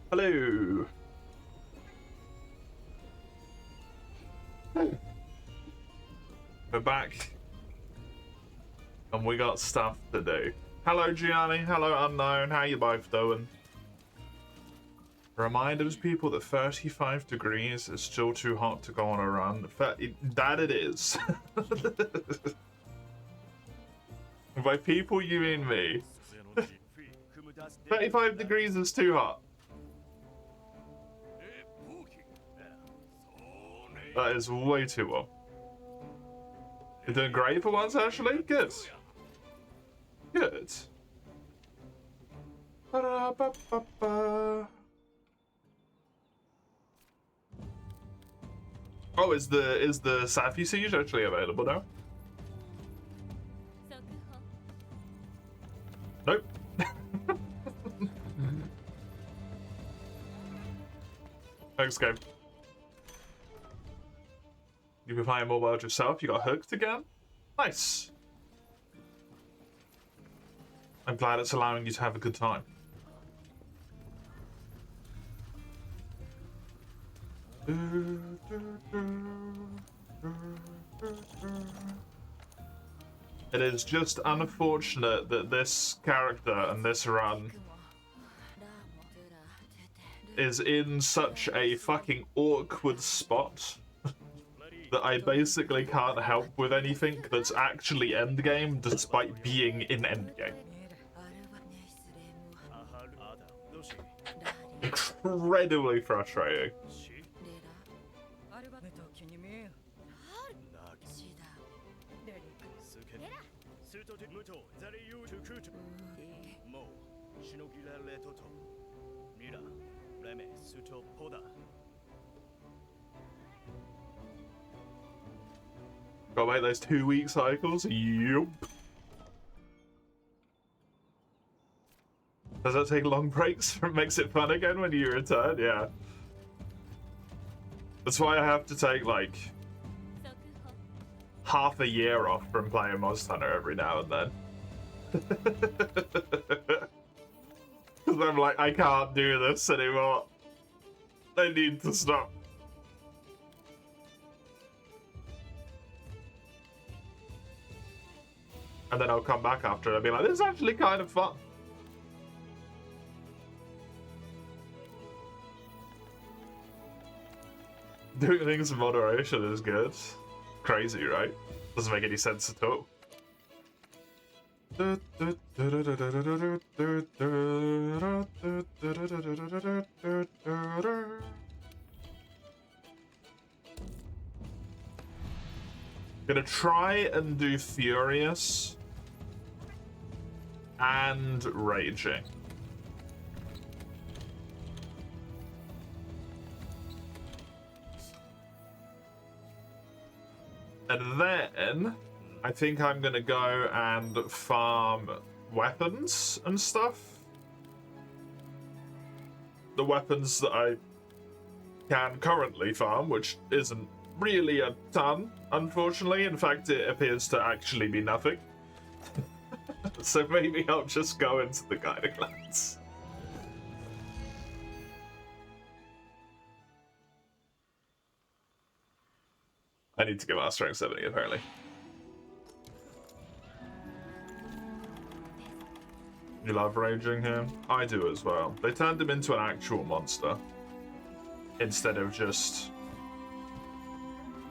Hello. We're back. And we got stuff to do. Hello, Gianni. Hello, Unknown. How you both doing? Reminder to people that 35 degrees is still too hot to go on a run. That it is. By people, you mean me. 35 degrees is too hot. That is way too warm. You're doing great for once, actually. Good. Good. Ba-da-ba-ba-ba. Oh, is the Safi Siege actually available now? Nope. Thanks, game. You've been playing mobile yourself. You got hooked again. Nice. I'm glad it's allowing you to have a good time. It is just unfortunate that this character and this run is in such a fucking awkward spot that I basically can't help with anything that's actually endgame despite being in endgame. Incredibly frustrating. Gotta make those 2-week cycles? Yup. Does that take long breaks? Makes it fun again when you return? Yeah. That's why I have to take, like, half a year off from playing Monster Hunter every now and then. Because I'm like, I can't do this anymore. I need to stop. And then I'll come back after and I'll be like, this is actually kind of fun. Doing things in moderation is good. Crazy, right? Doesn't make any sense at all. Gonna try and do Furious and Raging. And then I think I'm gonna go and farm weapons and stuff. The weapons that I can currently farm, which isn't really a ton, unfortunately. In fact, it appears to actually be nothing. So maybe I'll just go into the Guiding Lands. I need to get Master Rank 70, apparently. You love Raging him? I do as well. They turned him into an actual monster. Instead of just...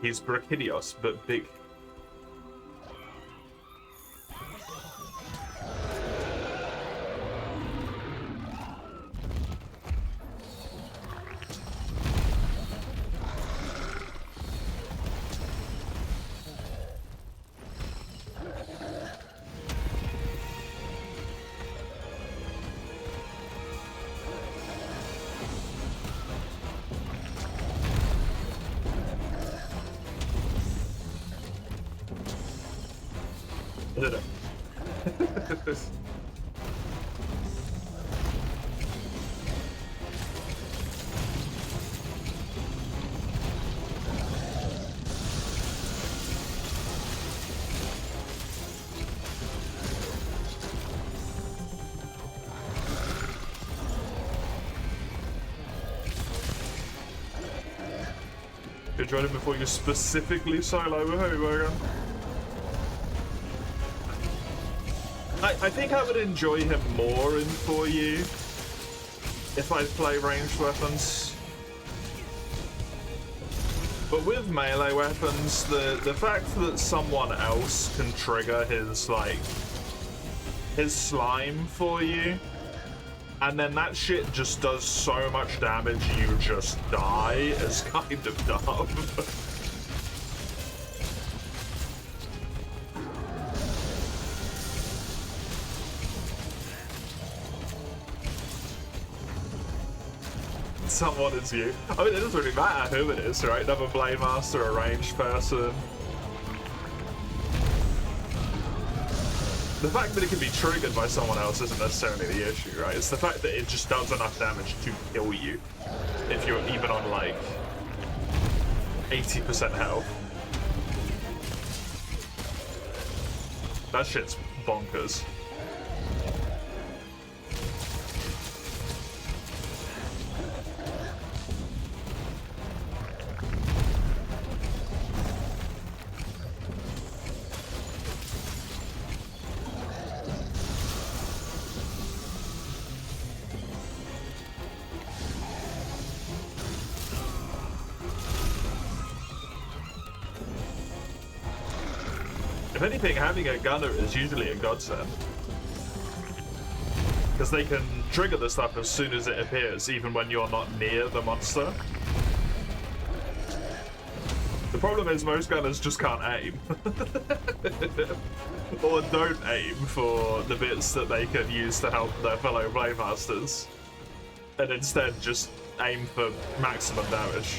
He's Brachydios, but big. I did it. You enjoyed him before you specifically solo with who, Logan? I think I would enjoy him more in 4U if I play ranged weapons. But with melee weapons, the fact that someone else can trigger his, like, his slime for you, and then that shit just does so much damage you just die is kind of dumb. Someone is you. I mean, it doesn't really matter who it is, right? Another Blade Master, a ranged person. The fact that it can be triggered by someone else isn't necessarily the issue, right? It's the fact that it just does enough damage to kill you if you're even on, like, 80% health. That shit's bonkers. If anything, having a gunner is usually a godsend. Because they can trigger the stuff as soon as it appears, even when you're not near the monster. The problem is most gunners just can't aim. Or don't aim for the bits that they can use to help their fellow Blademasters. And instead just aim for maximum damage.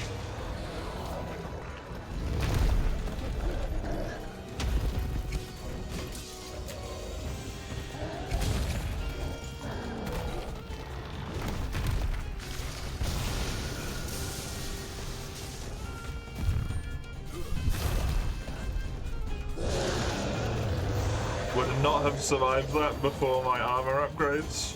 Would not have survived that before my armor upgrades.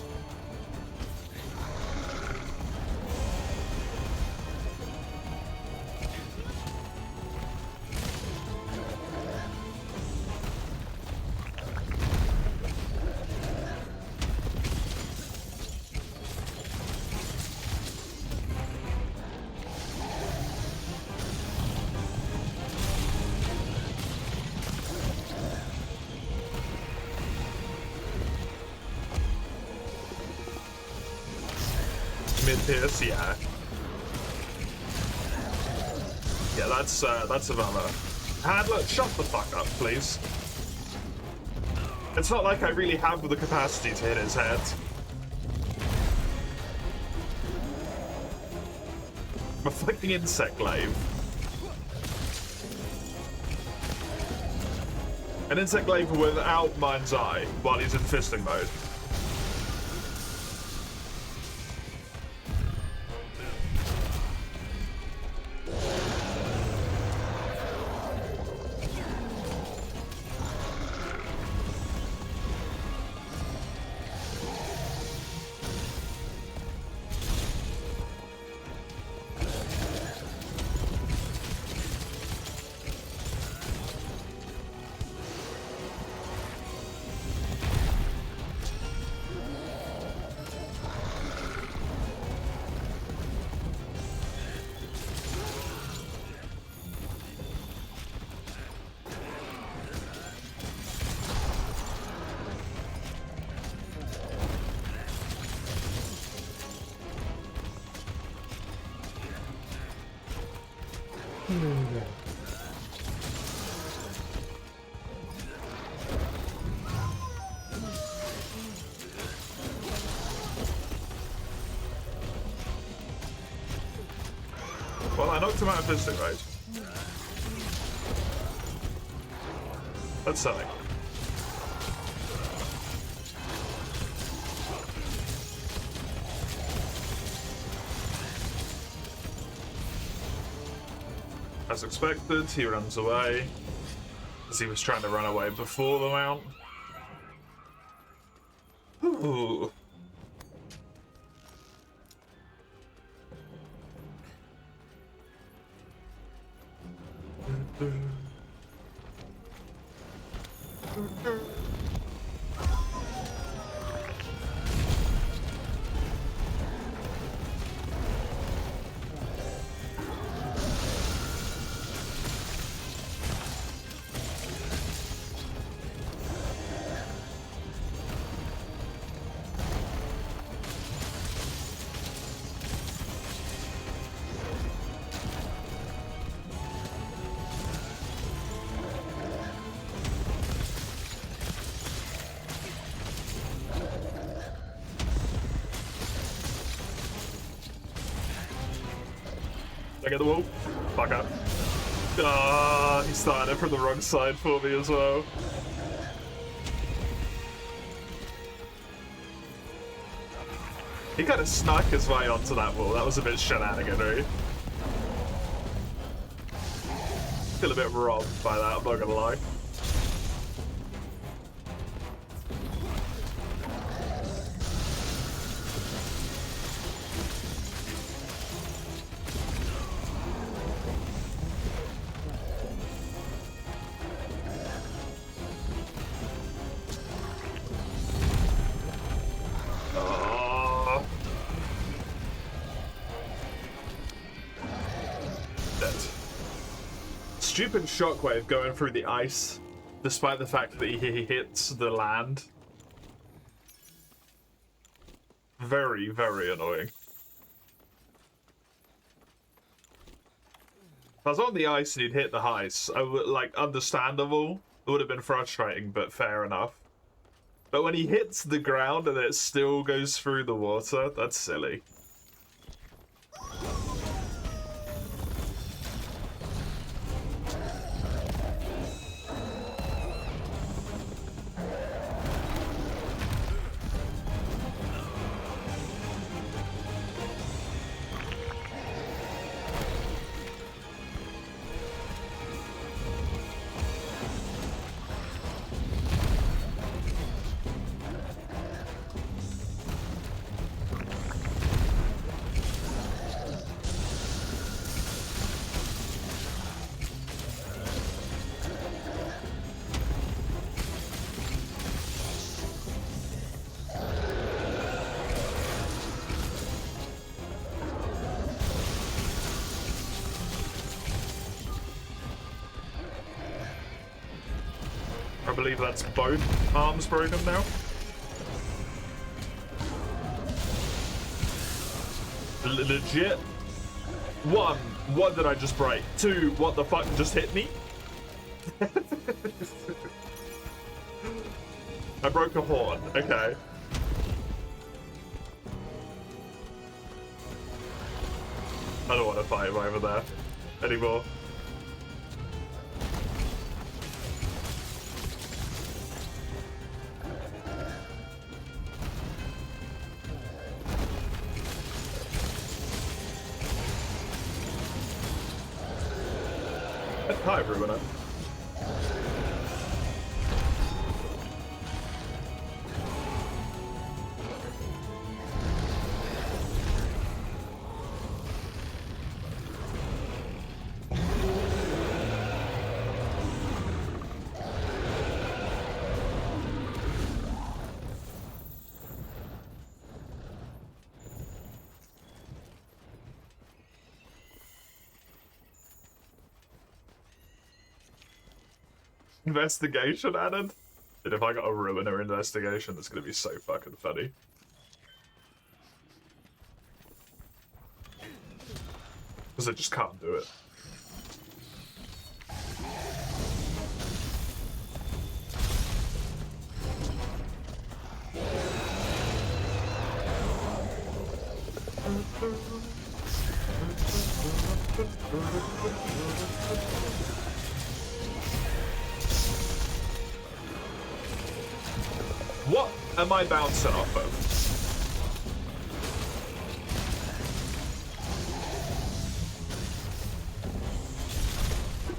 Mid-pierce, yeah. Yeah, that's a bummer. Handler, shut the fuck up, please. It's not like I really have the capacity to hit his head. I'm a fucking insect glaive. An insect glaive without Mind's Eye while he's in fisting mode. Well, I knocked him out of fisting mode. That's something. As expected, he runs away, as he was trying to run away before the mount. Ooh. I get the wall. Fuck up. Ah, he started it from the wrong side for me as well. He kind of snuck his way onto that wall. That was a bit shenaniganry. Feel a bit robbed by that, I'm not gonna lie. Stupid shockwave going through the ice, despite the fact that he hits the land. Very, very annoying. If I was on the ice and he'd hit the ice, I would, like, understandable. It would have been frustrating, but fair enough. But when he hits the ground and it still goes through the water, that's silly. I believe that's both arms broken now. Legit. One, what did I just break? Two, what the fuck just hit me? I broke a horn, okay. I don't want to fight him over there anymore. Hi, Ruiner. Investigation added? Dude, if I got a Ruiner investigation, that's gonna be so fucking funny. Because I just can't do it. What am I bouncing off of?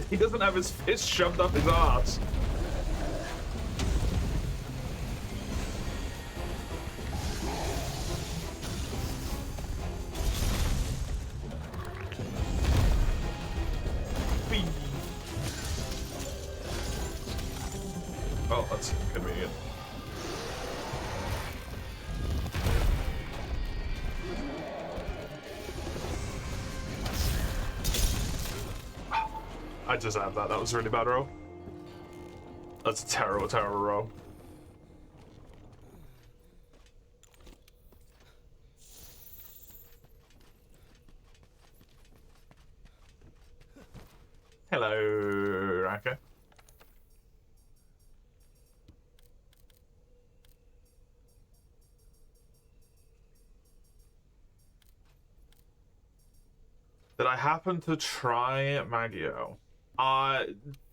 He doesn't have his fist shoved up his ass. Oh, that's inconvenient. I just had that. That was a really bad roll. That's a terrible, terrible roll. Hello, Raka. Did I happen to try Magio?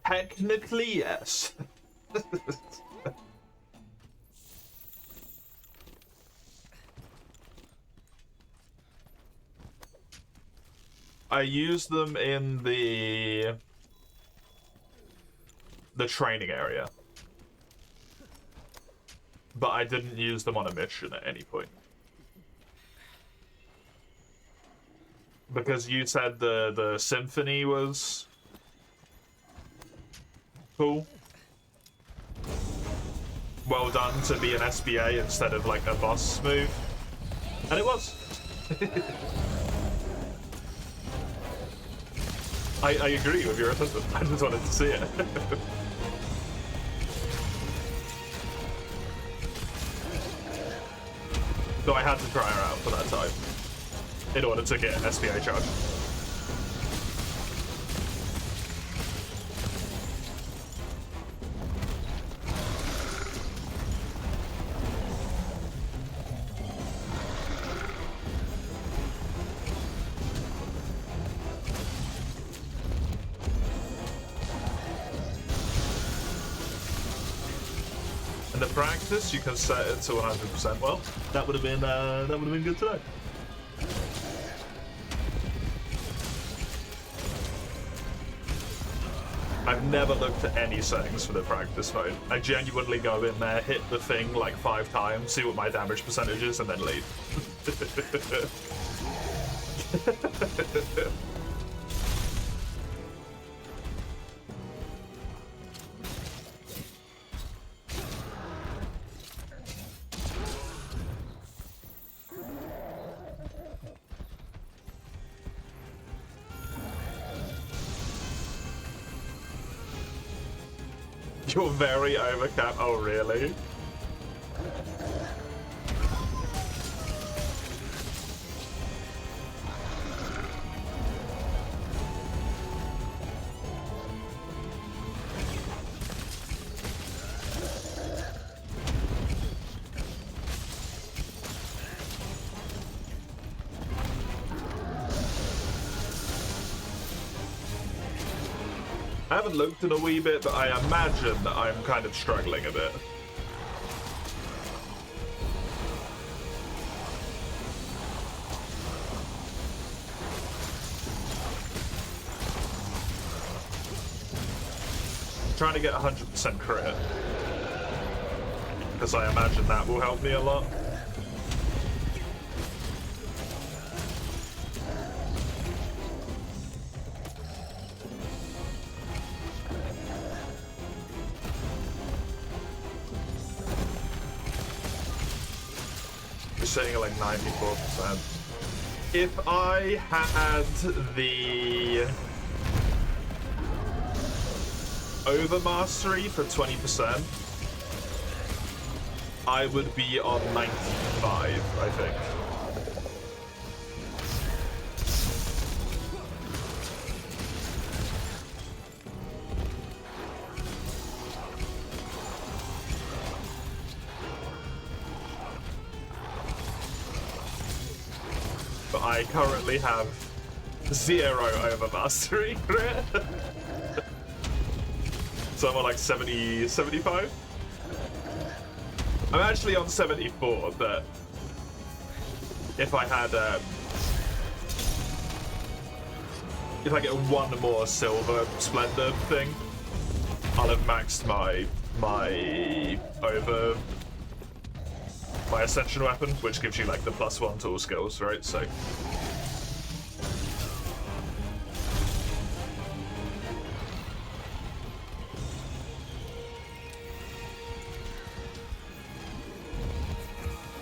Technically, yes. I used them in the training area. But I didn't use them on a mission at any point. Because you said the symphony was cool. Well done to be an SBA instead of like a boss move. And it was. I agree with your assessment. I just wanted to see it. So I had to try her out for that time in order to get an SBA charge. In the practice, you can set it to 100%. Well, that would have been good to know. I've never looked at any settings for the practice mode. I genuinely go in there, hit the thing like 5 times, see what my damage percentage is, and then leave. You're very overcapped. Oh, really? I haven't looked in a wee bit, but I imagine that I'm kind of struggling a bit. I'm trying to get 100% crit, because I imagine that will help me a lot. Sitting at like 94%. If I had the overmastery for 20%, I would be on 95, I think. I currently have 0 overmastery crit. So I'm on like 70, 75. I'm actually on 74, but if I had, if I get one more silver splendor thing, I'll have maxed my ascension weapon, which gives you like the +1 to all skills, right? So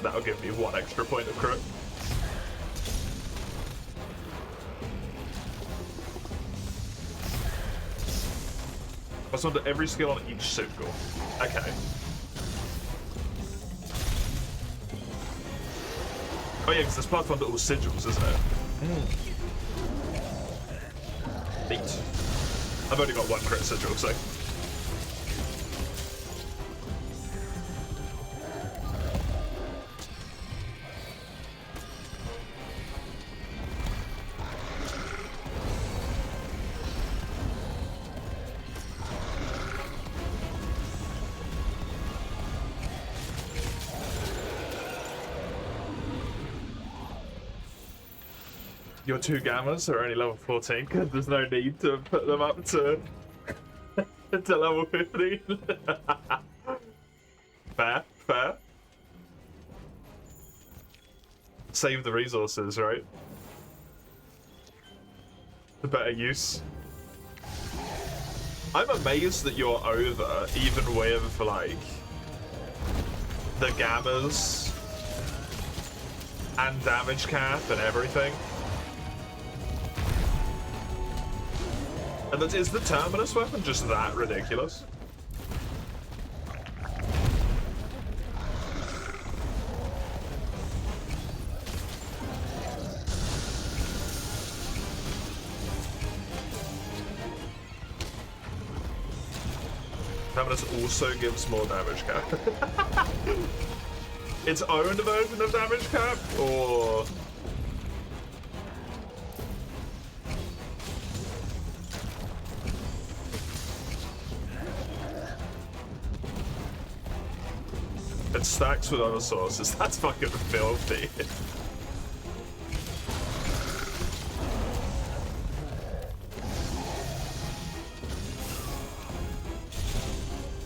That'll give me 1 extra point of crit. Plus 1 to every skill on each circle. Okay. Oh yeah, because there's plus 1 to all sigils, isn't it? Neat. I've only got 1 crit sigil, so... Your 2 gammas are only level 14 because there's no need to put them up to level 15. Fair, fair. Save the resources, right? The better use. I'm amazed that you're over, even with, like, the gammas and damage cap and everything. And is the Terminus weapon just that ridiculous? Terminus also gives more damage cap. Its own version of damage cap, or... It stacks with other sources. That's fucking filthy.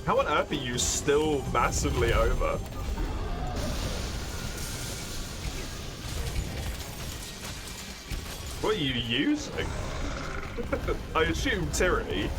How on earth are you still massively over? What are you using? I assume Tyranny.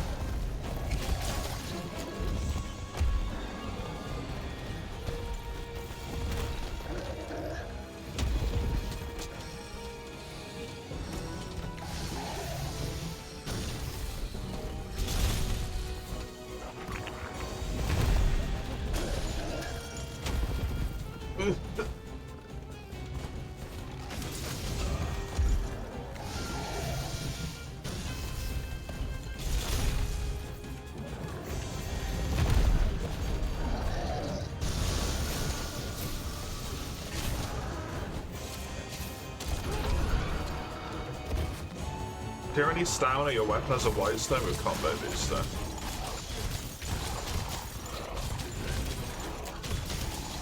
Tyranny stamina your weapon as a white stone with combo booster.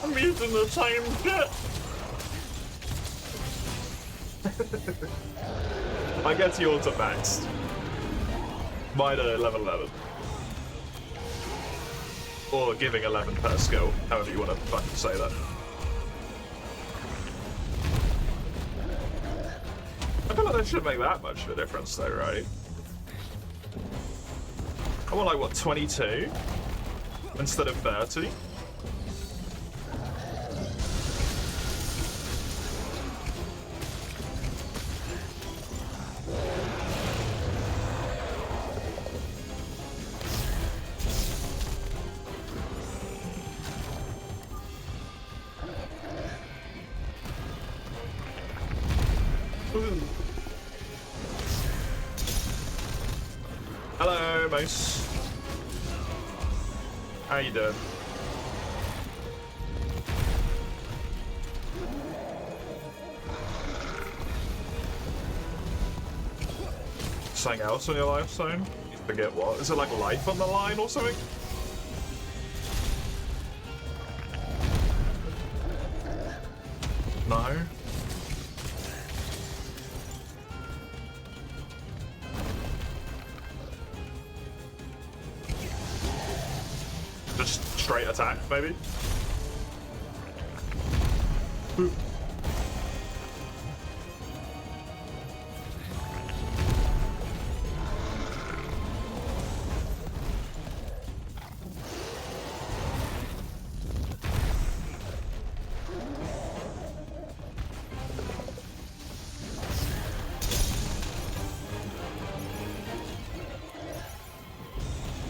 I'm using the same shit! I guess yours are maxed. Mine are level 11. Or giving 11 per skill, however you want to fucking say that. I feel like that shouldn't make that much of a difference though, right? I want like, what, 22? Instead of 30? Hello, Mouse. How you doing? Something else on your life zone? You forget what? Is it like life on the line or something? No? Just straight attack, maybe?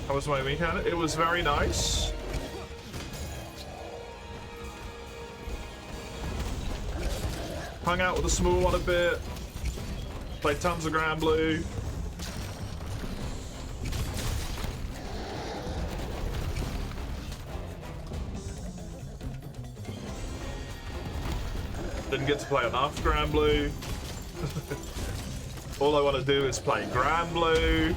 How was my weekend? It was very nice. Hung out with the small one a bit. Played tons of Grand Blue. Didn't get to play enough Grand Blue. All I want to do is play Grand Blue.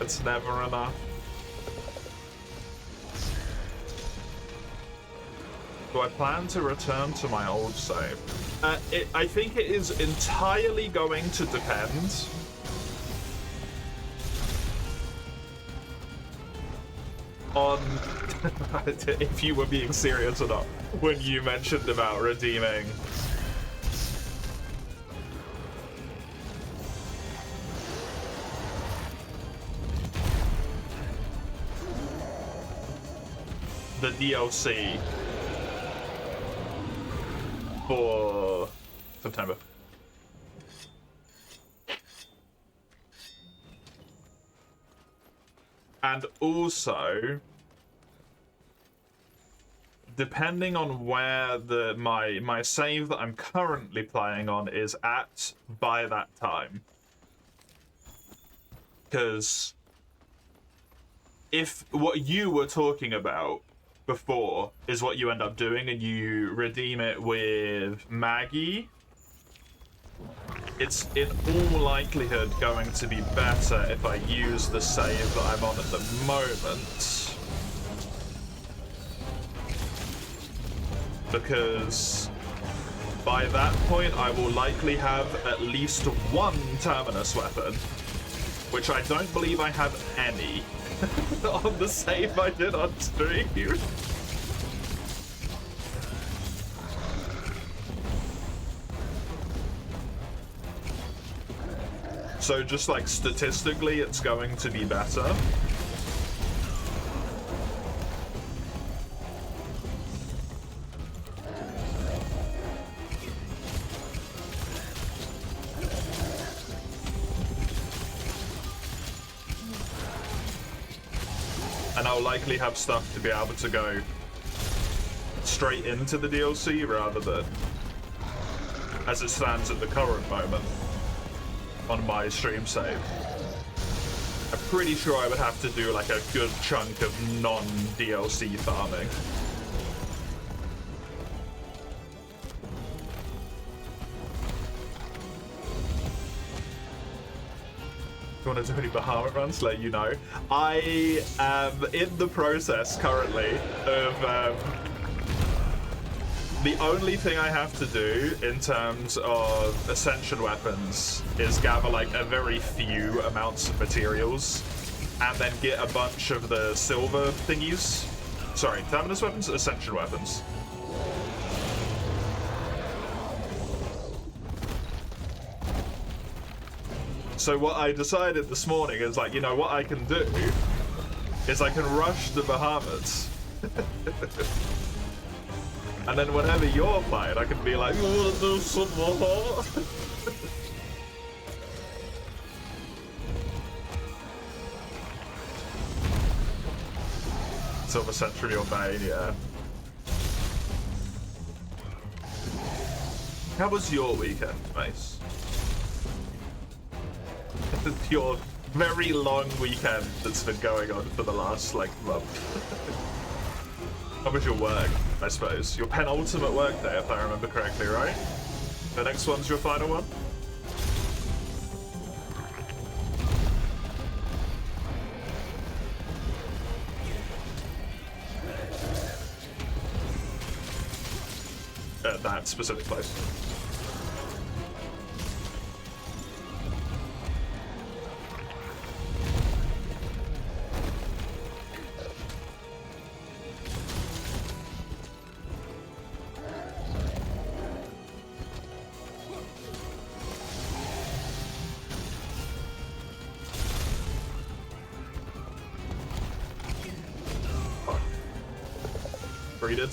It's never enough. Do I plan to return to my old save? I think it is entirely going to depend on if you were being serious or not when you mentioned about redeeming the DLC for September. And also, depending on where my save that I'm currently playing on is at by that time. Because if what you were talking about before is what you end up doing and you redeem it with Maggie, it's in all likelihood going to be better if I use the save that I'm on at the moment. Because by that point I will likely have at least one Terminus weapon, which I don't believe I have any on the save I did on stream. So just like statistically, it's going to be better. And I'll likely have stuff to be able to go straight into the DLC rather than as it stands at the current moment on my stream save. I'm pretty sure I would have to do like a good chunk of non-DLC farming. If you want to do any Bahamut runs, let you know. I am in the process currently of the only thing I have to do in terms of Ascension weapons is gather like a very few amounts of materials and then get a bunch of the silver thingies. Sorry, Terminus weapons, Ascension weapons. So what I decided this morning is like, you know what I can do is I can rush the Bahamuts. And then whenever you're playing, I can be like, you wanna do some more? Silver Sentry or Bane, yeah. How was your weekend, Mace? Your very long weekend that's been going on for the last, like, month. How was your work, I suppose? Your penultimate work day, if I remember correctly, right? The next one's your final one? At that specific place. treated.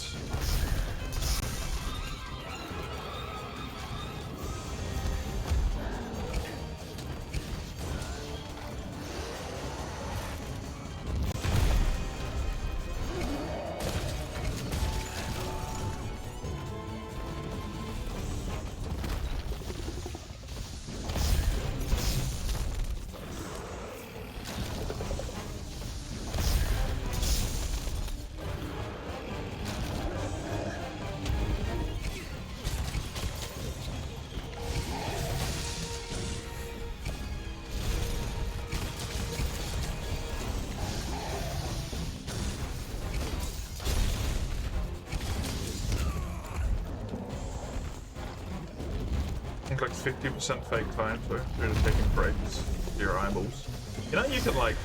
I think like 50% fake time for really taking breaks to your eyeballs. You know, you can like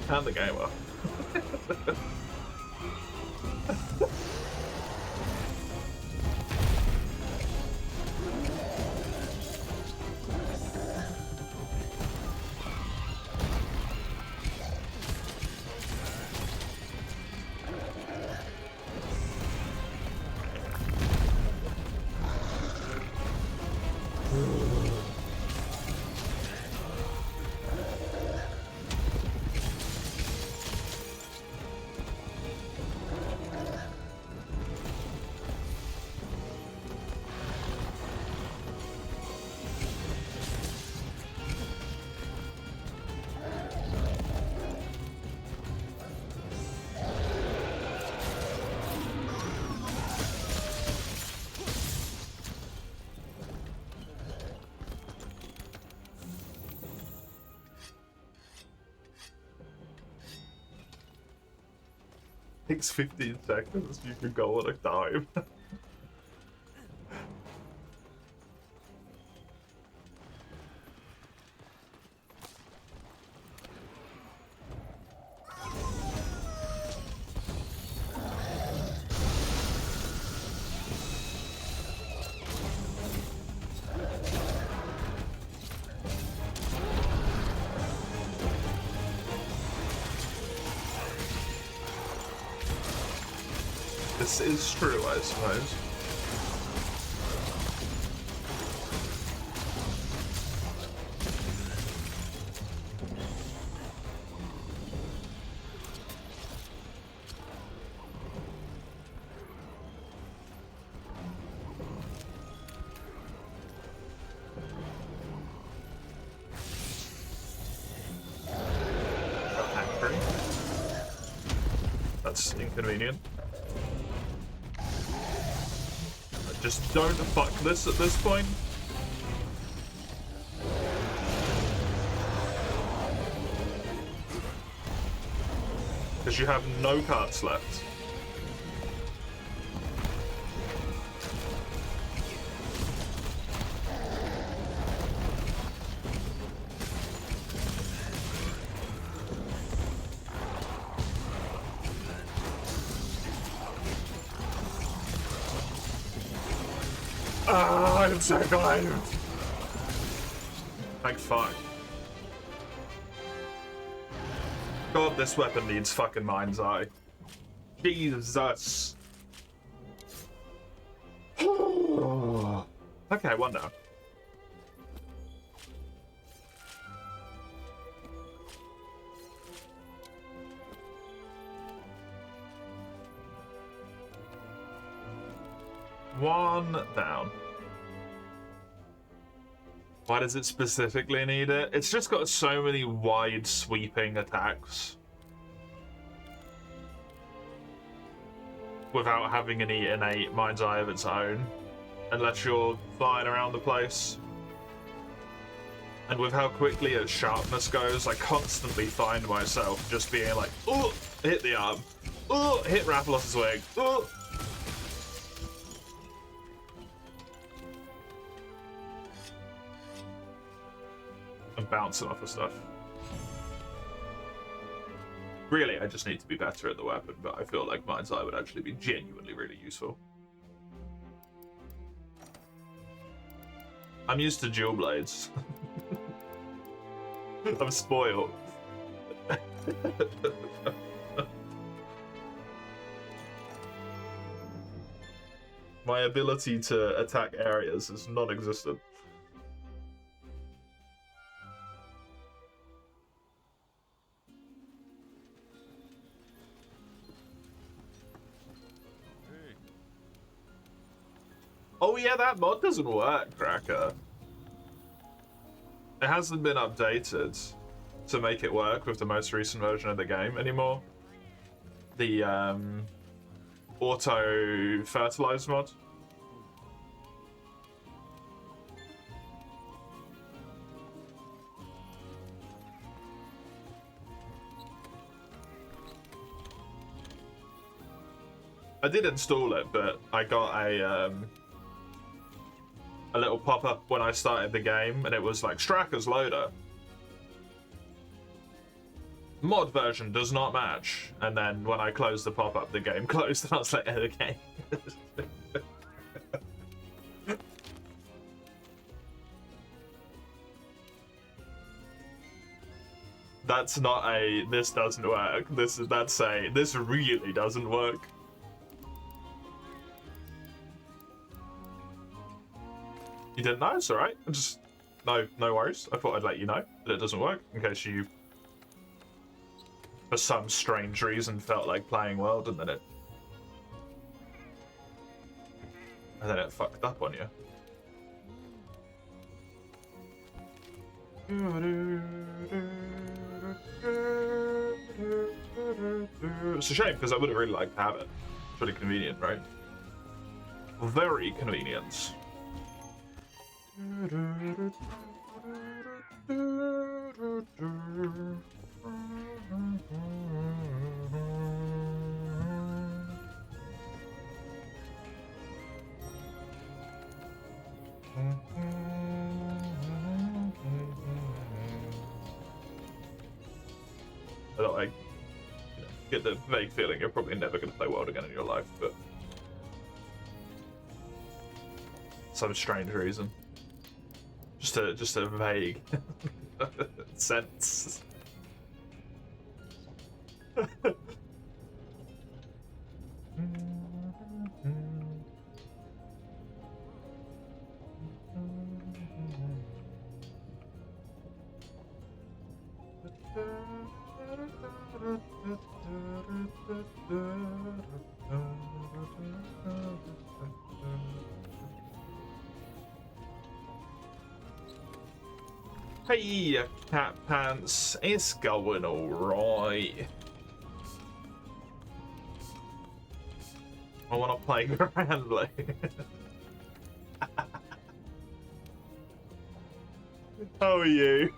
hand the game up. Takes 15 seconds, you could go on a dime. This is true, I suppose. Angry. That's inconvenient. Just don't fuck this at this point. Because you have no cards left. Ah, I'm so glad. Thank fuck. God, this weapon needs fucking Mind's Eye. Jesus. Okay, one down. One down. Why does it specifically need it? It's just got so many wide sweeping attacks. Without having any innate Mind's Eye of its own. Unless you're flying around the place. And with how quickly its sharpness goes, I constantly find myself just being like, oh, hit the arm. Oh, hit Rathalos's wing. Oh. And bouncing off of stuff. Really, I just need to be better at the weapon, but I feel like Mind's Eye would actually be genuinely really useful. I'm used to dual blades. I'm spoiled. My ability to attack areas is non-existent. Oh yeah, that mod doesn't work, Cracker. It hasn't been updated to make it work with the most recent version of the game anymore. The auto fertilize mod. I did install it, but I got a little pop-up when I started the game, and it was like, Stracker's loader. Mod version does not match. And then when I closed the pop-up, the game closed, and I was like, okay. That's not a, this doesn't work. That's a, this really doesn't work. You didn't know? It's alright. Just no worries. I thought I'd let you know that it doesn't work in case you, for some strange reason, felt like playing World and then it fucked up on you. It's a shame because I would have really liked to have it. It's pretty convenient, right? Very convenient. I don't like, get the vague feeling you're probably never going to play World again in your life, but some strange reason. Just a vague sense. Hey, Cat Pants, it's going alright. I want to play grandly. How are you?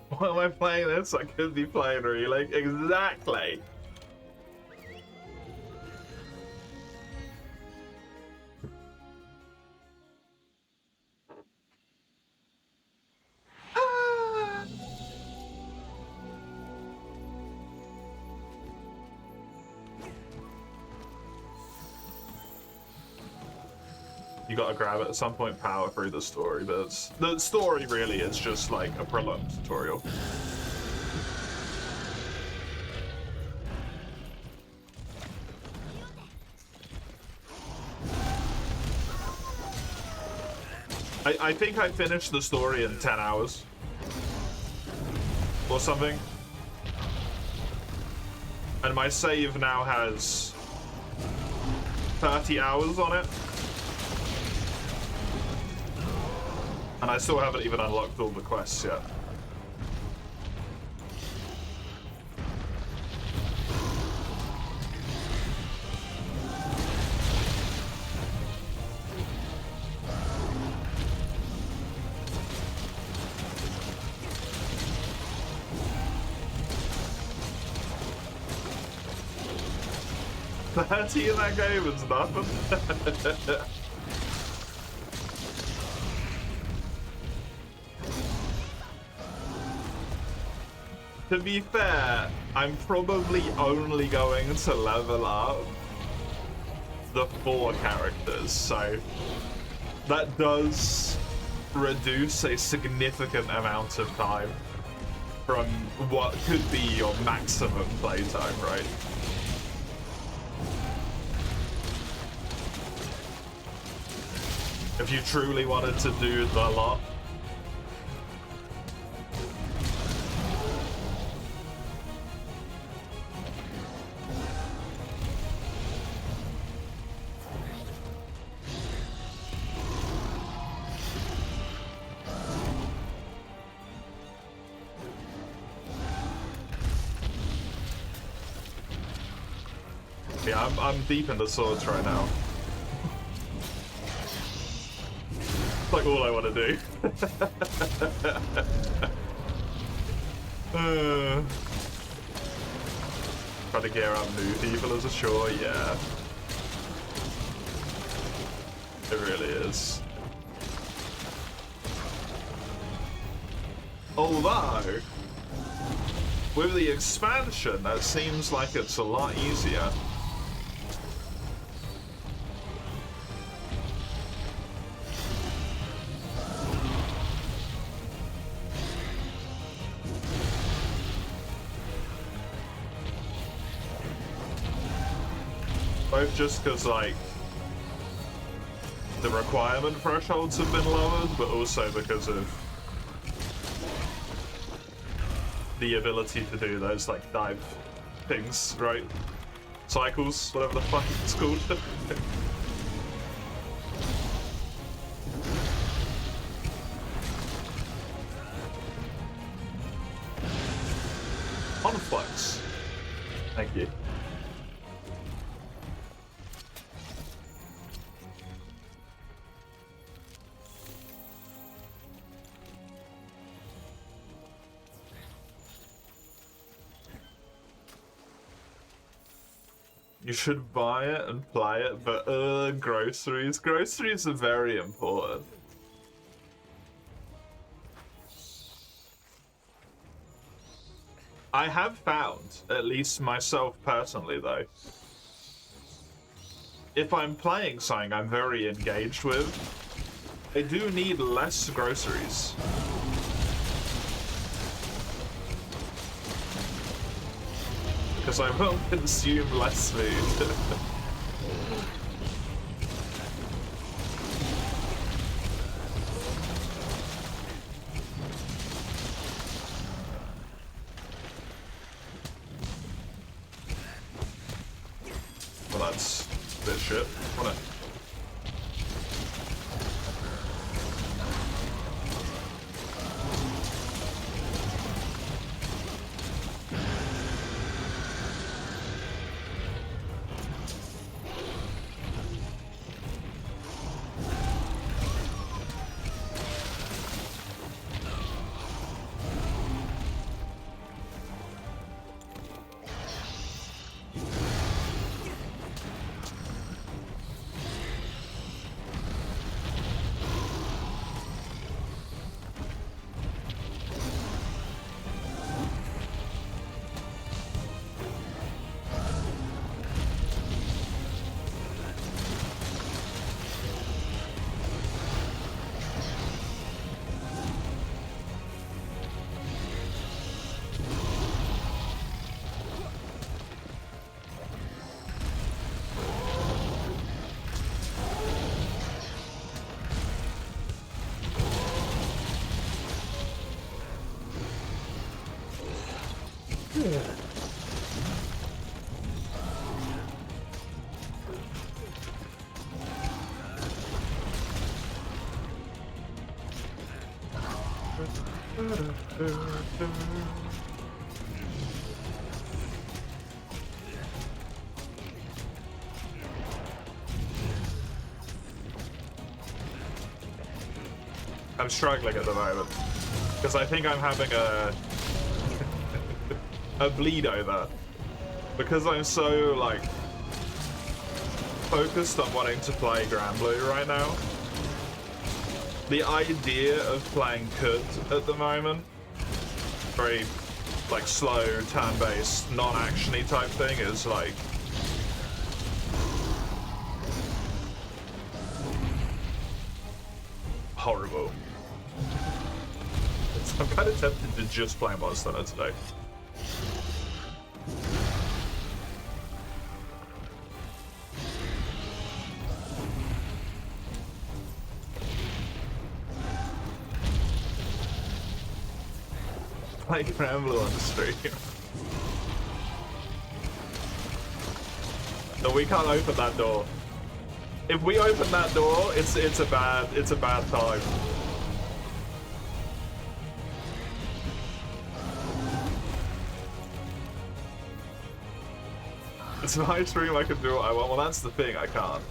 Why am I playing this? I could be playing Relink. Exactly. You gotta grab it at some point, power through the story, but the story really is just like a prolonged tutorial. I think I finished the story in 10 hours. Or something. And my save now has 30 hours on it. And I still haven't even unlocked all the quests yet. 30 in that game is nothing. To be fair, I'm probably only going to level up the 4 characters, so that does reduce a significant amount of time from what could be your maximum playtime, right? If you truly wanted to do the lot. Yeah, I'm deep in the swords right now. It's like all I want to do. Try to gear up new people as a chore, yeah. It really is. Although, with the expansion, that seems like it's a lot easier. Both just because, like, the requirement thresholds have been lowered, but also because of the ability to do those, like, dive things, right? Cycles, whatever the fuck it's called. Onflux. Thank you. You should buy it and play it, but groceries. Groceries are very important. I have found, at least myself personally though, if I'm playing something I'm very engaged with, I do need less groceries. Because I will consume less food. Well, that's a bit shit, wasn't it? I'm struggling at the moment because I think I'm having a bleed over because I'm so like focused on wanting to play Granblue right now. The idea of playing Kud at the moment, very like slow, turn-based, non-actiony type thing, is like horrible. I'm kind of tempted to just play Monster Hunter today. Play Granblue on the stream. No, we can't open that door. If we open that door, it's a bad time. It's my stream, I can do what I want. Well, that's the thing, I can't.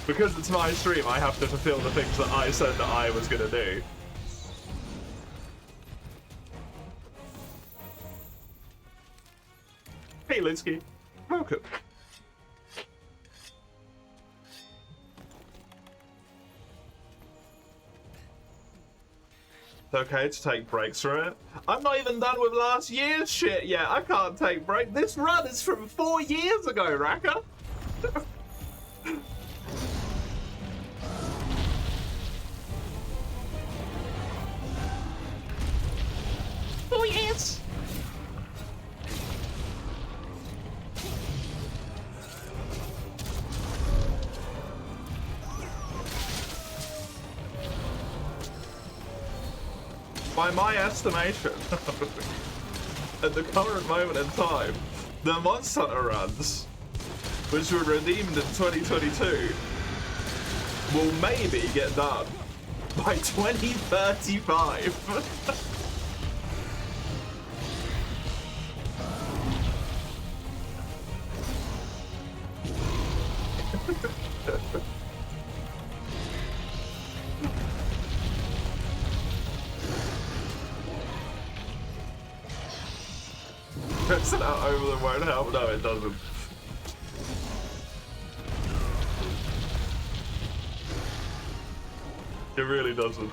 Because it's my stream, I have to fulfill the things that I said that I was gonna do. Hey, Linsky. Welcome. It's okay to take breaks from it. I'm not even done with last year's shit yet. I can't take breaks. This run is from 4 years ago, Raka. 4 years. By my estimation, at the current moment in time, the Monster Hunter runs, which were redeemed in 2022, will maybe get done by 2035. Pressing out over them won't help. No, it doesn't. It really doesn't.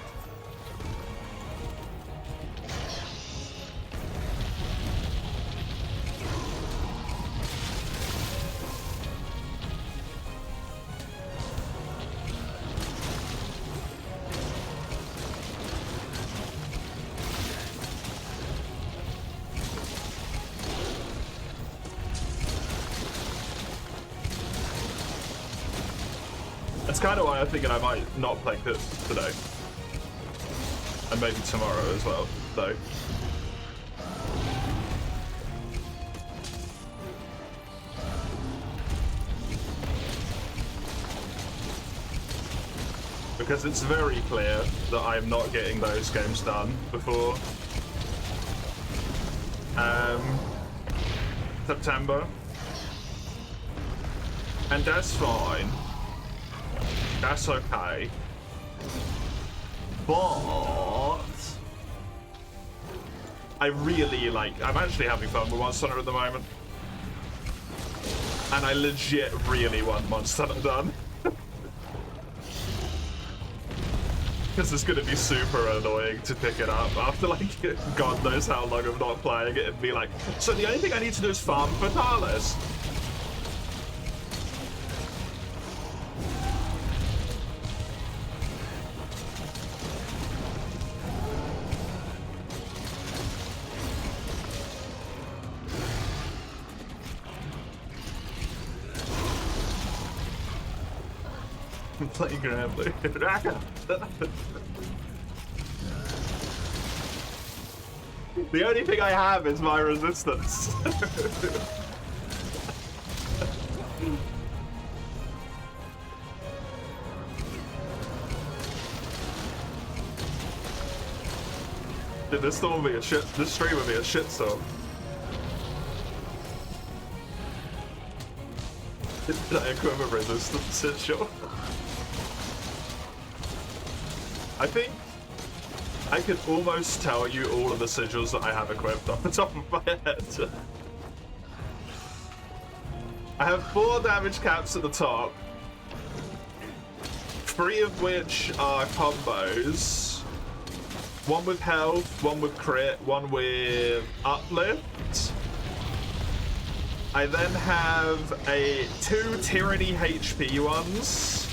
That's kind of why I'm thinking I might not play this today. And maybe tomorrow as well, though. Because it's very clear that I'm not getting those games done before September. And that's fine. That's okay. But I really I'm actually having fun with Monster Hunter at the moment. And I legit really want Monster Hunter done. Because it's gonna be super annoying to pick it up after God knows how long of not playing it and be like, so the only thing I need to do is farm Fatalis. Playing Granblue. The only thing I have is my resistance. Dude, this stream will be a shitstorm. Did I equip a resistance? Sure. I think I could almost tell you all of the sigils that I have equipped off the top of my head. I have 4 damage caps at the top, 3 of which are combos. 1 with health, 1 with crit, 1 with uplift. I then have 2 Tyranny HP ones.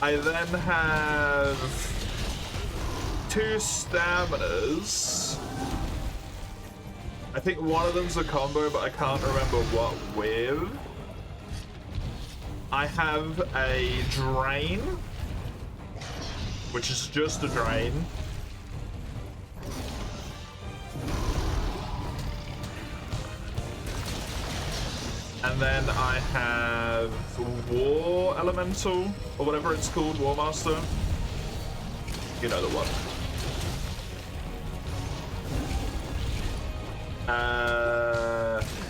I then have 2 Staminas. I think one of them's a combo, but I can't remember what with. I have a Drain, which is just a Drain. And then I have War Elemental, or whatever it's called, War Master. You know the one.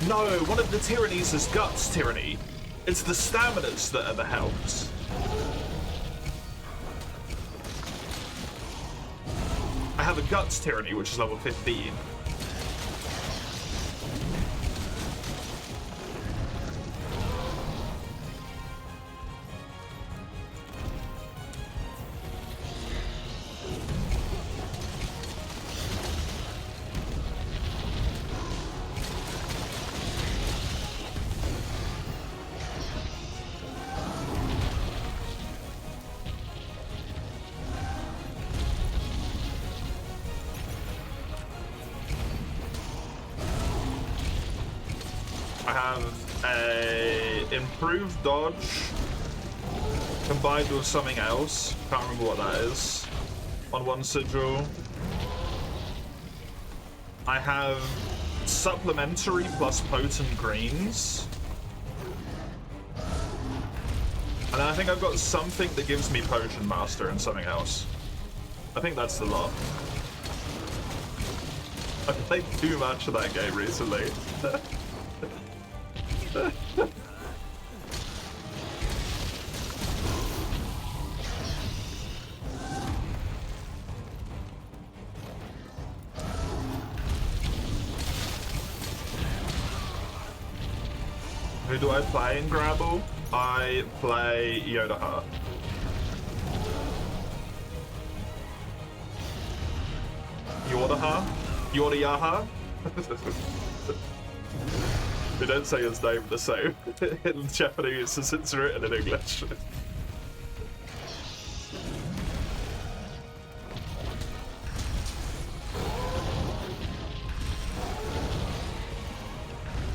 No, one of the tyrannies is Guts Tyranny. It's the staminas that are the helps. I have a Guts Tyranny, which is level 15. Improved dodge combined with something else. Can't remember what that is. On 1 sigil. I have supplementary plus potent greens. And then I think I've got something that gives me potion master and something else. I think that's the lot. I've played too much of that game recently. Who do I play in Grapple? I play Yodaha. Yodaha? Yodayaha? We don't say his name the same in Japanese as it's written in English.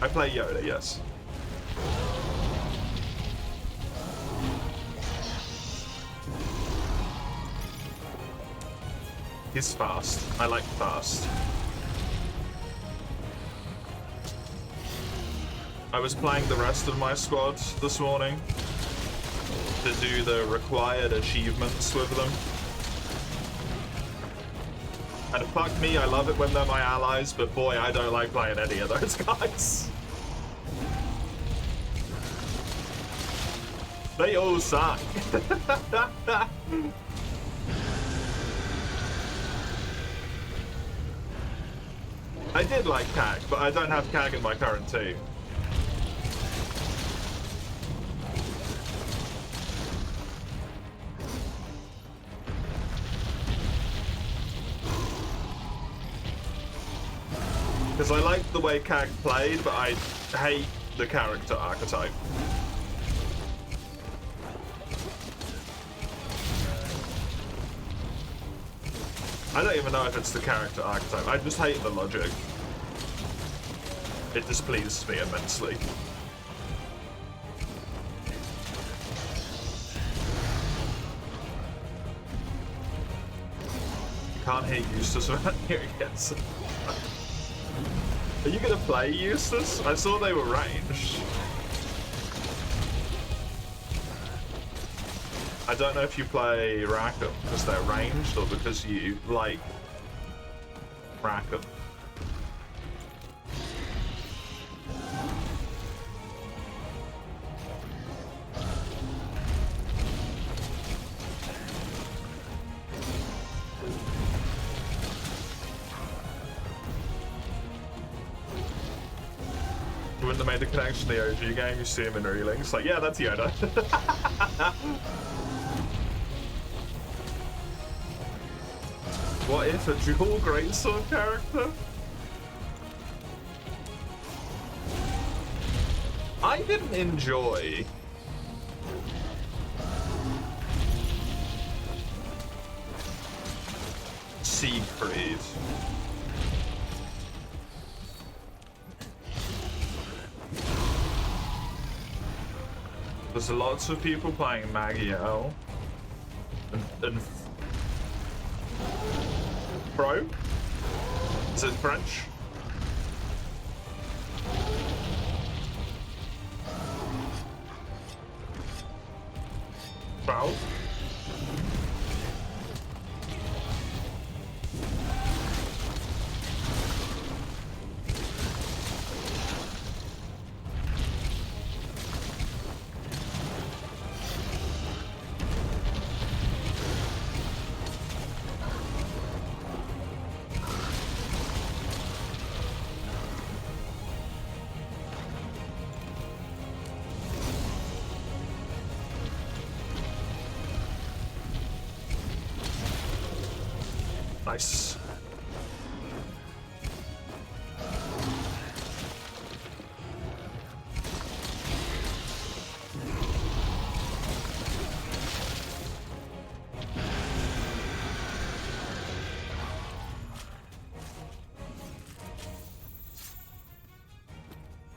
I play Yoda, yes. He's fast. I like fast. I was playing the rest of my squad this morning to do the required achievements with them. And fuck me, I love it when they're my allies, but boy, I don't like playing any of those guys. They all suck. I did like CAG, but I don't have CAG in my current team. Because I liked the way CAG played, but I hate the character archetype. I don't even know if it's the character archetype. I just hate the logic. It displeases me immensely. You can't hear Eustace around here again. Are you gonna play Eustace? I saw they were ranged. I don't know if you play Rackham because they're ranged or because you like Rackham. wouldn't have made the connection to the OG game. You see him in Reeling. Like, yeah, that's Yoda. What if a dual greatsword character? I didn't enjoy Siegfried. There's lots of people playing Magiel and Pro? Is it French? Pro? Nice.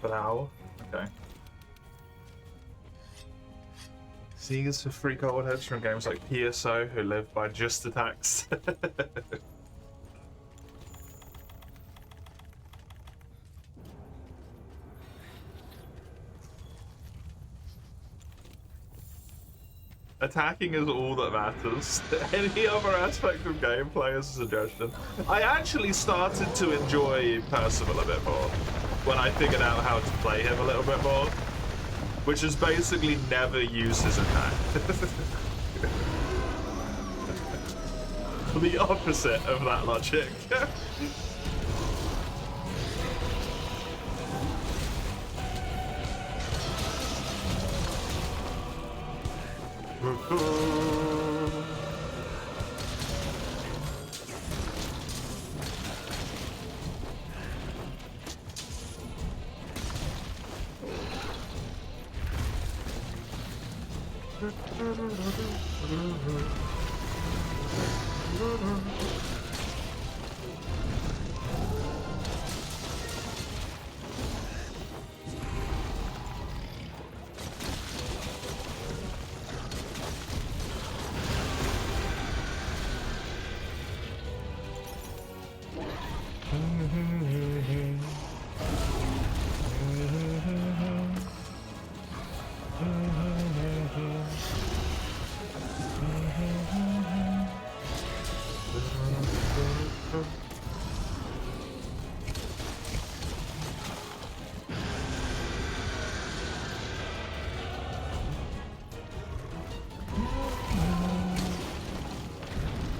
Blau. Okay. Seegers for free gold heads from games like PSO who live by just attacks. Attacking is all that matters. Any other aspect of gameplay is a suggestion. I actually started to enjoy Percival a bit more when I figured out how to play him a little bit more, which is basically never use his attack. The opposite of that logic.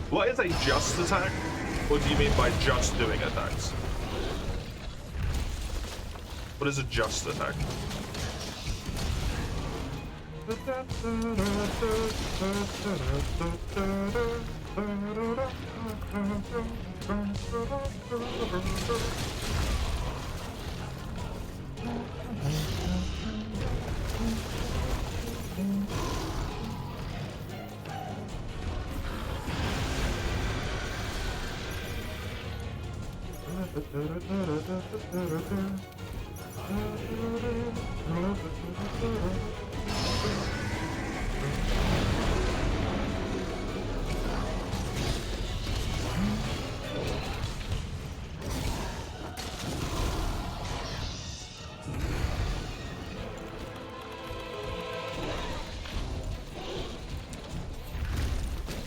What is a just attack? What do you mean by just doing attacks? What is a just attack?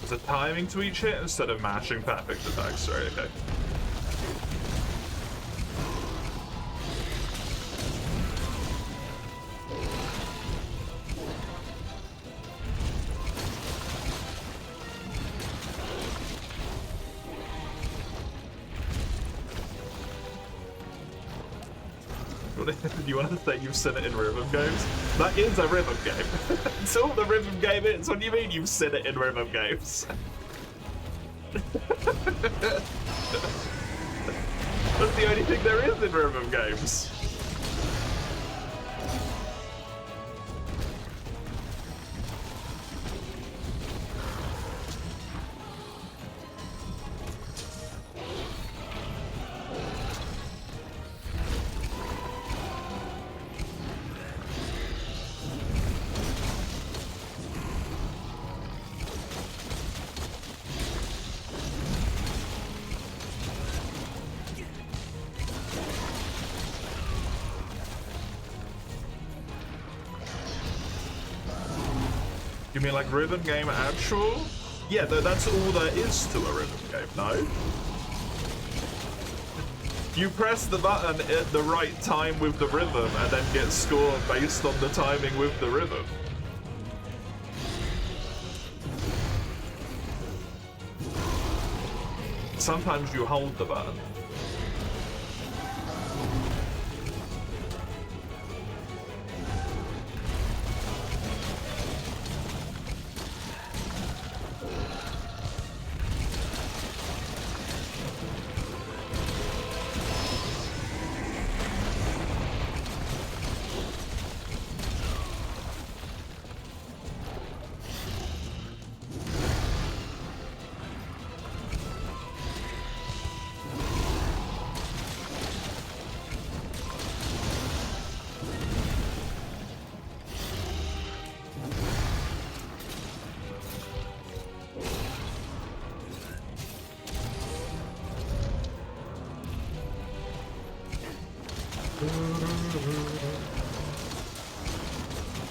Is it timing to each hit instead of matching perfect attacks? Right, okay. you want to say you've seen it in rhythm games? That is a rhythm game. It's all the rhythm game is. What do you mean you've seen it in rhythm games? That's the only thing there is in rhythm games. You mean like rhythm game actual? Yeah, that's all there is to a rhythm game, no? You press the button at the right time with the rhythm and then get scored based on the timing with the rhythm. Sometimes you hold the button.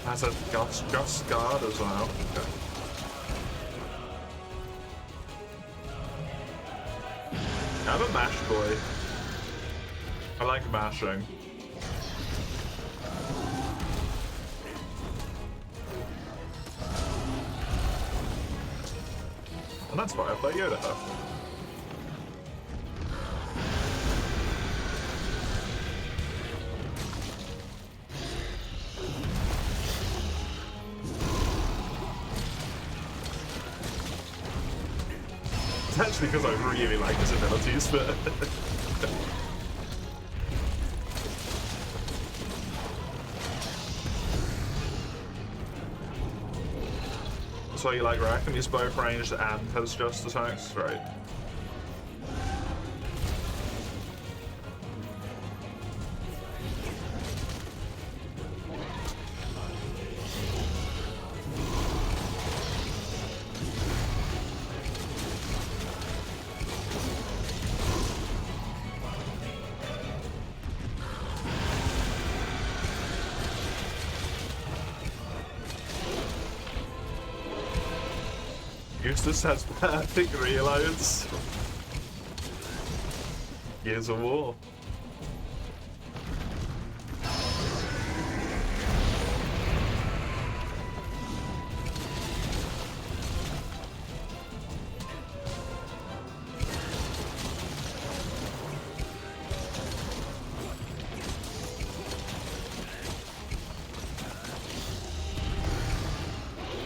Has a just guard as well. Okay. I'm a mash boy. I like mashing. And that's why I play Yoda. It's actually because I really like his abilities, but that's why you like Rack, and he's both ranged and has just attacks, right? Eustace has perfect reloads. Gears of War.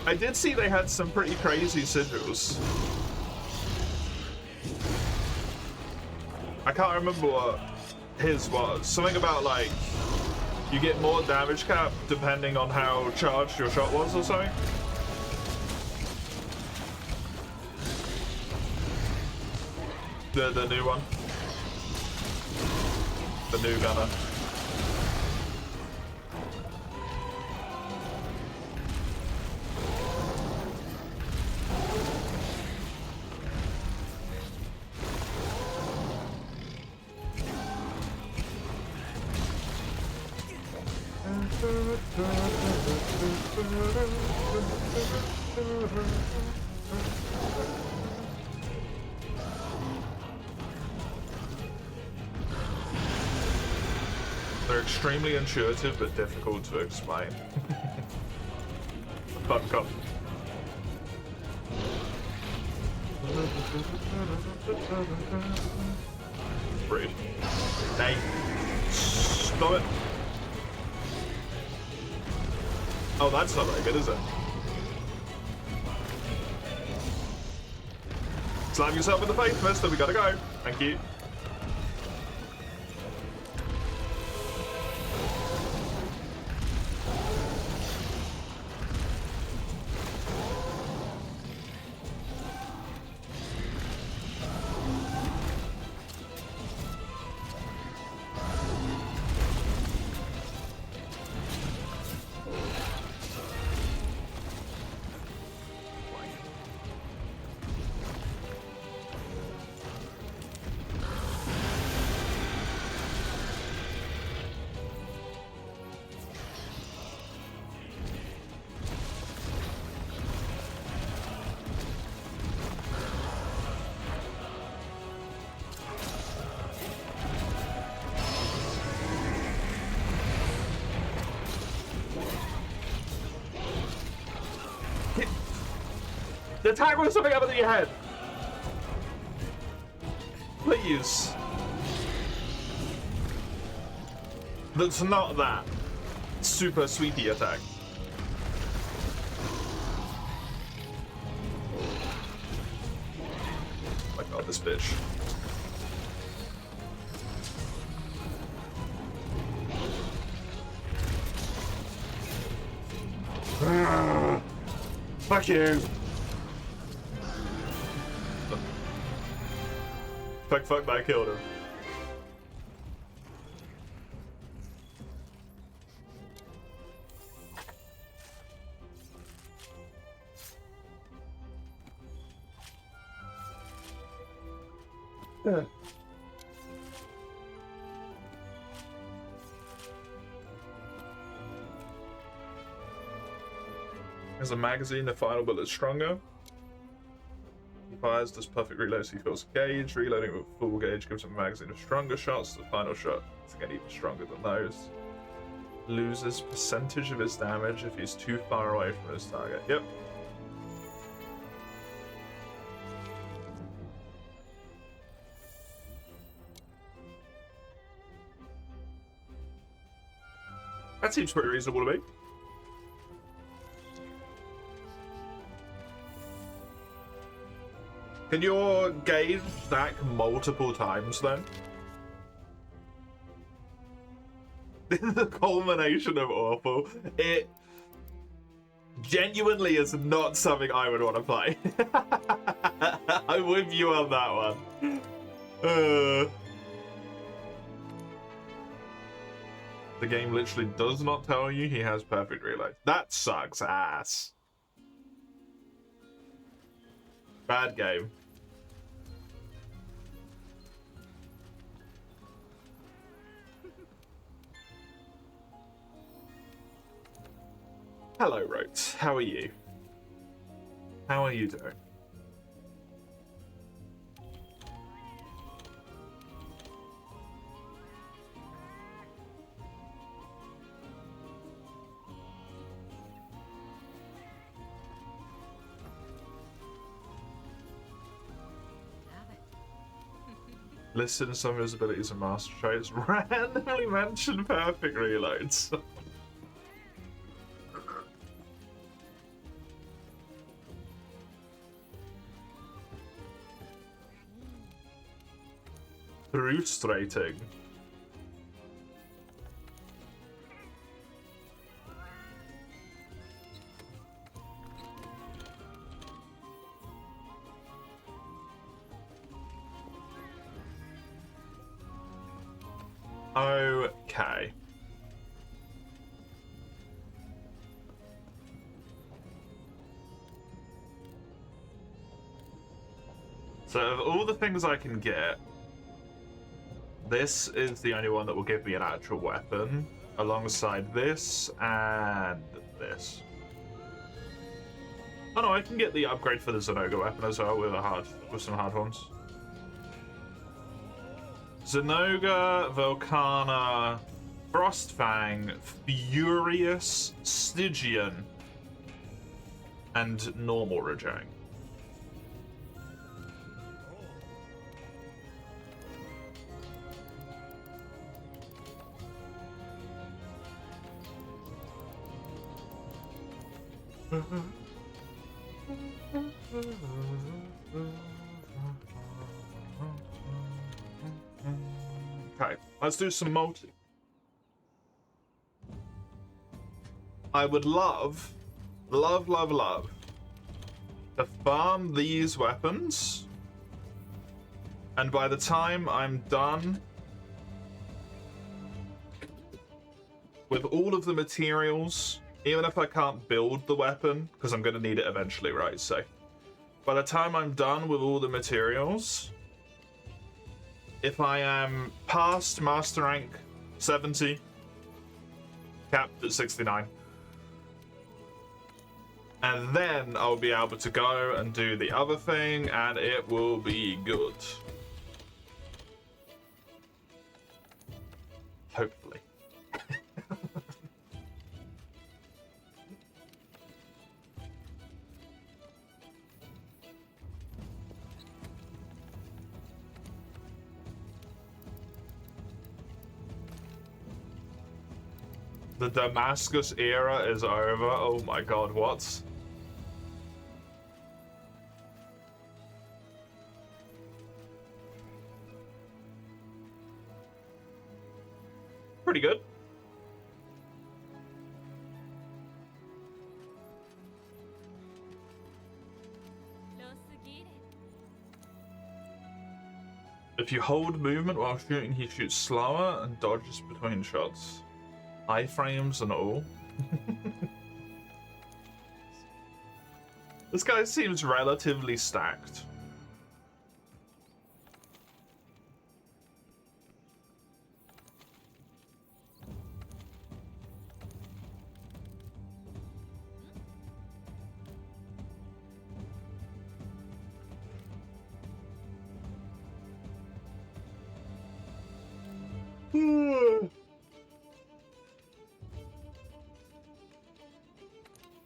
I did see they had some pretty crazy sigils. I can't remember what his was. Something about like you get more damage cap depending on how charged your shot was or something. The new one. The new gunner. They're extremely intuitive but difficult to explain. Fun cup. Rude. Hey, stop it. Oh, that's not very good, is it? Slam yourself in the face, mister. We gotta go. Thank you. The attack with something up in your head. Please. That's not that. Super sweetie attack. Oh my god, this bitch. Fuck you. Fuck, that killed him. Yeah. As a magazine, the final bullet is stronger. He fires this perfect reload so he feels gauge. Reloading with full gauge gives him a magazine of stronger shots. The final shot is again even stronger than those. Loses percentage of his damage if he's too far away from his target. Yep. That seems pretty reasonable to me. Can your gauge stack multiple times then? The culmination of awful. It genuinely is not something I would want to play. I'm with you on that one. The game literally does not tell you he has perfect reload. That sucks ass. Bad game. Hello, Rotes. How are you? How are you doing? Listen, some of his abilities and master traits randomly mention perfect reloads. Frustrating. Okay. So of all the things I can get, this is the only one that will give me an actual weapon, alongside this and this. Oh no, I can get the upgrade for the Zinogre weapon as well with some hard ones. Zinogre, Volcana, Frostfang, Furious, Stygian, and normal Rajang. Okay, let's do some multi. I would love to farm these weapons, and by the time I'm done with all of the materials, even if I can't build the weapon, because I'm going to need it eventually, right? So, by the time I'm done with all the materials, if I am past Master Rank 70, capped at 69, and then I'll be able to go and do the other thing, and it will be good. Hopefully. The Damascus era is over. Oh my god, what? Pretty good. If you hold movement while shooting, he shoots slower and dodges between shots. Iframes and all. This guy seems relatively stacked.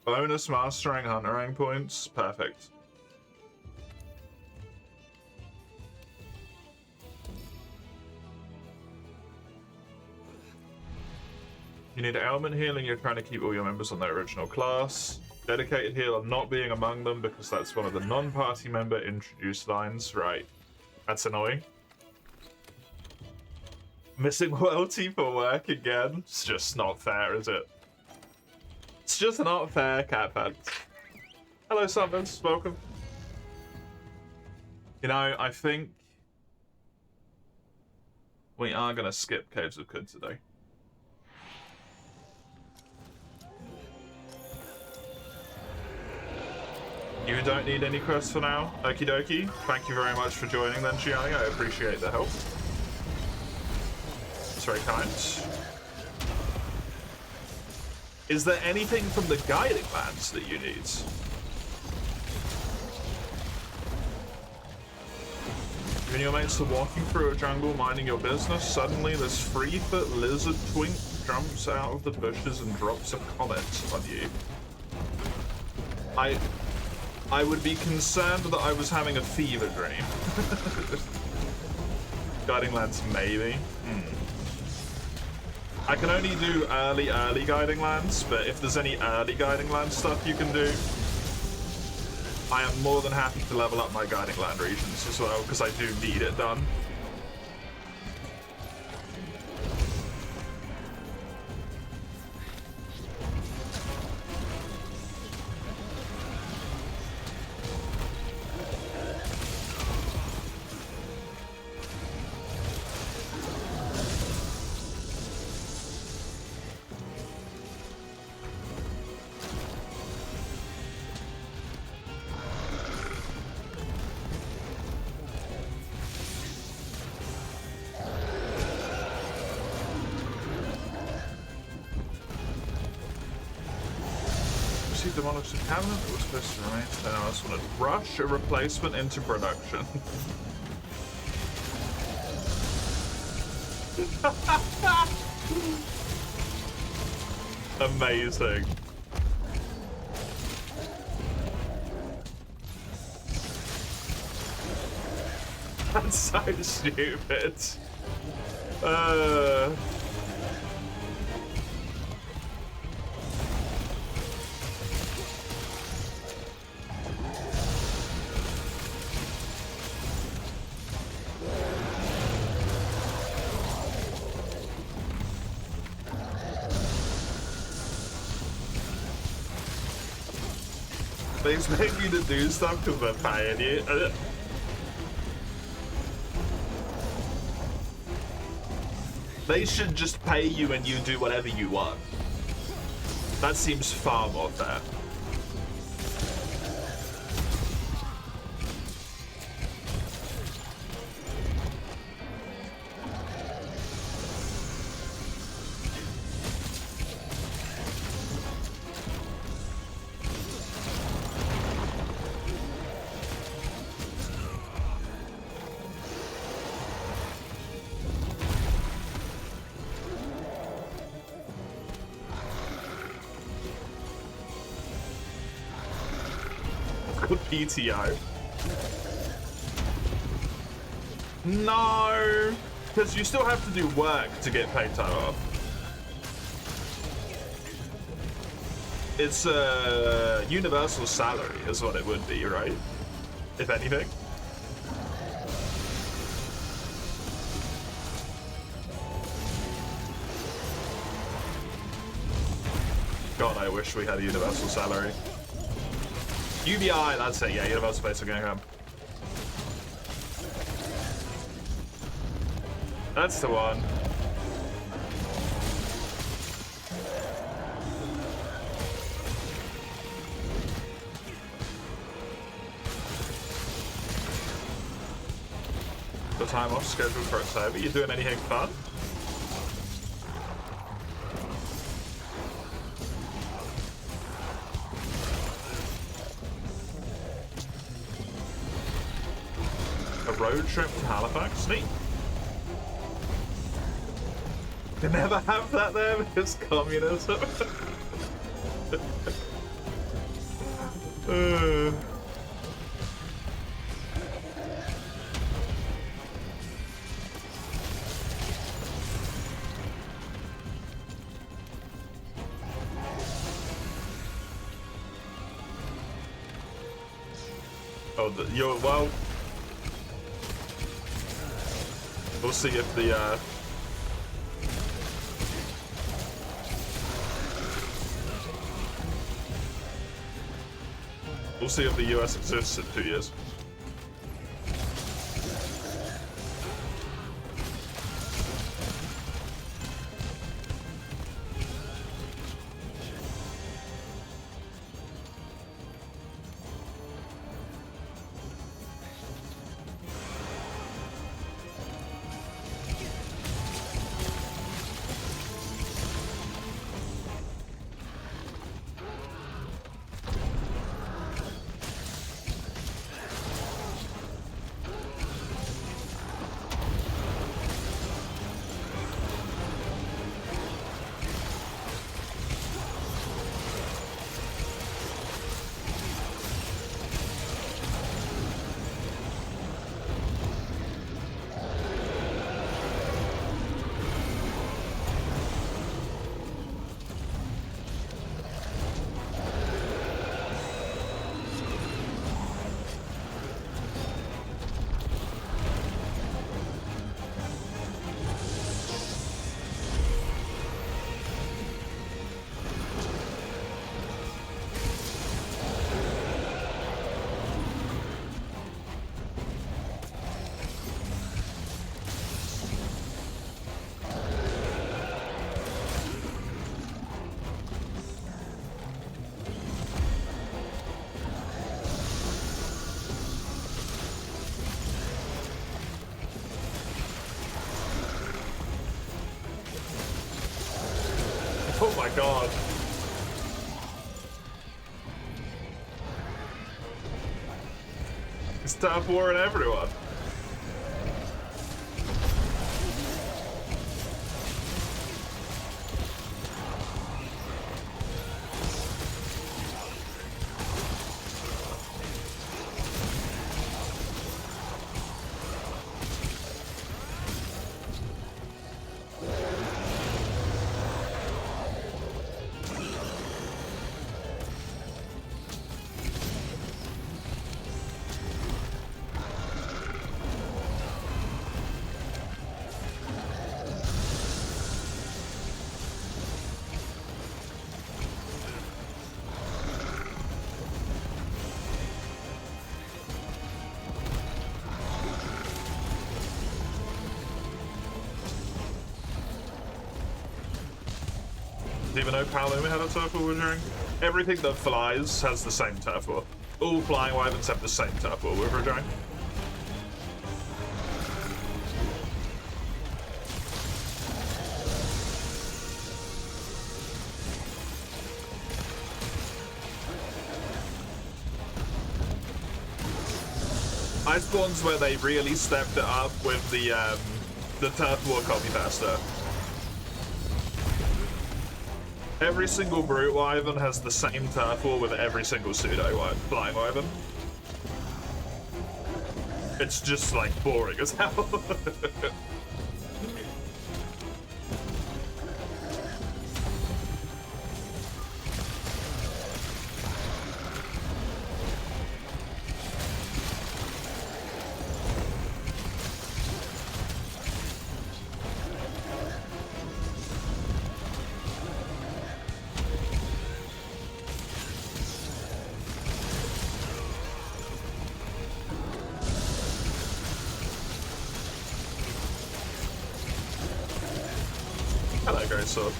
Bonus mastering hunter rank points. Perfect. You need element healing. You're trying to keep all your members on their original class. Dedicated heal. I'm not being among them because that's one of the non-party member introduced lines. Right. That's annoying. Missing loyalty for work again. It's just not fair, is it? It's just not fair, Catfan. Hello, Summons. Welcome. You know, I think we are going to skip Caves of Qud today. You don't need any quests for now. Okie dokie. Thank you very much for joining then, Gianni. I appreciate the help. It's very kind. Is there anything from the Guiding Lands that you need? When your mates are walking through a jungle minding your business, suddenly this 3-foot lizard twink jumps out of the bushes and drops a comment on you. I would be concerned that I was having a fever dream. Guiding Lands, maybe. I can only do early Guiding Lands, but if there's any early Guiding Land stuff you can do, I am more than happy to level up my Guiding Land regions as well, because I do need it done. Demolished the cabinet that was supposed to remain. Then I just want to rush a replacement into production. Amazing. That's so stupid. They expect you to do stuff because they're paying you. They should just pay you and you do whatever you want. That seems far more fair. PTO. No, because you still have to do work to get paid time off. It's a universal salary is what it would be, right? If anything. God, I wish we had a universal salary. UBI, that's it, yeah, Universal Basic Income. That's the one. The time off scheduled for October. You doing anything fun? Road trip to Halifax? Neat. They never have that there because communism. Oh, you're well. We'll see if the we'll see if the US exists in 2 years. Oh my god. Stop warring everyone. Do you even know Paloma had a turf war during? Everything that flies has the same turf war. All flying wyverns have the same turf war with during. Iceborne's where they really stepped it up with the turf war copy faster. Every single brute wyvern has the same turf war with every single pseudo flying wyvern. It's just like boring as hell. Hello, Great Sword.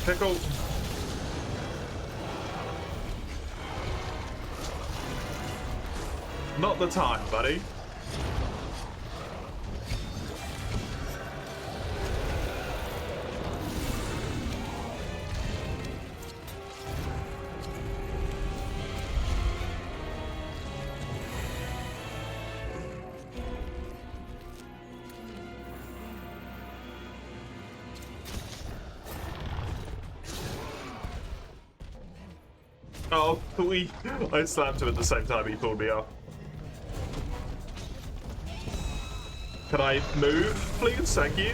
Pickle. Not the time, buddy. Oh, I slapped him at the same time he pulled me off. Can I move, please? Thank you.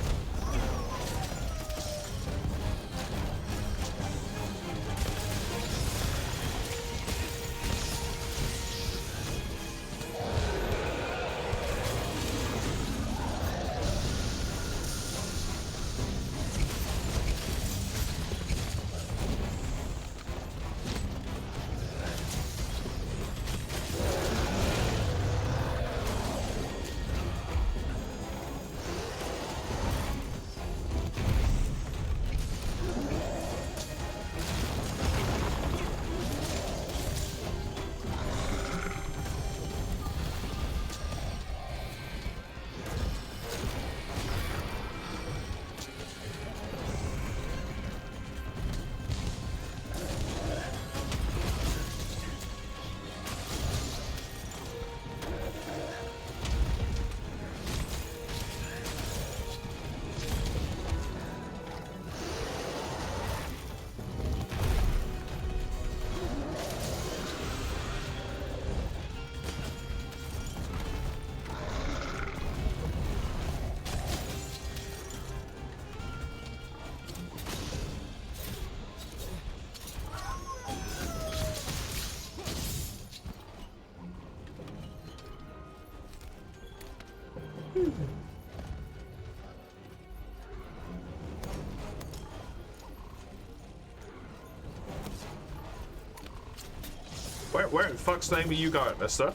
Where in fuck's name are you going, mister?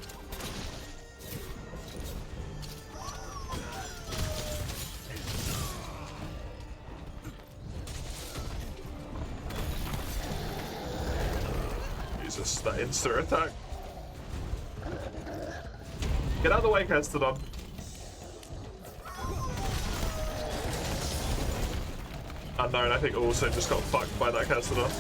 Jesus, that insta attack. Get out of the way, Castodon. Unknown, I think, also just got fucked by that Castodon.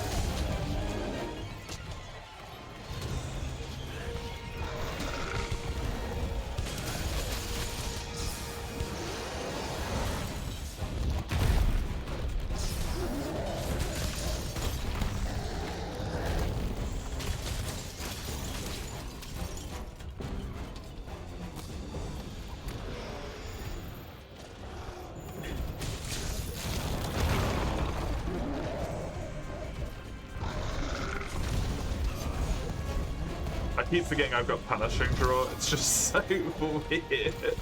I keep forgetting I've got Punishing Draw. It's just so weird.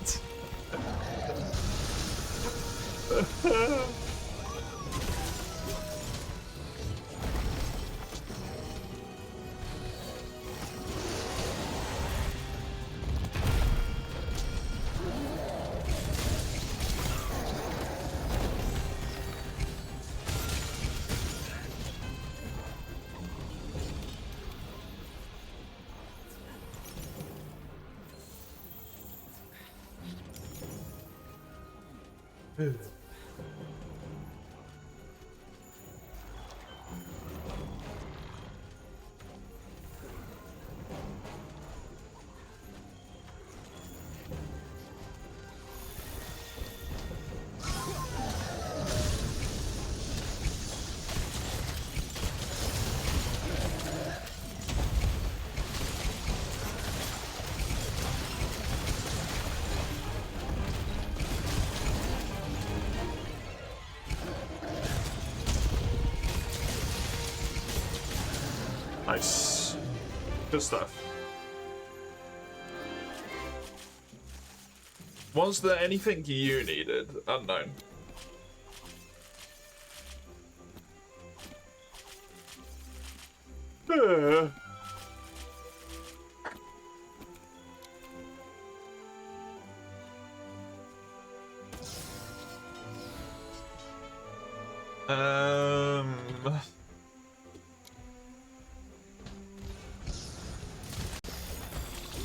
Nice. Good stuff. Was there anything you needed? Unknown.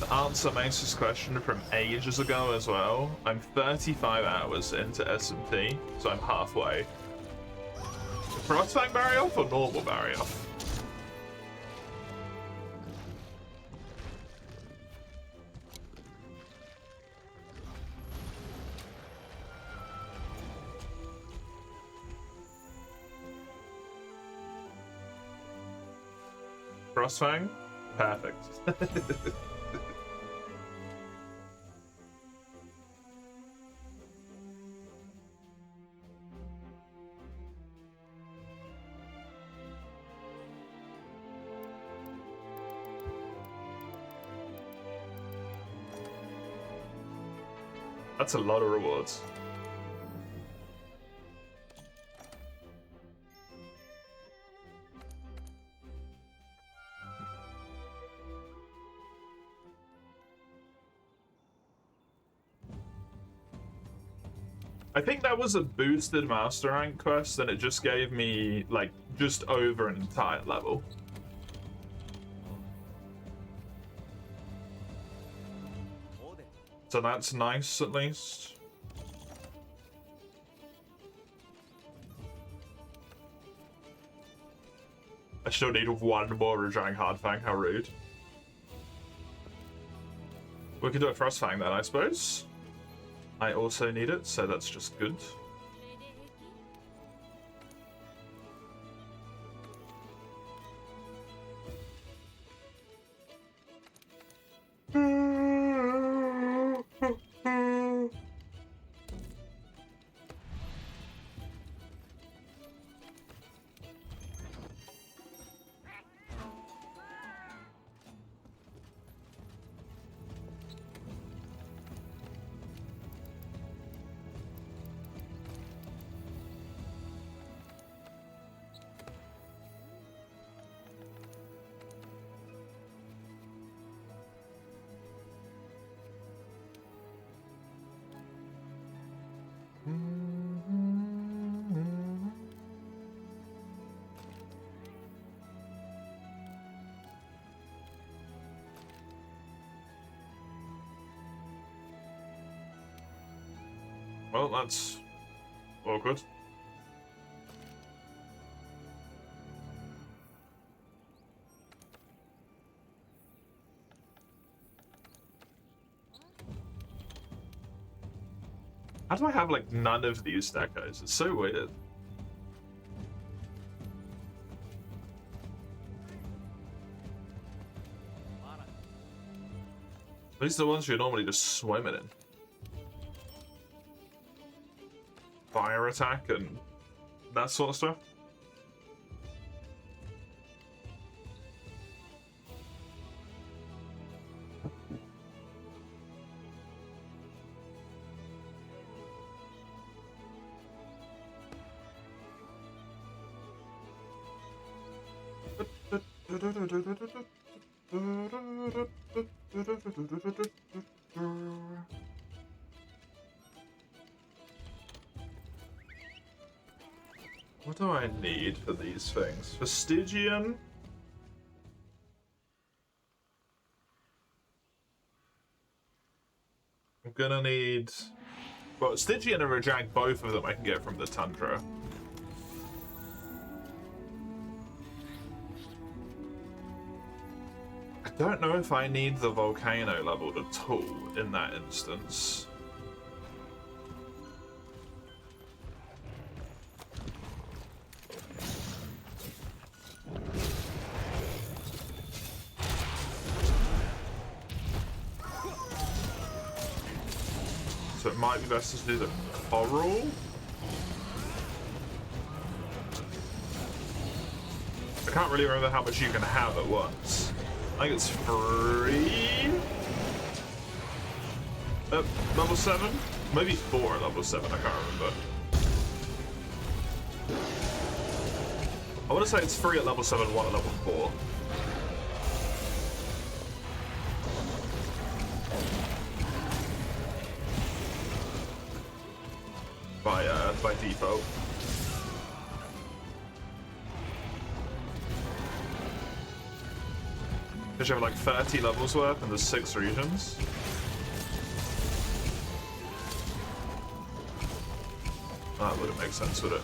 To answer Mace's question from ages ago as well, I'm 35 hours into SMT, so I'm halfway. Frostfang barrier off or normal barrier off? Frostfang? Perfect. That's a lot of rewards. I think that was a boosted master rank quest, and it just gave me, like, just over an entire level. So that's nice, at least. I still need one more Rajang Hardfang, how rude. We could do a Frostfang then, I suppose. I also need it, so that's just good. Well, that's awkward. How do I have, like, none of these stackos? It's so weird. These are the ones you're normally just swimming in. Fire attack and that sort of stuff. What do I need for these things? For Stygian? I'm gonna need... Well, Stygian and Rajang, both of them I can get from the Tundra. I don't know if I need the Volcano leveled at all in that instance. So it might be best to do the Coral. I can't really remember how much you can have at once. I think it's 3 at level 7? Maybe 4 at level 7, I can't remember. I want to say it's 3 at level 7, 1 at level 4. By default. Because you have like 30 levels worth and there's 6 regions. That wouldn't make sense, would it?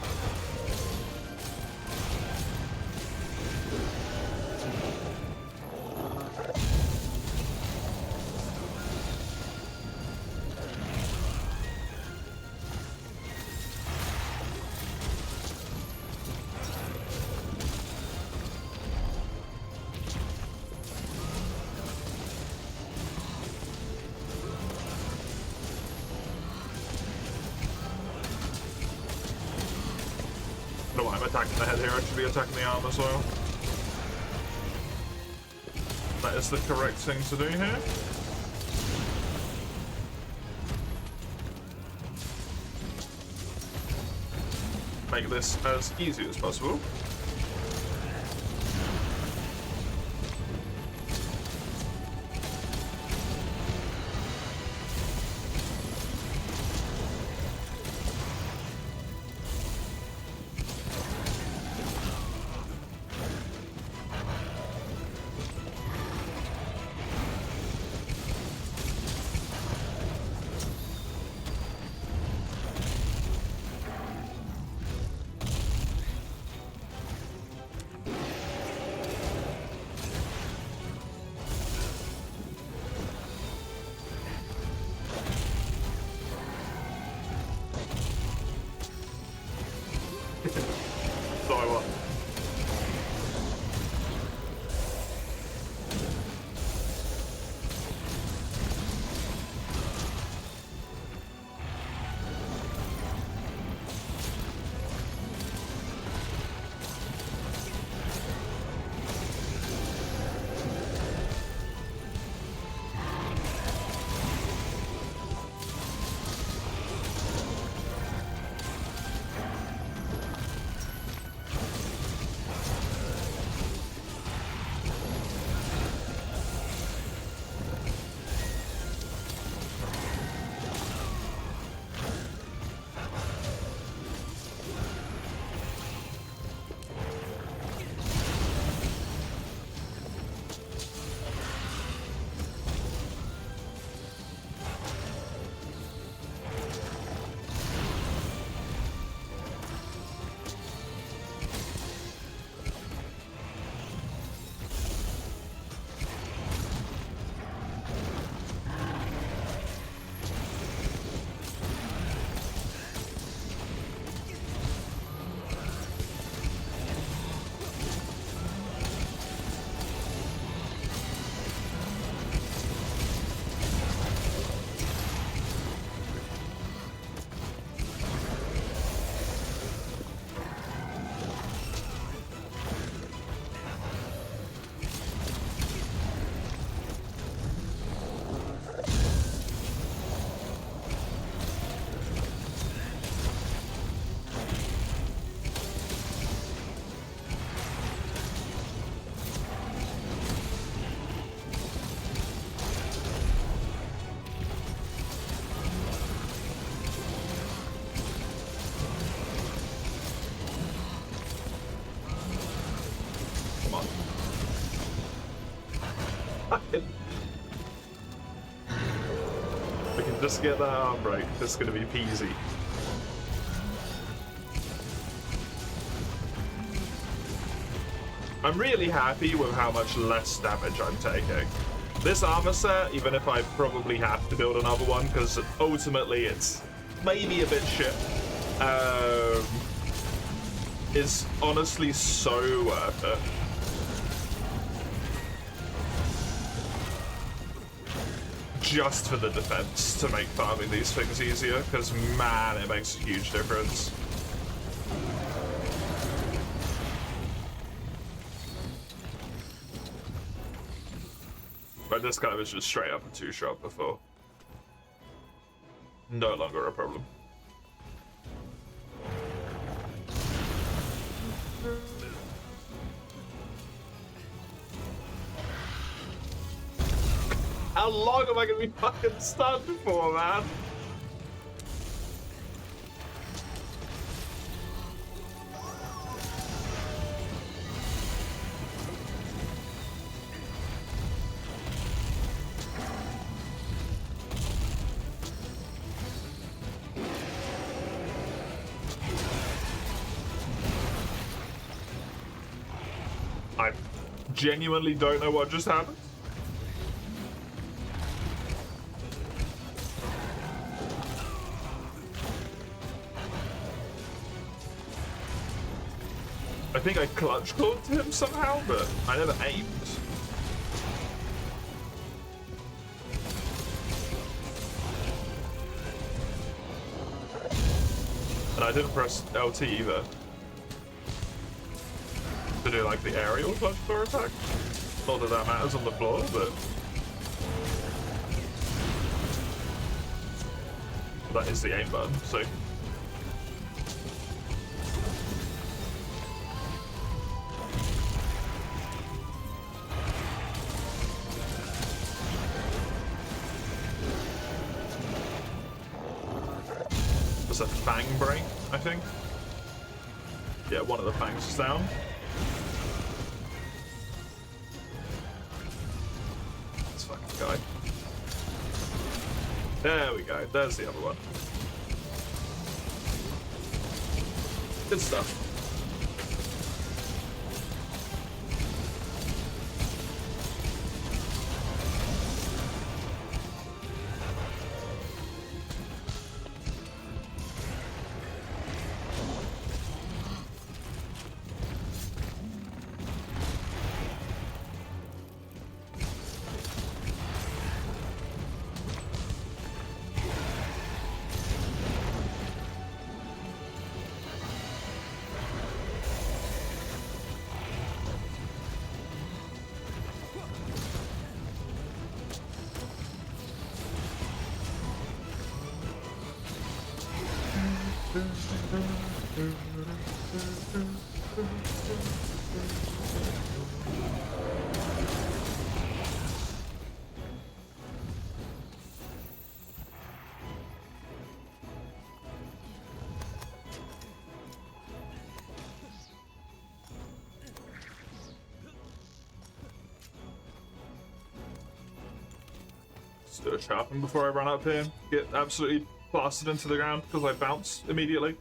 Attacking the head here, I should be attacking the arm as well. That is the correct thing to do here. Make this as easy as possible. We can just get that arm break. This is gonna be peasy. I'm really happy with how much less damage I'm taking. This armor set, even if I probably have to build another one, because ultimately it's maybe a bit shit, is honestly so worth it. Just for the defense to make farming these things easier, because man, it makes a huge difference. But this guy was just straight up a two-shot before. No longer a problem. How long am I gonna be fucking stunned for, man? I genuinely don't know what just happened. I think I clutch clawed to him somehow, but I never aimed. And I didn't press LT either. To do like the aerial clutch claw attack. Not that that matters on the floor, but that is the aim button, so. There's a fang break, I think. Yeah, one of the fangs is down. This fucking guy. There we go. There's the other one. Good stuff. Do a sharpen before I run up here. Get absolutely plastered into the ground because I bounce immediately.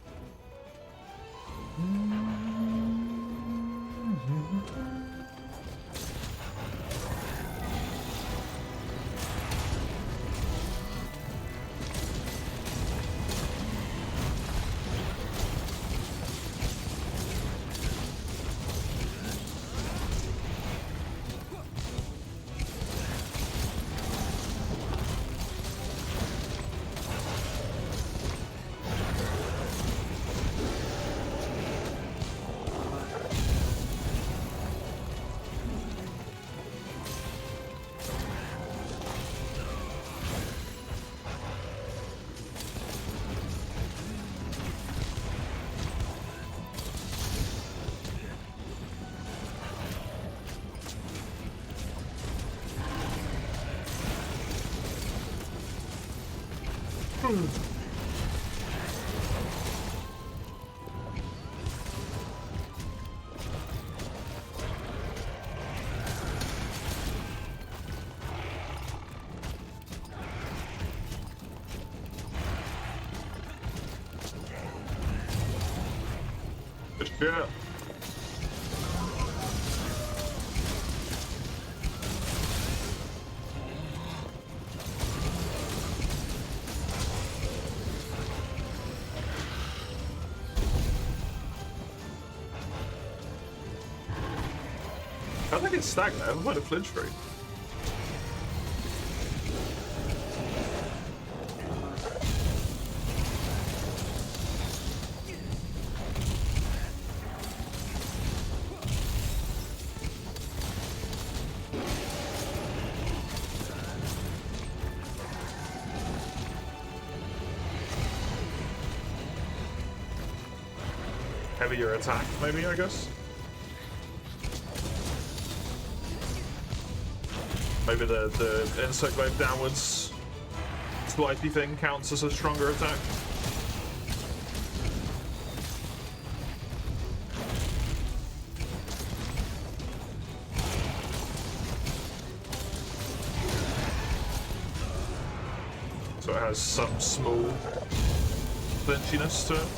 Good shit. I think it's stacked there. What a flinch free. Heavier attack, maybe, I guess. Maybe the insect wave downwards swipey thing counts as a stronger attack. So it has some small flinchiness to it.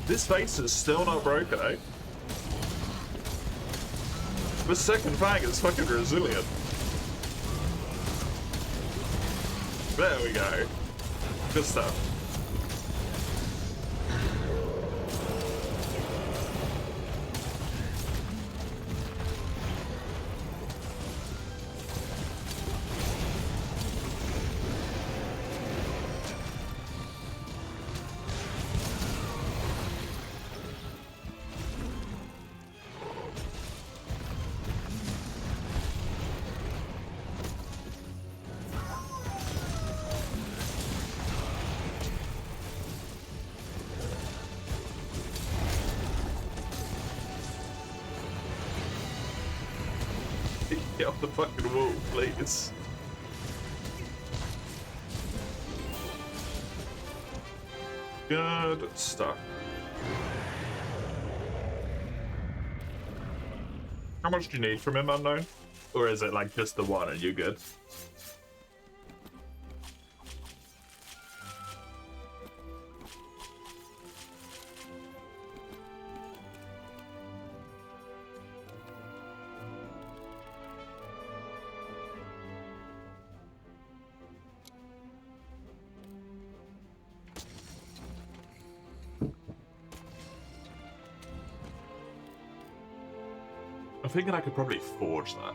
This face is still not broken, eh? The second fang is fucking resilient. There we go. Good stuff. Get off the fucking wall, please. Good stuff. How much do you need from him, Unknown? Or is it like just the one and you're good? I'm thinking I could probably forge that.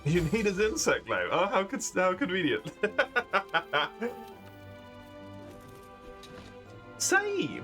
You need his insect now. Oh, how convenient. Same.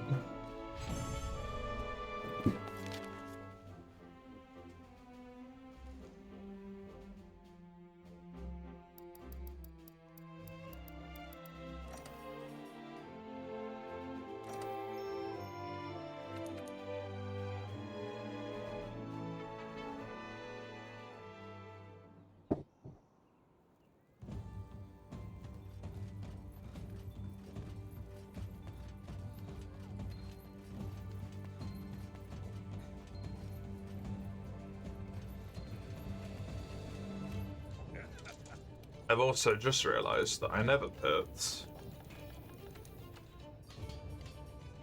I've also just realised that I never put this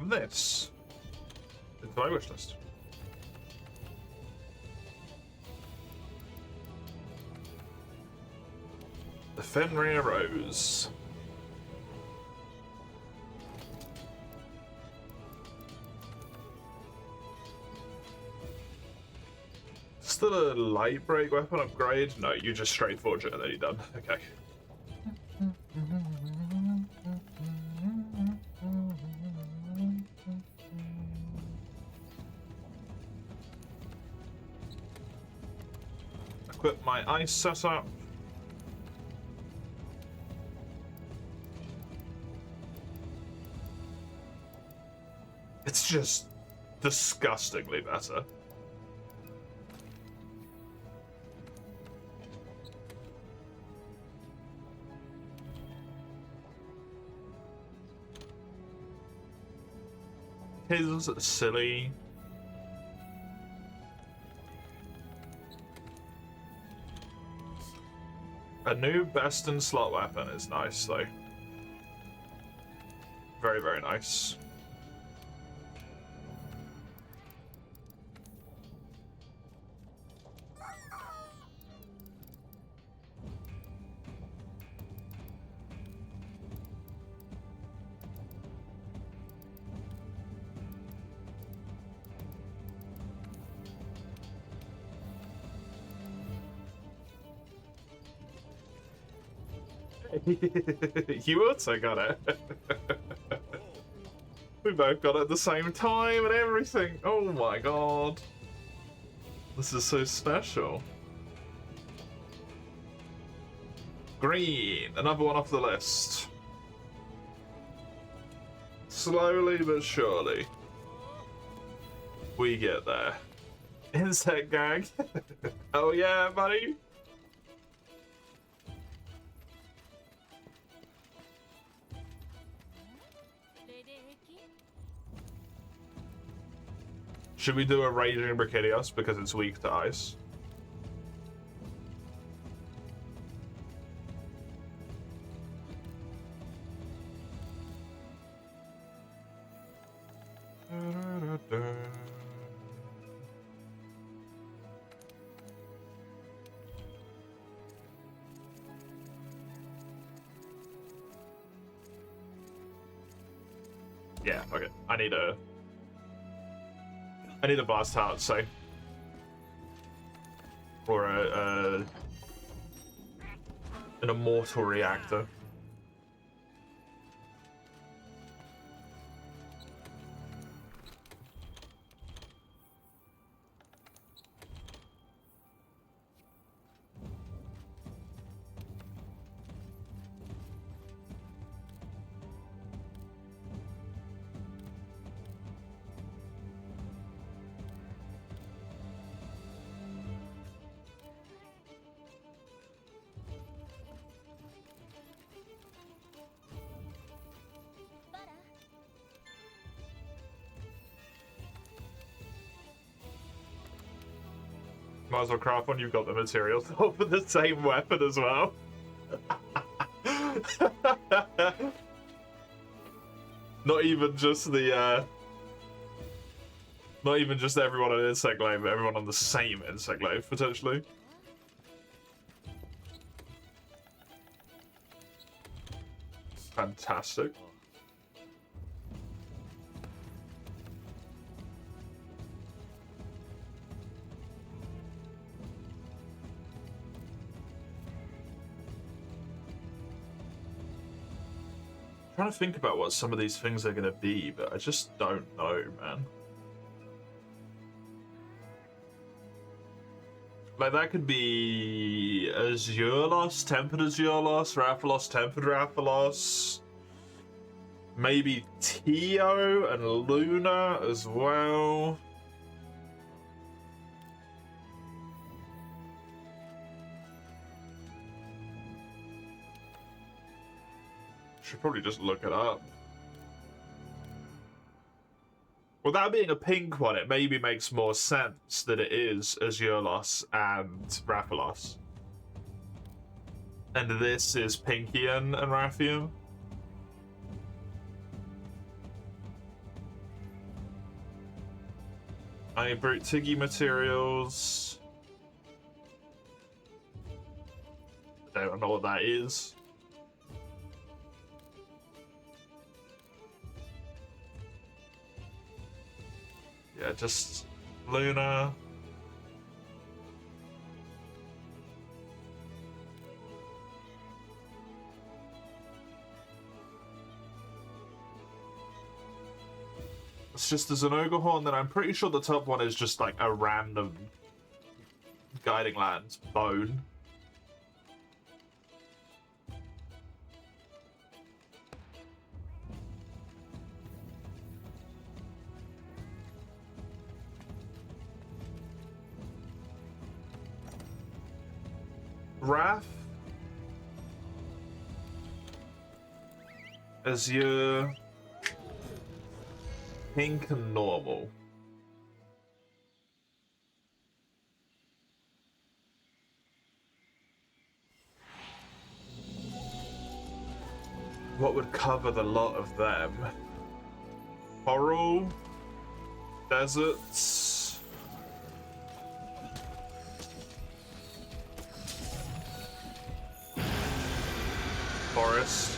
into my wish list. The Fenrir Rose. Still a light break weapon upgrade? No, you just straight forge it and then you're done. Okay. Equip my ice setup. It's just disgustingly better. His silly. A new best in slot weapon is nice though. Very, very nice. You also got it. We both got it at the same time and everything. Oh my god. This is so special. Green, another one off the list. Slowly but surely. We get there. Insect gag. Oh yeah, buddy. Should we do a Raging Brachydios because it's weak to ice? Yeah, okay. I need a blast heart, so or an immortal reactor. Might as well craft one. You've got the materials for the same weapon as well. Not even just the not even just everyone on Insect Glaive, but everyone on the same Insect Glaive, potentially. Fantastic. Trying to think about what some of these things are going to be, but I just don't know, man. Like, that could be Azurelos, Tempered Azurelos, Rathalos, Tempered Rathalos. Maybe Tio and Luna as well. Should probably just look it up. Without being a pink one, it maybe makes more sense that it is Azurelos and Rathalos. And this is Pinkian and Rathian. I brute Tiggy materials. I don't know what that is. Yeah, just Luna. It's just there's an Ogre Horn, then I'm pretty sure the top one is just like a random Guiding Lands bone. Wrath as your pink and normal. What would cover the lot of them? Coral, deserts, forest.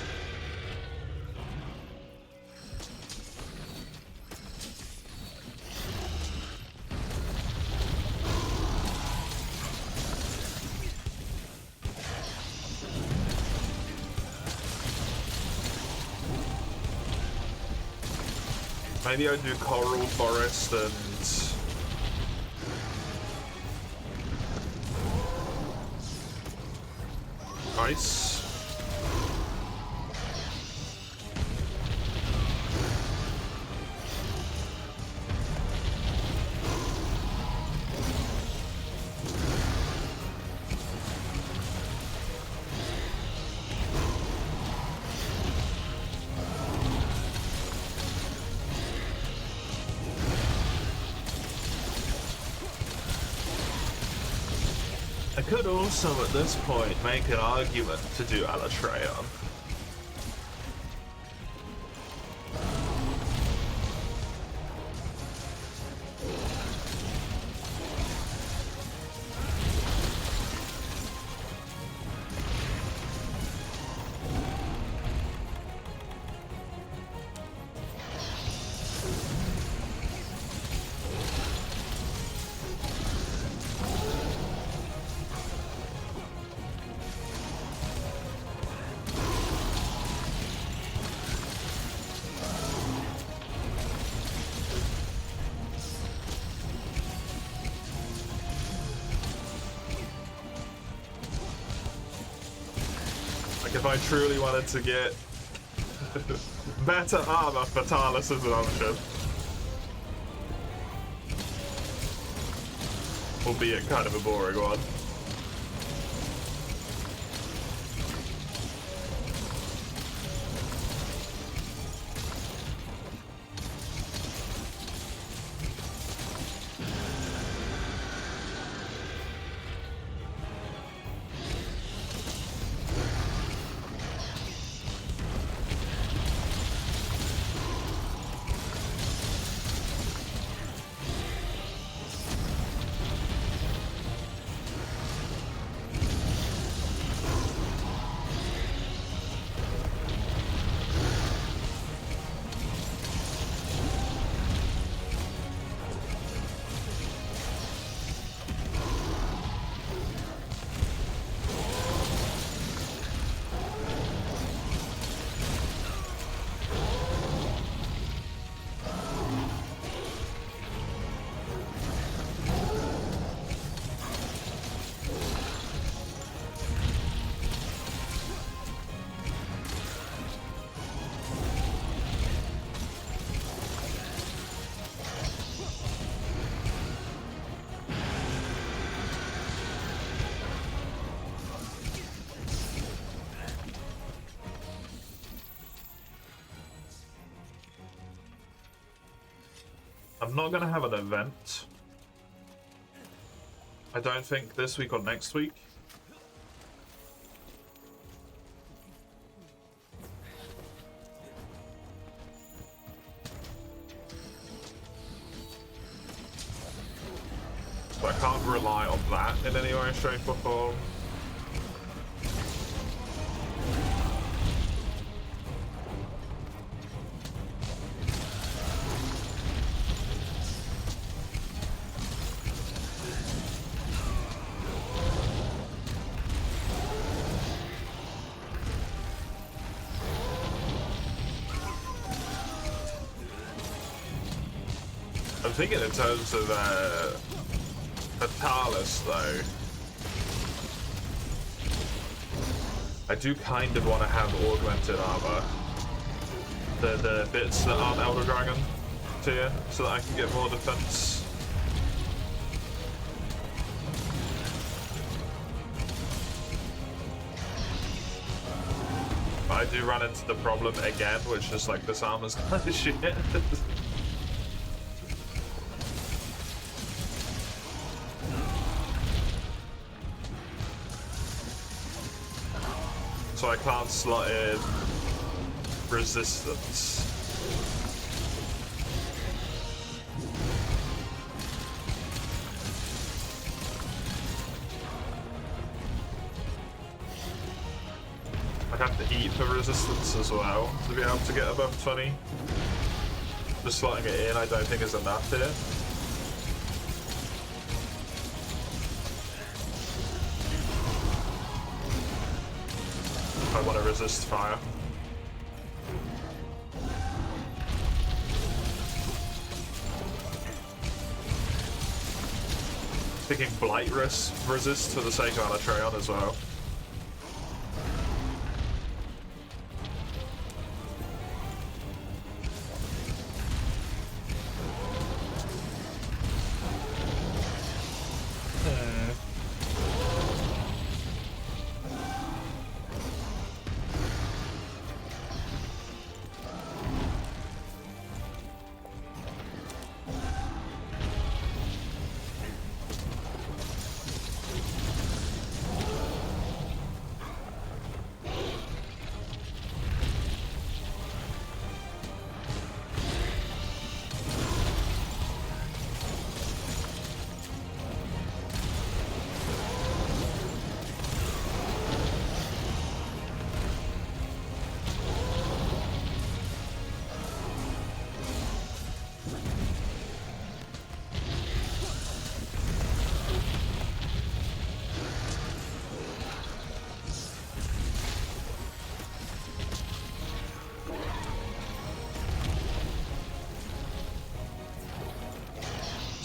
Maybe I do coral, forest, and ice. I could also, at this point, make an argument to do Alatreon. Like, if I truly wanted to get better armor for Talus as an option. Albeit kind of a boring one. I'm not gonna have an event. I don't think this week or next week. rely on that in any way, shape, or form. I'm thinking in terms of Fatalis, though. I do kind of want to have augmented armor. The bits that aren't Elder Dragon tier, so that I can get more defense. But I do run into the problem again, which is like this armor's kind of shit. So I can't slot in resistance. I'd have to eat for resistance as well to be able to get above 20. Just slotting it in I don't think is enough here. I want to resist fire. Thinking Blight resist for the sake of Alatreon as well.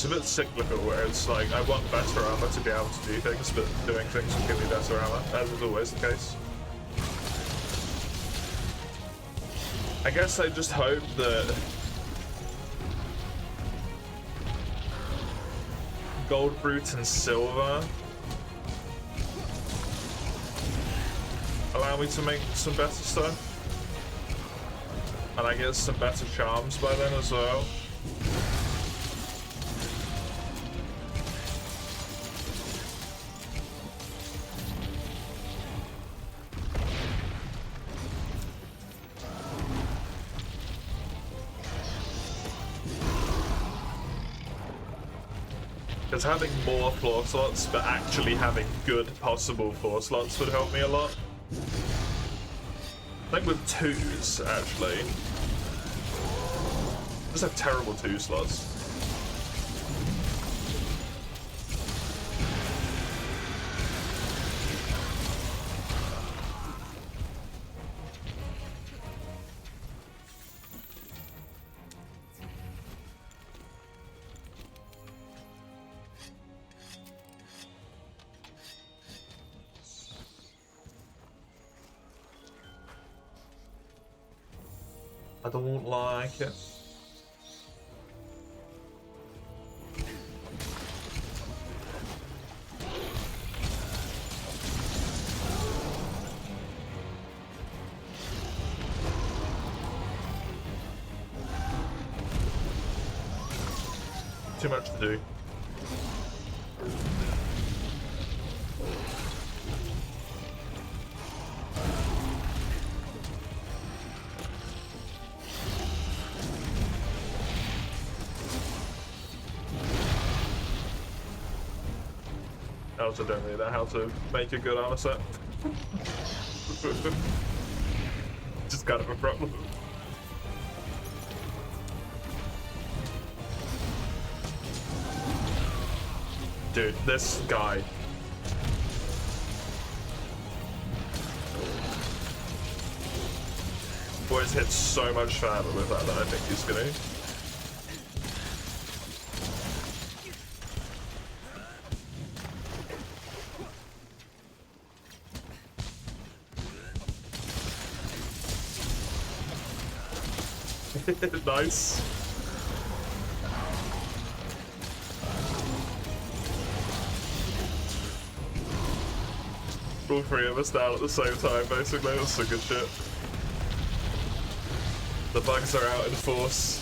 It's a bit cyclical where it's like, I want better armor to be able to do things, but doing things will give me better armor, as is always the case. I guess I just hope that gold fruits and silver allow me to make some better stuff. And I get some better charms by then as well. Because having more floor slots, but actually having good possible floor slots would help me a lot. I think with 2s, actually. Just have terrible 2 slots. I don't like it. Too much to do. I also don't really know how to make a good armor set. Just kind of a problem. Dude, this guy. Boys hit so much fatter with that than I think he's gonna. Nice. All three of us down at the same time, basically. That's some good shit. The bugs are out in force.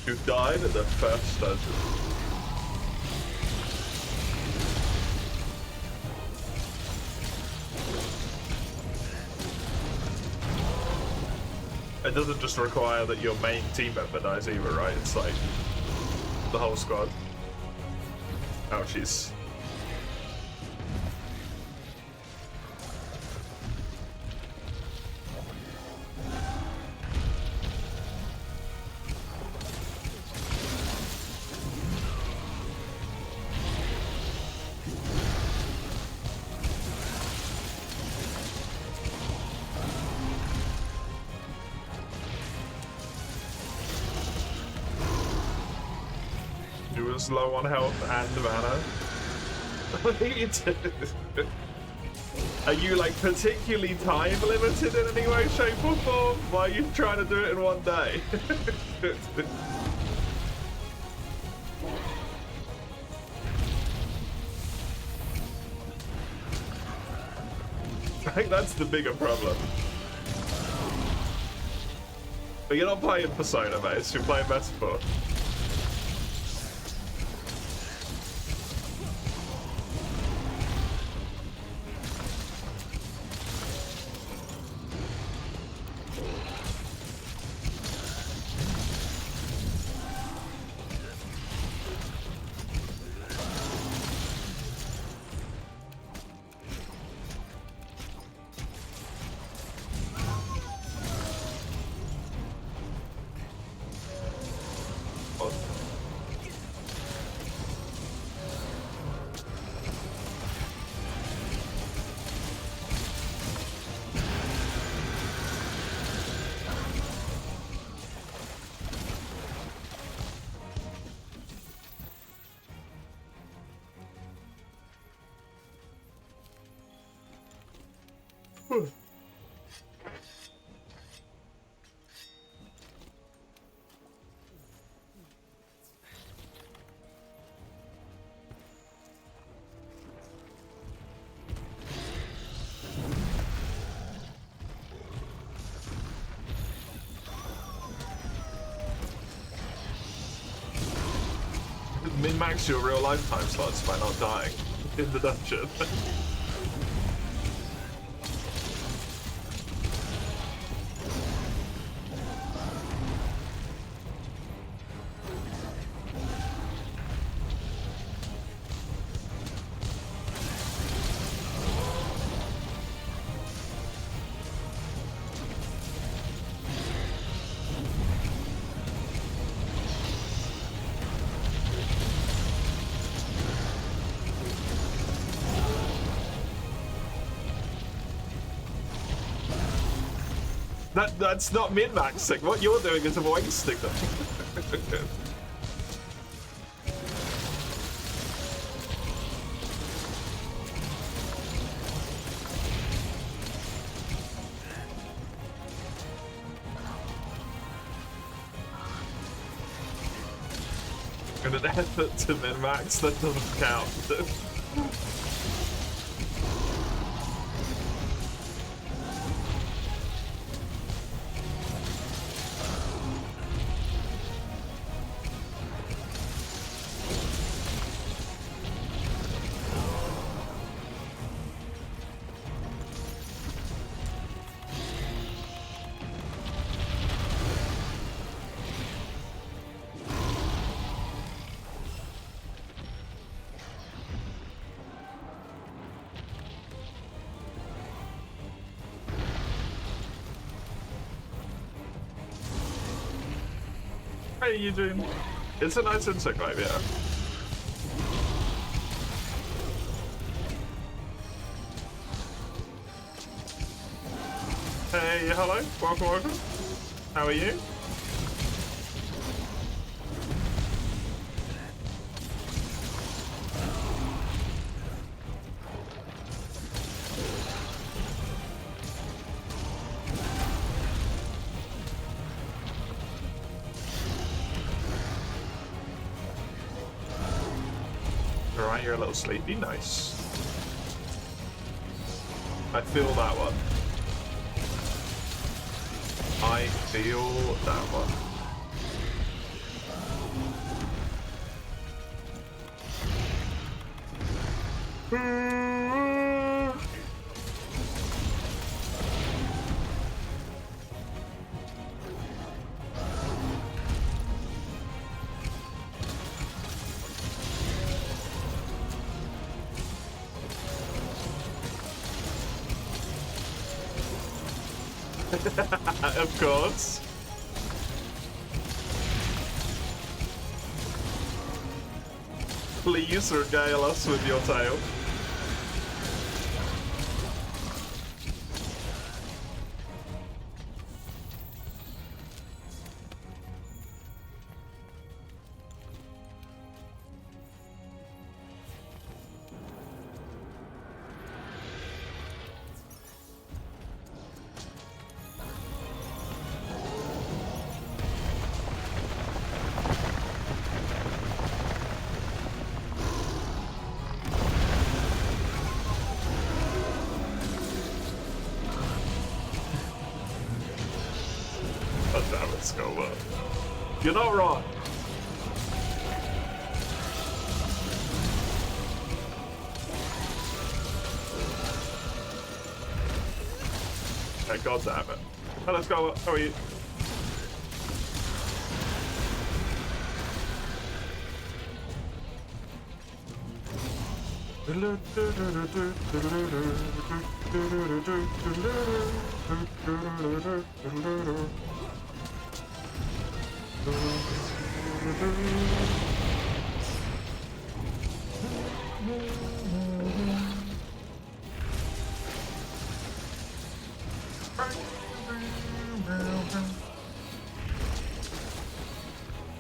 You died in the first dungeon. It doesn't just require that your main team member dies either, right? It's like the whole squad. Ouchies. Low on health and mana. Are you like particularly time limited in any way, shape or form? Why are you trying to do it in one day? I think that's the bigger problem. But you're not playing Persona, mate. You're playing Metaphor. Min-max your real lifetime slots by not dying in the dungeon. That's not min-maxing. What you're doing is wasting them. And an effort to min-max, that doesn't count. Hey, Eugene. It's a nice insect vibe, yeah. Hey, hello. Welcome, welcome. How are you? Alright, you're a little sleepy. Nice. I feel that one. I feel that one. Of course. Please regale us with your tale. God damn it, Scoba. You're not wrong. Okay, God damn it. Hello, Scoba. How are you?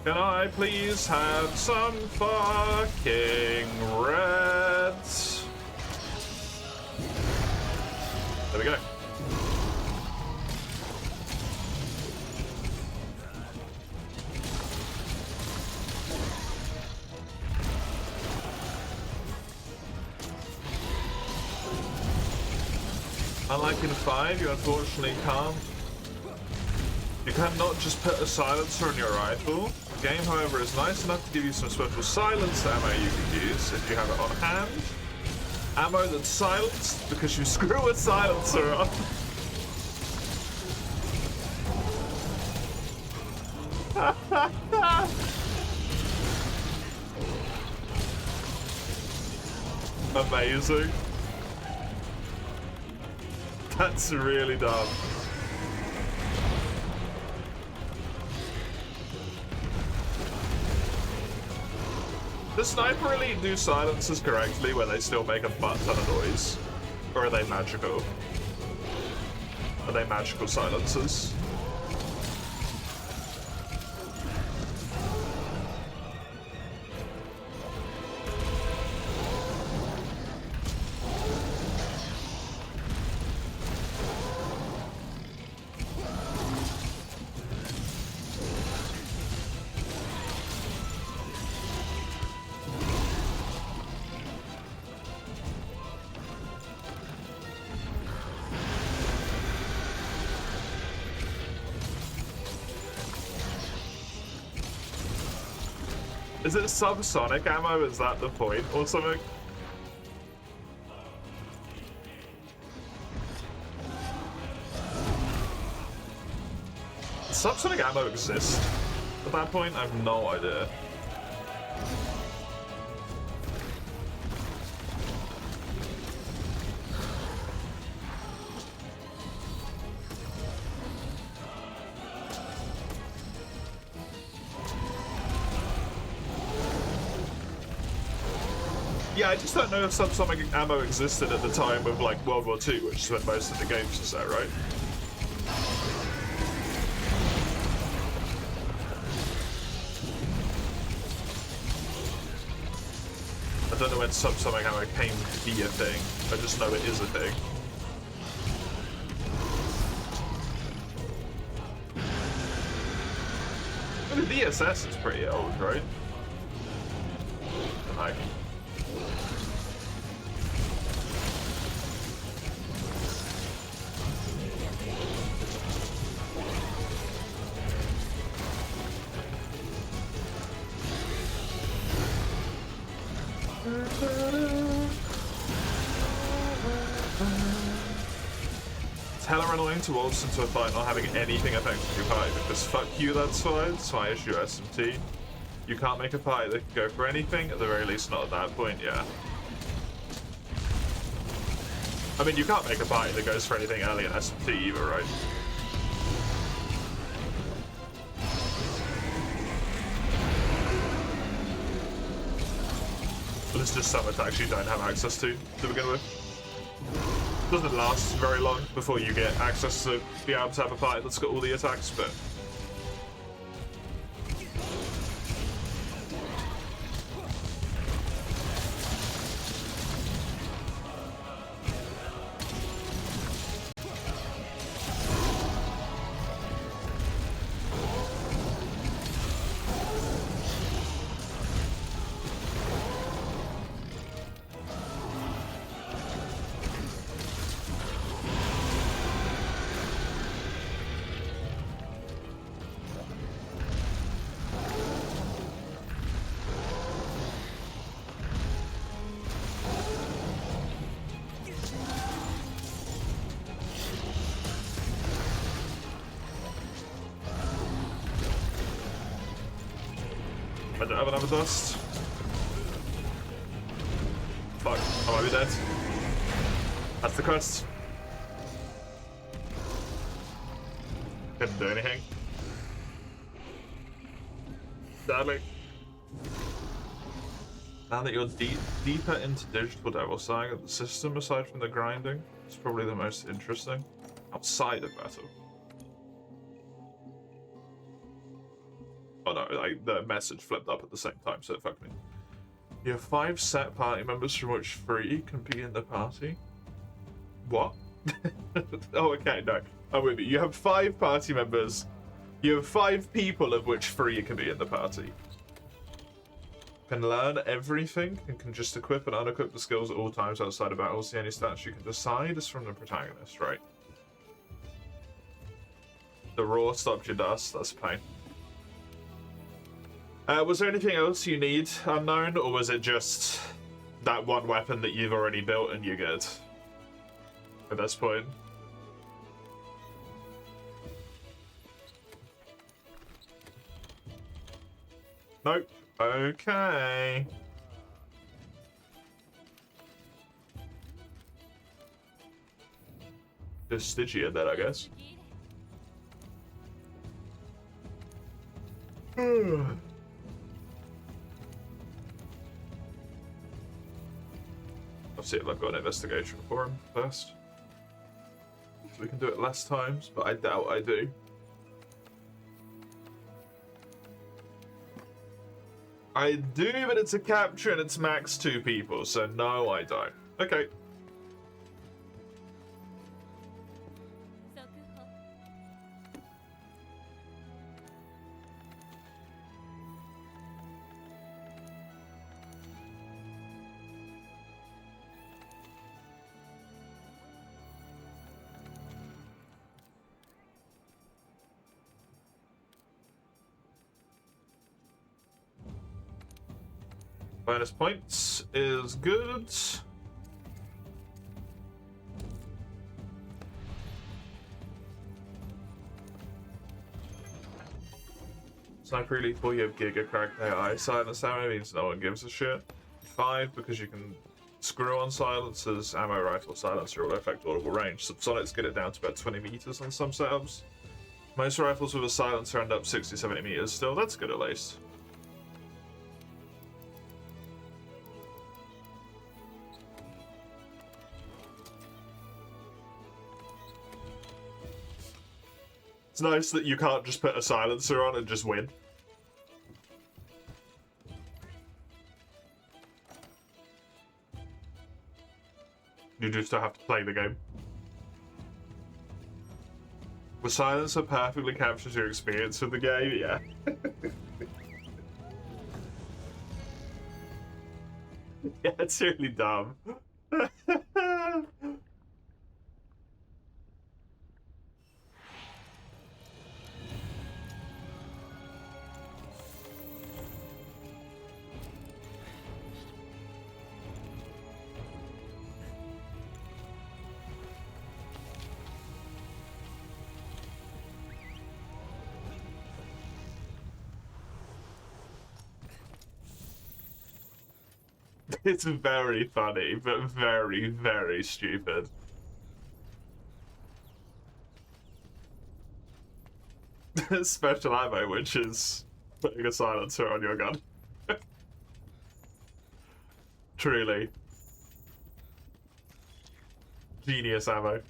Can I please have some fucking reds? There we go. Unlike in 5, you unfortunately can't. You cannot just put a silencer on your rifle. The game, however, is nice enough to give you some special silence ammo you can use if you have it on hand. Ammo that's silenced because you screw a silencer on. Amazing. That's really dumb. Does Sniper Elite do silences correctly where they still make a butt ton of noise? Or are they magical? Are they magical silences? Is it subsonic ammo? Is that the point or something? Does subsonic ammo exist at that point? I have no idea. Yeah, I just don't know if subsonic ammo existed at the time of like World War II, which is when most of the games are set, right? I don't know when subsonic ammo came to be a thing. I just know it is a thing. I mean, the VSS is pretty old, right? Like, it's hella annoying to waltz into a fight not having anything affect your party because fuck you, that's fine. It's my issue, SMT. You can't make a party that can go for anything, at the very least not at that point, yeah. I mean, you can't make a party that goes for anything early in SMT either, right? But it's just some attacks you don't have access to begin with. Doesn't last very long before you get access to be able to have a party that's got all the attacks, but I don't have another dust. Fuck, I might be dead. That's the quest. Couldn't do anything. Sadly. Now that you're deeper into Digital Devil Saga, the system, aside from the grinding, is probably the most interesting. Outside of battle. Oh no, like, the message flipped up at the same time, so it fucked me. You have 5 set party members from which 3 can be in the party. What? Oh, okay, no. I'm with you. You have 5 party members. You have 5 people of which 3 can be in the party. Can learn everything and can just equip and unequip the skills at all times outside of battles. The only stats you can decide is from the protagonist, right? The raw stopped your dust, that's a pain. Was there anything else you need, Unknown, or was it just that one weapon that you've already built and you're good at this point? Nope. Okay. Just Stygia then, I guess. I'll see if I've got an investigation for him first. So we can do it less times, but I doubt I do. I do, but it's a capture and it's max 2 people, so no, I don't. Okay. Bonus points is good. Sniper Elite 4, you have Giga Cracked AI. Silence ammo means no one gives a shit. 5, because you can screw on silencers, ammo rifle, silencer will affect audible range. Subsonics get it down to about 20 meters on some setups. Most rifles with a silencer end up 60-70 meters still. That's good at least. nice that you can't just put a silencer on and just win. You just have to play the game. The silencer perfectly captures your experience of the game, yeah. Yeah, it's really dumb. It's very funny, but very, very stupid. Special ammo, which is putting a silencer on your gun. Truly. Genius ammo.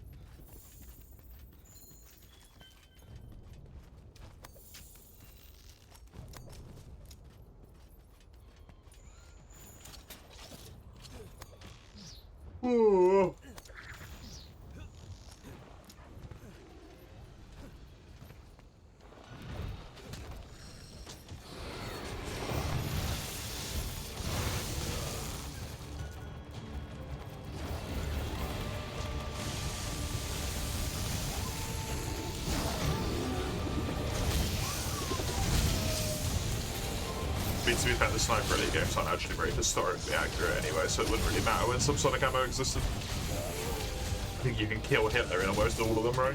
Ooh. I mean, to be fair, the Sniper Elite games aren't actually very historically accurate anyway, so it wouldn't really matter when subsonic ammo existed. I think you can kill Hitler in almost all of them, right?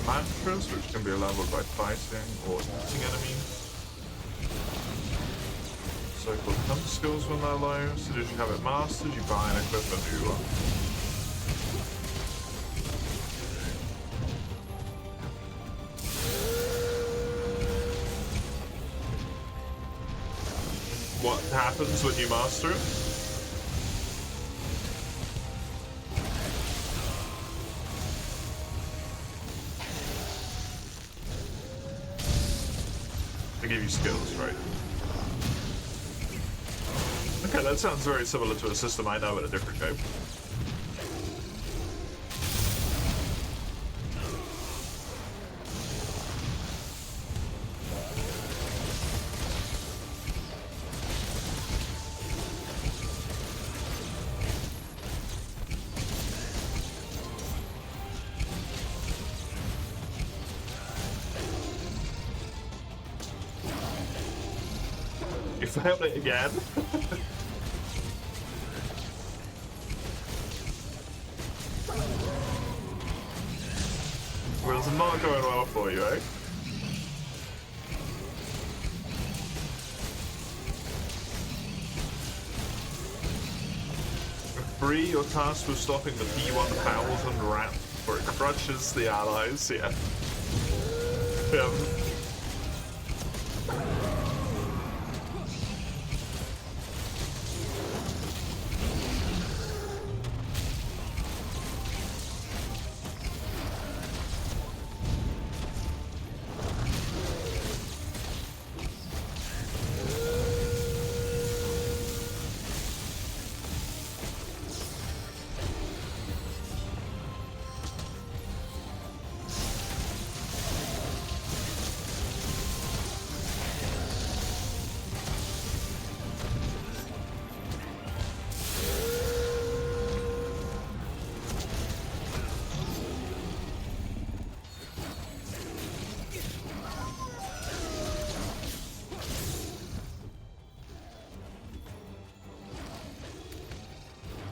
Mantras, which can be leveled by fighting or hitting enemies. So-called hunt skills when they're low. So as you have it mastered, you buy and equip a new one. What happens when you master it? Give you skills, right? Okay, that sounds very similar to a system I know in a different game. You failed it again. Well, it's not going well for you, eh? Free, you're tasked with stopping the P1000 rat before it crushes the allies, yeah.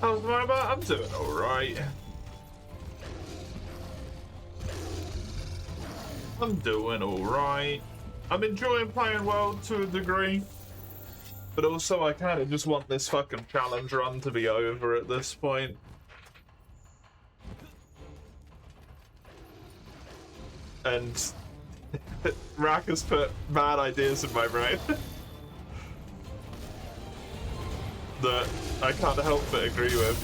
How's MOBA? I'm doing alright. I'm doing alright. I'm enjoying playing World to a degree. But also I kind of just want this fucking challenge run to be over at this point. And Rack has put bad ideas in my brain. That I can't help but agree with.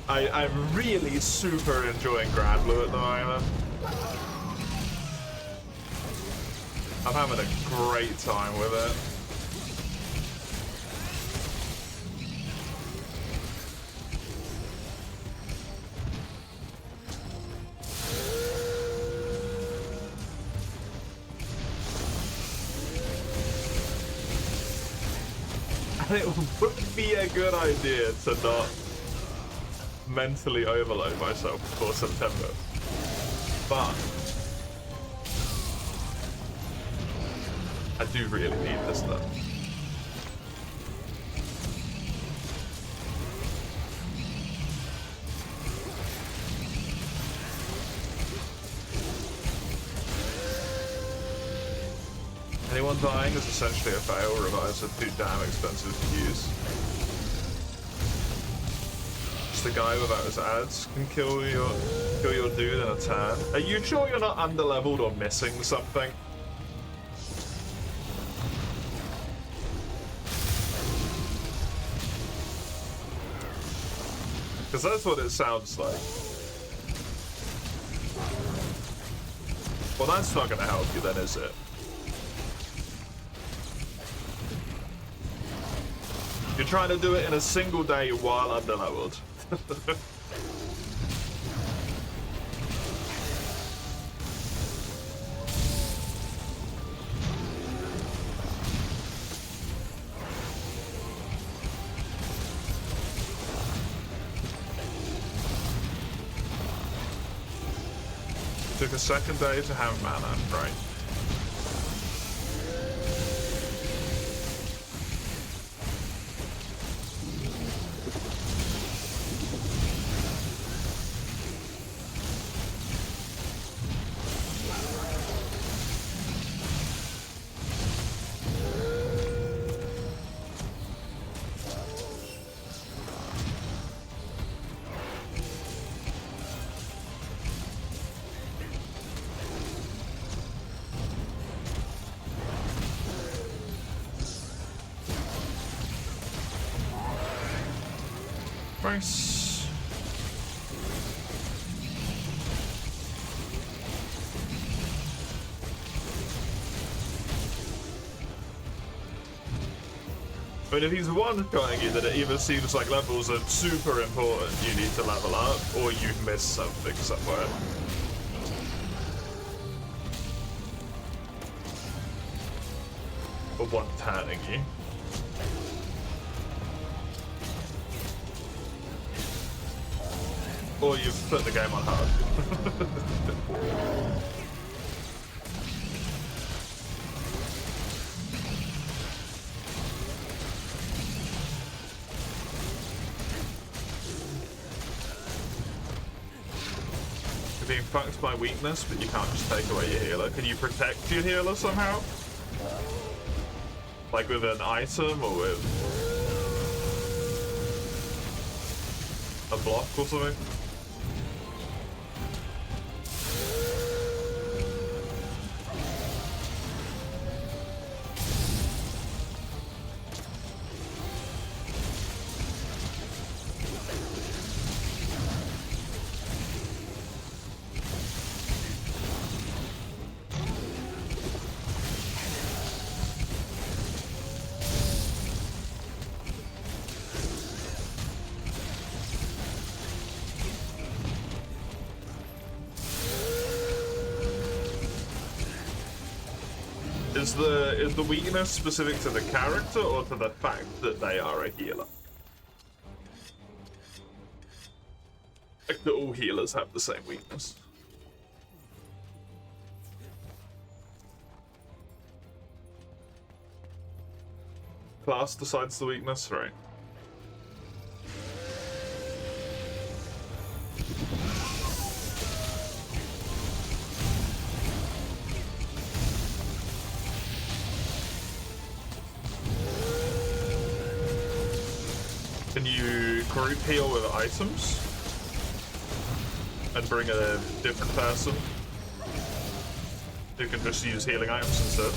I'm really super enjoying Grand Blue at the moment. I'm having a great time with it. And it would be a good idea to not mentally overload myself before September. But I do really need this stuff. Anyone dying is essentially a fail. Revives are too damn expensive to use. Just the guy without his ads can kill your dude in a turn. Are you sure you're not underleveled or missing something? Because that's what it sounds like. Well, that's not going to help you then, is it? You're trying to do it in a single day while underleveled. Took a second day to have mana, right? Nice. I mean, if he's one-shotting you, then it either seems like levels are super important, you need to level up, or you've missed something somewhere. Or one-turning you. Or you've put the game on hard. You're being fucked by weakness, but you can't just take away your healer. Can you protect your healer somehow? Like with an item or with a block or something? Is the weakness specific to the character or to the fact that they are a healer? Like that all healers have the same weakness. class decides the weakness, right? Can you group heal with items? And bring a different person who can just use healing items instead?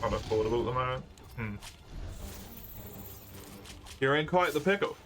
Unaffordable at the moment. You're in quite the pickle.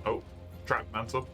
Oh, trap mantle.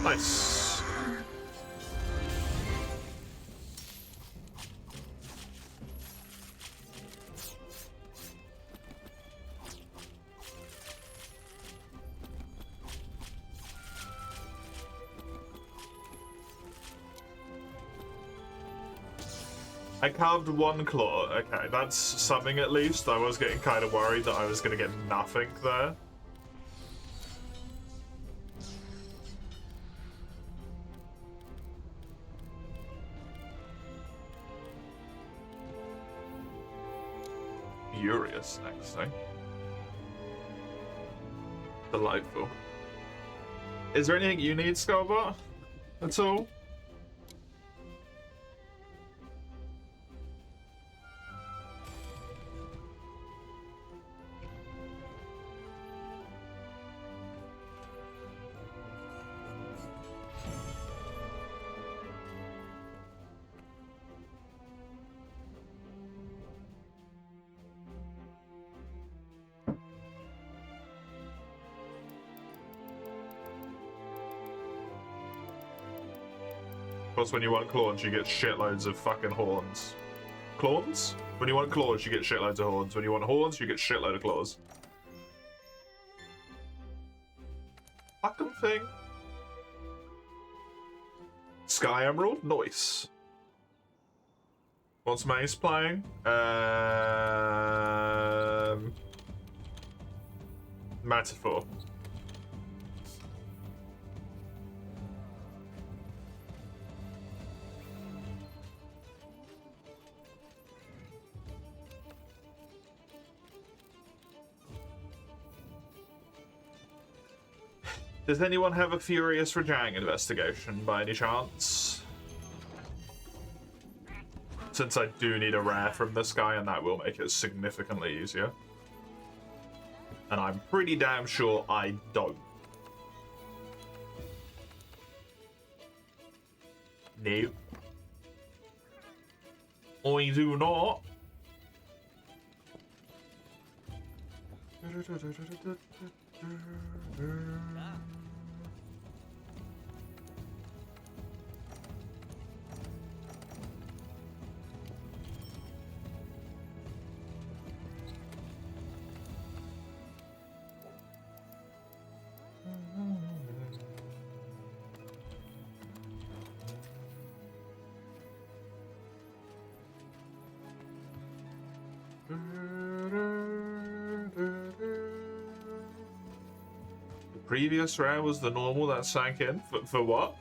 Nice. I carved one claw. Okay, that's something at least. I was getting kind of worried that I was going to get nothing there. Furious next thing. Delightful. Is there anything you need, Skullbot? At all? Plus, when you want claws, you get shitloads of fucking horns. Claws? When you want claws, you get shitloads of horns. When you want horns, you get shitload of claws. Fucking thing. Sky Emerald? Nice. What's Mace playing? Metaphor. Does anyone have a Furious Rajang investigation by any chance? Since I do need a rare from this guy, and that will make it significantly easier. And I'm pretty damn sure I don't. No. I do not. The previous round was the normal that sank in? For what?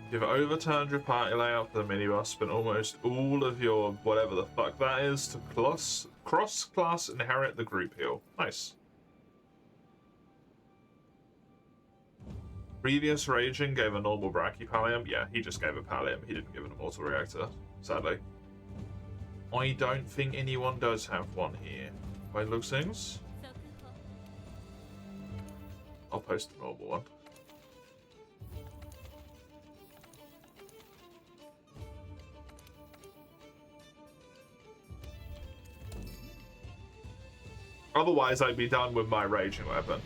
You've overturned your party layout for the minibus, spent almost all of your whatever the fuck that is to cross-class inherit the group heal. Nice. Previous raging gave a normal brachypallium. Yeah, he just gave a pallium. He didn't give an immortal reactor, sadly. I don't think anyone does have one here. By the looks of things. I'll post a normal one. Otherwise, I'd be done with my raging weapon.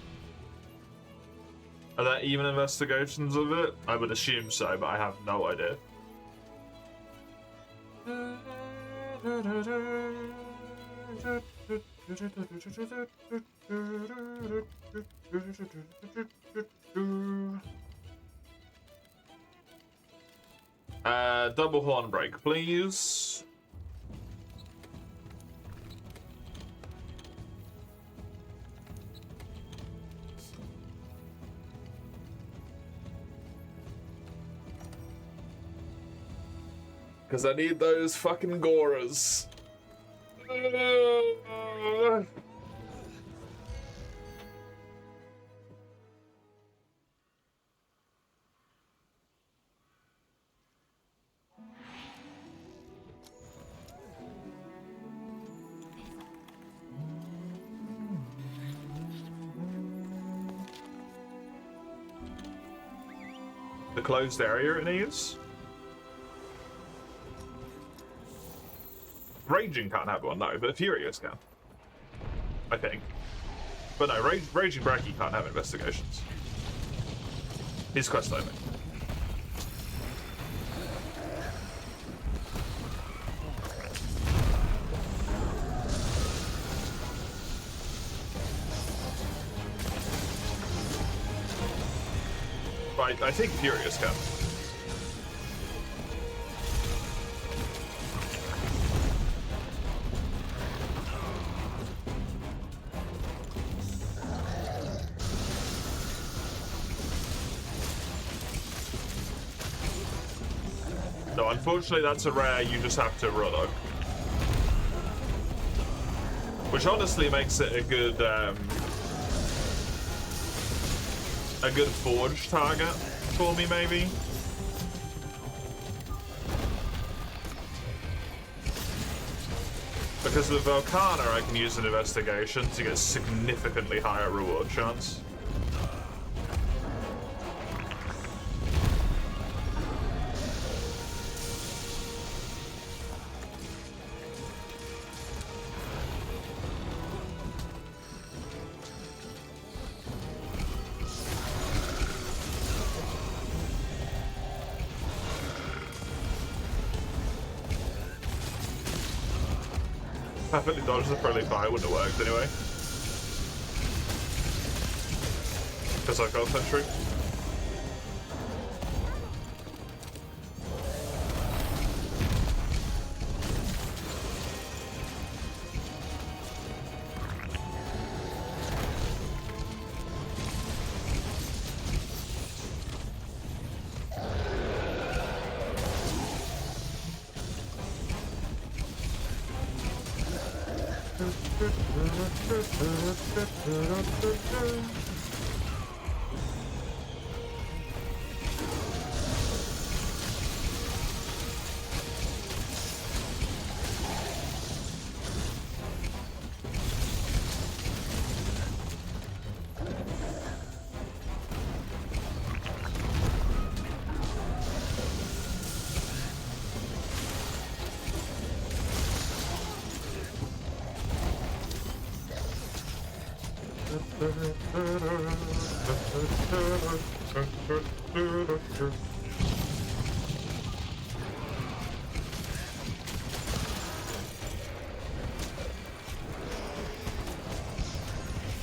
Are there even investigations of it? I would assume so, but I have no idea. Double horn break, please. Because I need those fucking Goras. The closed area it needs? Raging can't have one, no, but Furious can. I think. But no, Raging Brachy can't have investigations. He's quest only. Right, I think Furious can. No, unfortunately that's a rare you just have to Rodok. Which honestly makes it a good forge target for me, maybe. Because with Volcana I can use an investigation to get significantly higher reward chance. Perfectly dodged the friendly fire, wouldn't have worked anyway. Because I got sentry. I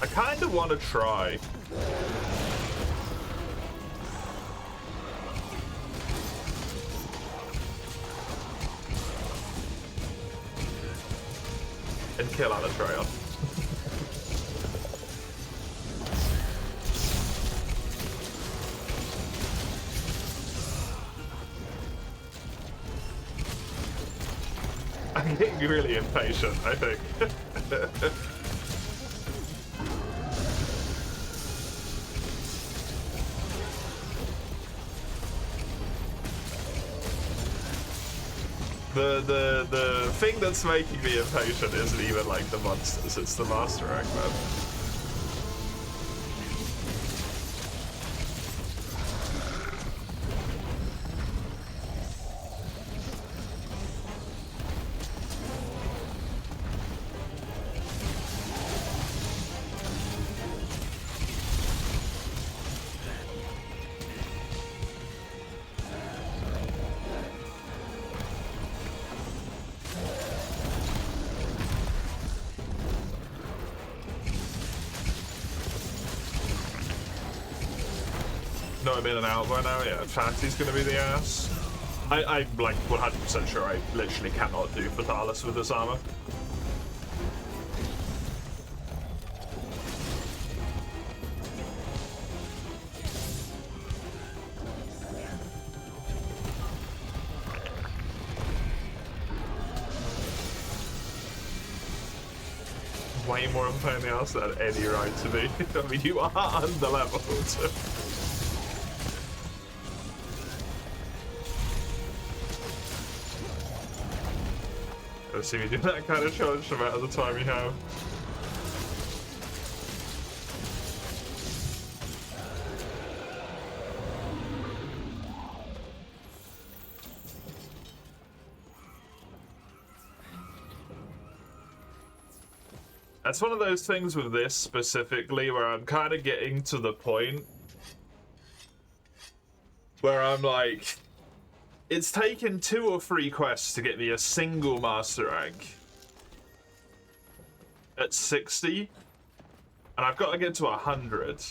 kind of want to try. And kill Alatreon. I'm getting really impatient, I think. The thing that's making me impatient isn't even like the monsters, it's the Master Egg, man. No, I'm in and out by now, yeah. Fancy's gonna be the ass. I'm like 100% sure I literally cannot do Fatalis with this armor. Way more of a pain in the ass than any right to be. I mean, you are under-leveled, so... Let's see me do that kind of challenge no matter the time you have. That's one of those things with this specifically where I'm kind of getting to the point where I'm like, it's taken 2 or 3 quests to get me a single Master Egg at 60, and I've got to get to 100.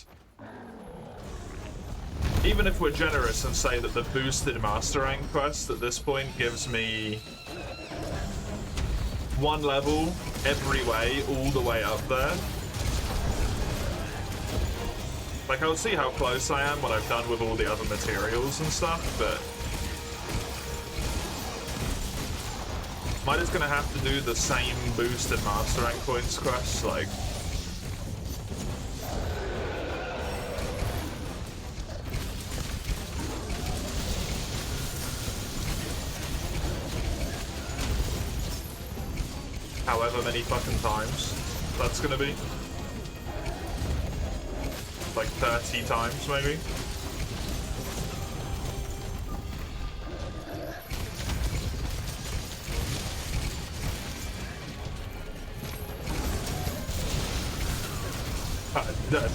Even if we're generous and say that the boosted Master Egg quest at this point gives me 1 level every way, all the way up there. Like, I'll see how close I am when I've done with all the other materials and stuff, but... Might just gonna have to do the same boosted Master Rank points quest, like... however many fucking times that's gonna be. Like 30 times, maybe?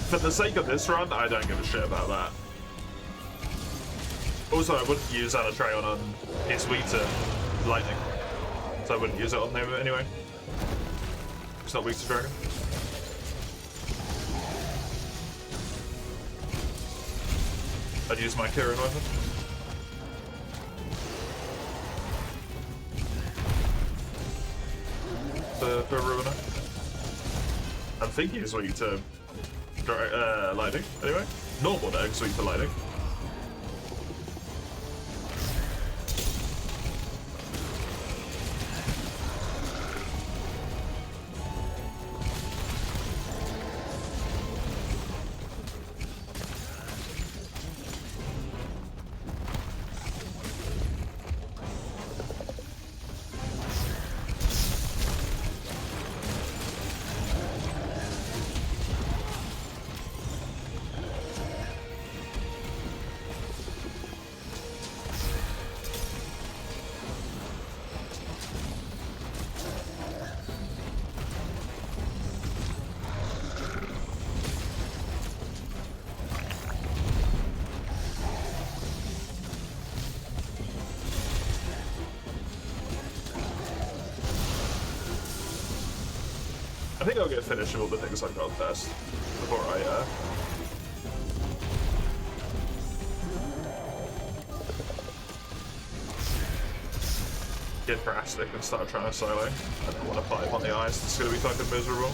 For the sake of this run, I don't give a shit about that. Also, I wouldn't use Alatreon on his weak to lightning, so I wouldn't use it on him anyway. It's not weak to dragon. I'd use my Kirin weapon. For Ruiner. I think he's weak to lightning, anyway. Normal deck's weak to lightning. I think I'll get finished with all the things I've got first before I get drastic and start trying to solo. I don't want to fight on the ice, it's gonna be fucking miserable.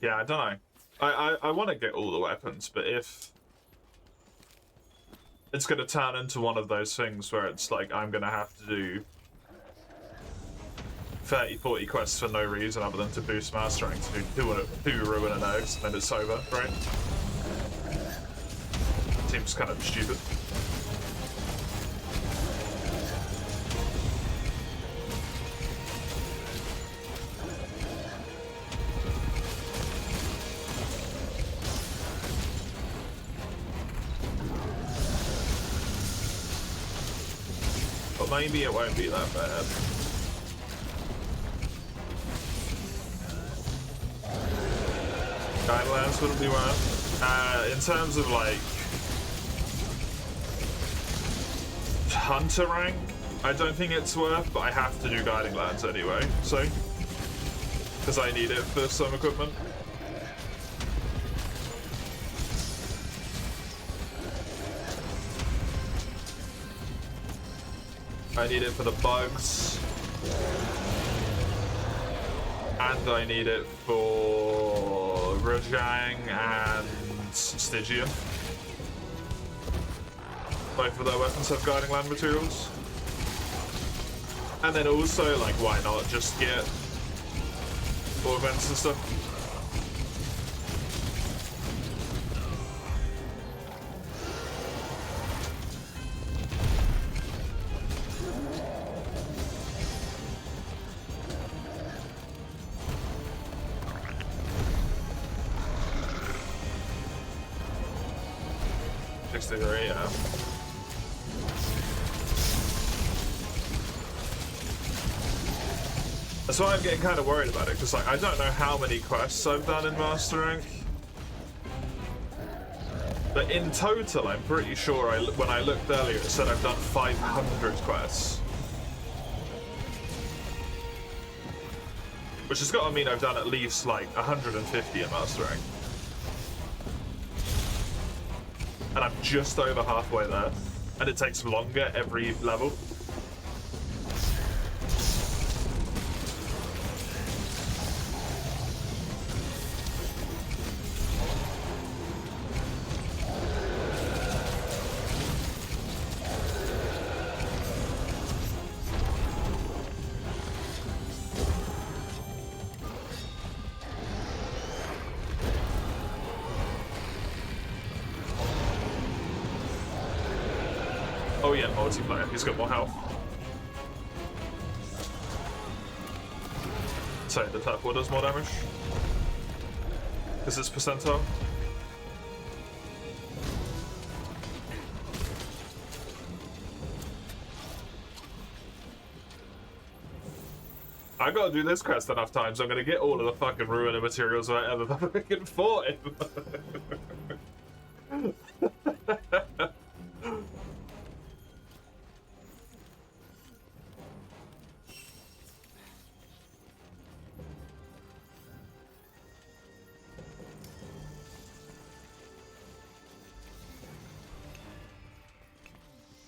Yeah, I don't know. I want to get all the weapons, but if it's going to turn into one of those things where it's like I'm going to have to do 30, 40 quests for no reason other than to boost master rank to do ruin an eggs, and then it's over, right? Seems kind of stupid. But maybe it won't be that bad. Guidelines wouldn't be worth. In terms of like hunter rank, I don't think it's worth, but I have to do guiding lands anyway, so because I need it for some equipment. I need it for the bugs, and I need it for Rajang and Stygian. Both of their weapons have guiding land materials. And then also, like, why not just get augments and stuff? Yeah. That's why I'm getting kind of worried about it, because like I don't know how many quests I've done in Master Rank, but in total I'm pretty sure when I looked earlier it said I've done 500 quests, which has got to mean I've done at least like 150 in Master Rank. And I'm just over halfway there, and it takes longer every level. Oh yeah, multiplayer. He's got more health. So the Turf War does more damage. Because it's percentile. I gotta do this quest enough times. I'm gonna get all of the fucking ruiner materials I ever fucking fought him.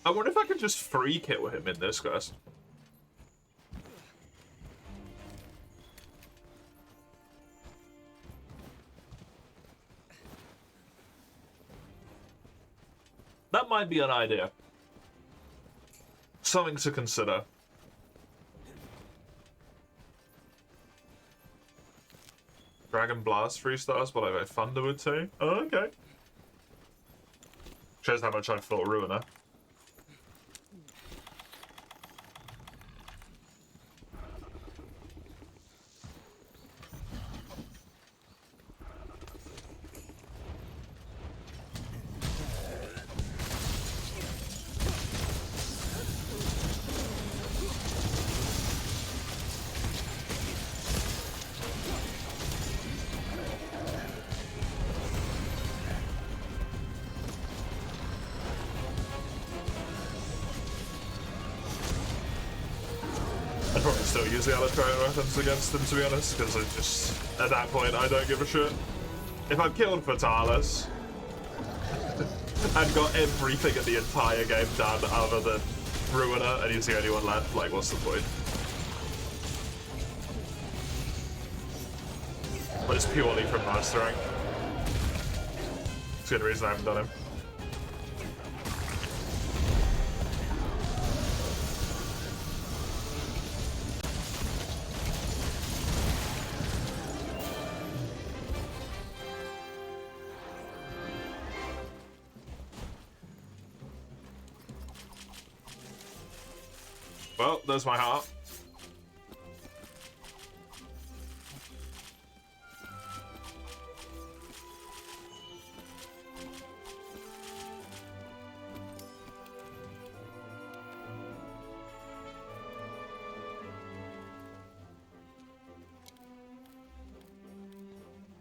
I wonder if I could just free kill him in this quest. That might be an idea. Something to consider. Dragon Blast 3 stars, but I vote Thunderwood 2. Oh, okay. Shows how much I thought Ruiner. I'd probably still use the Alatrain weapons against them, to be honest, because I just, at that point, I don't give a shit. If I've killed Fatalis and got everything in the entire game done other than Ruiner, and he's the only one left, like, what's the point? But it's purely from Master Rank. It's the only reason I haven't done him. Well, there's my heart.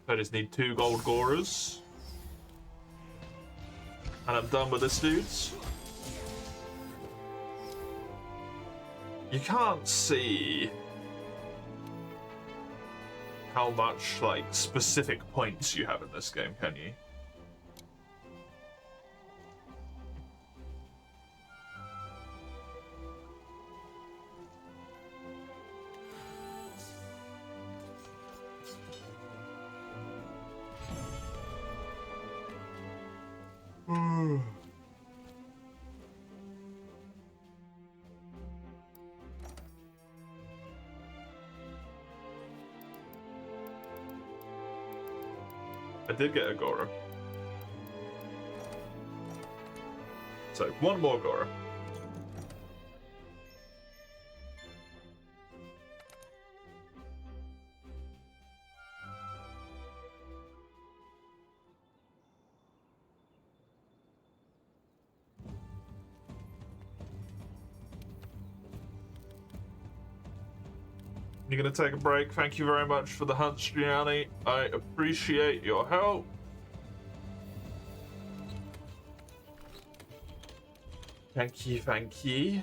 I just need 2 gold Goras. And I'm done with this, dudes. You can't see how much, like, specific points you have in this game, can you? I did get a Gora. So, 1 more Gora. You're gonna take a break. Thank you very much for the hunt, Gianni. I appreciate your help. Thank you, thank you.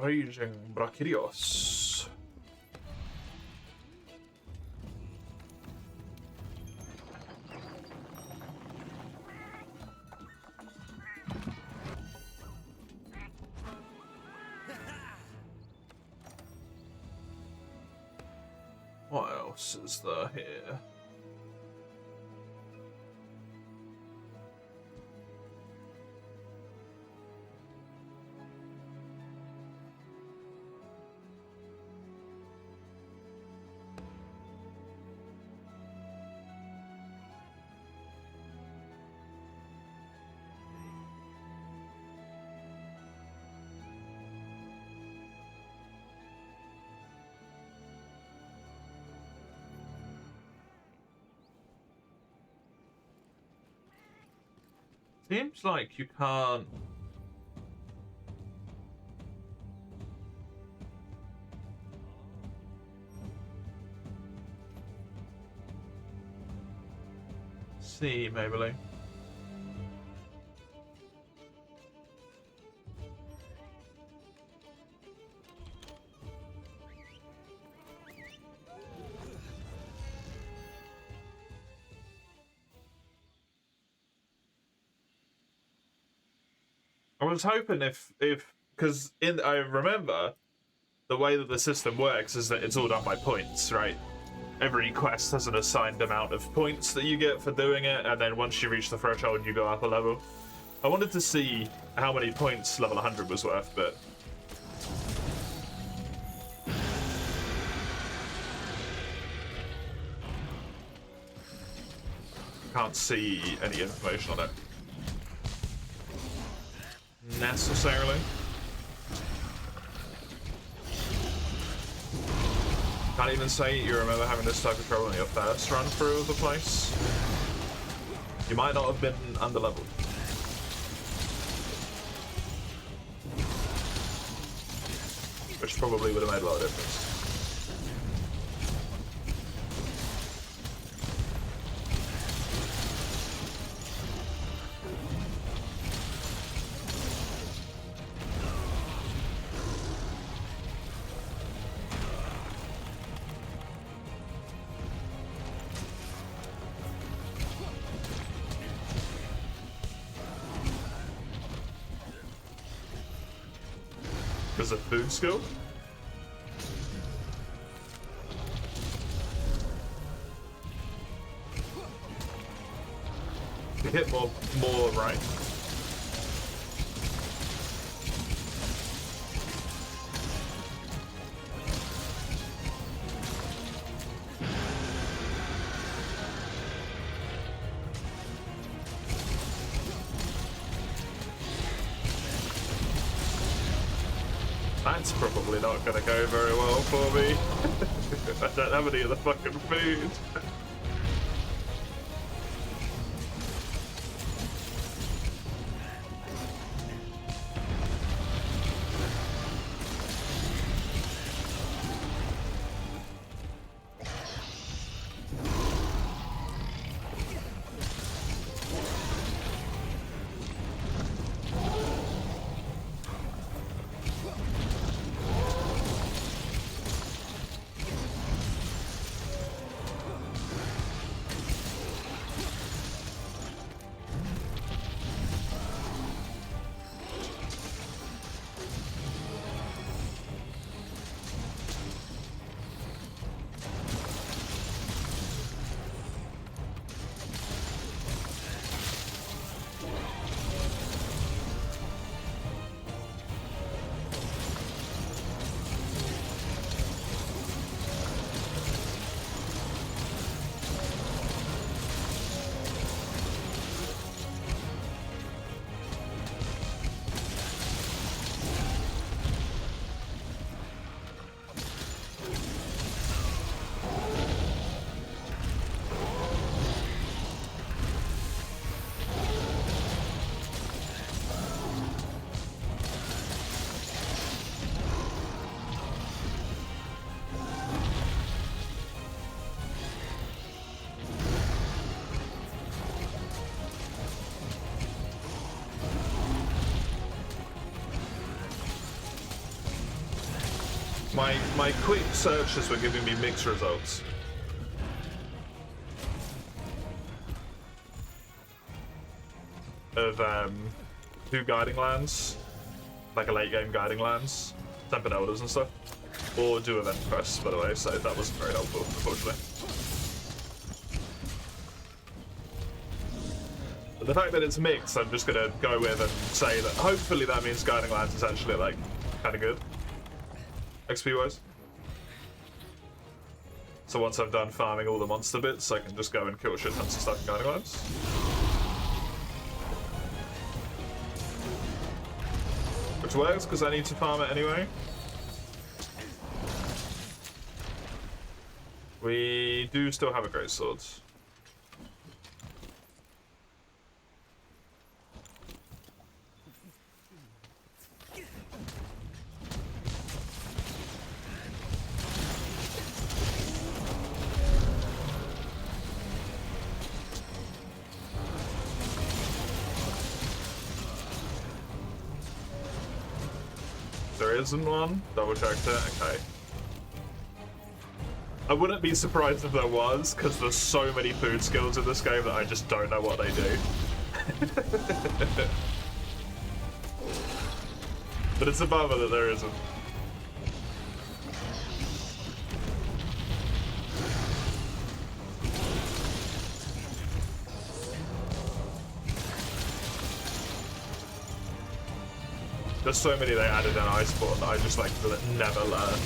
Raging Brachirios. What else is there here? Seems like you can't... see, Maybelline. was hoping if because I remember the way that the system works is that it's all done by points, right? Every quest has an assigned amount of points that you get for doing it, and then once you reach the threshold, you go up a level. I wanted to see how many points level 100 was worth, but can't see any information on it necessarily. Can't even say you remember having this type of trouble on your first run through of the place. You might not have been underleveled. Which probably would have made a lot of difference. Because of food skill? You hit more right. That's probably not gonna go very well for me. I don't have any of the fucking food. My quick searches were giving me mixed results. Of two guiding lands, like a late game guiding lands, Tempered Elders and stuff, or do event quests, by the way, so that wasn't very helpful, unfortunately. But the fact that it's mixed, I'm just gonna go with and say that hopefully that means guiding lands is actually like kind of good. XP wise. So once I'm done farming all the monster bits, I can just go and kill shit tons of stuff in Guiding Lands. Which works because I need to farm it anyway. We do still have a great sword. There isn't one? Double checked it, okay. I wouldn't be surprised if there was, because there's so many food skills in this game that I just don't know what they do. But it's a bummer that there isn't. There's so many they added in Iceborne that I just like never learn.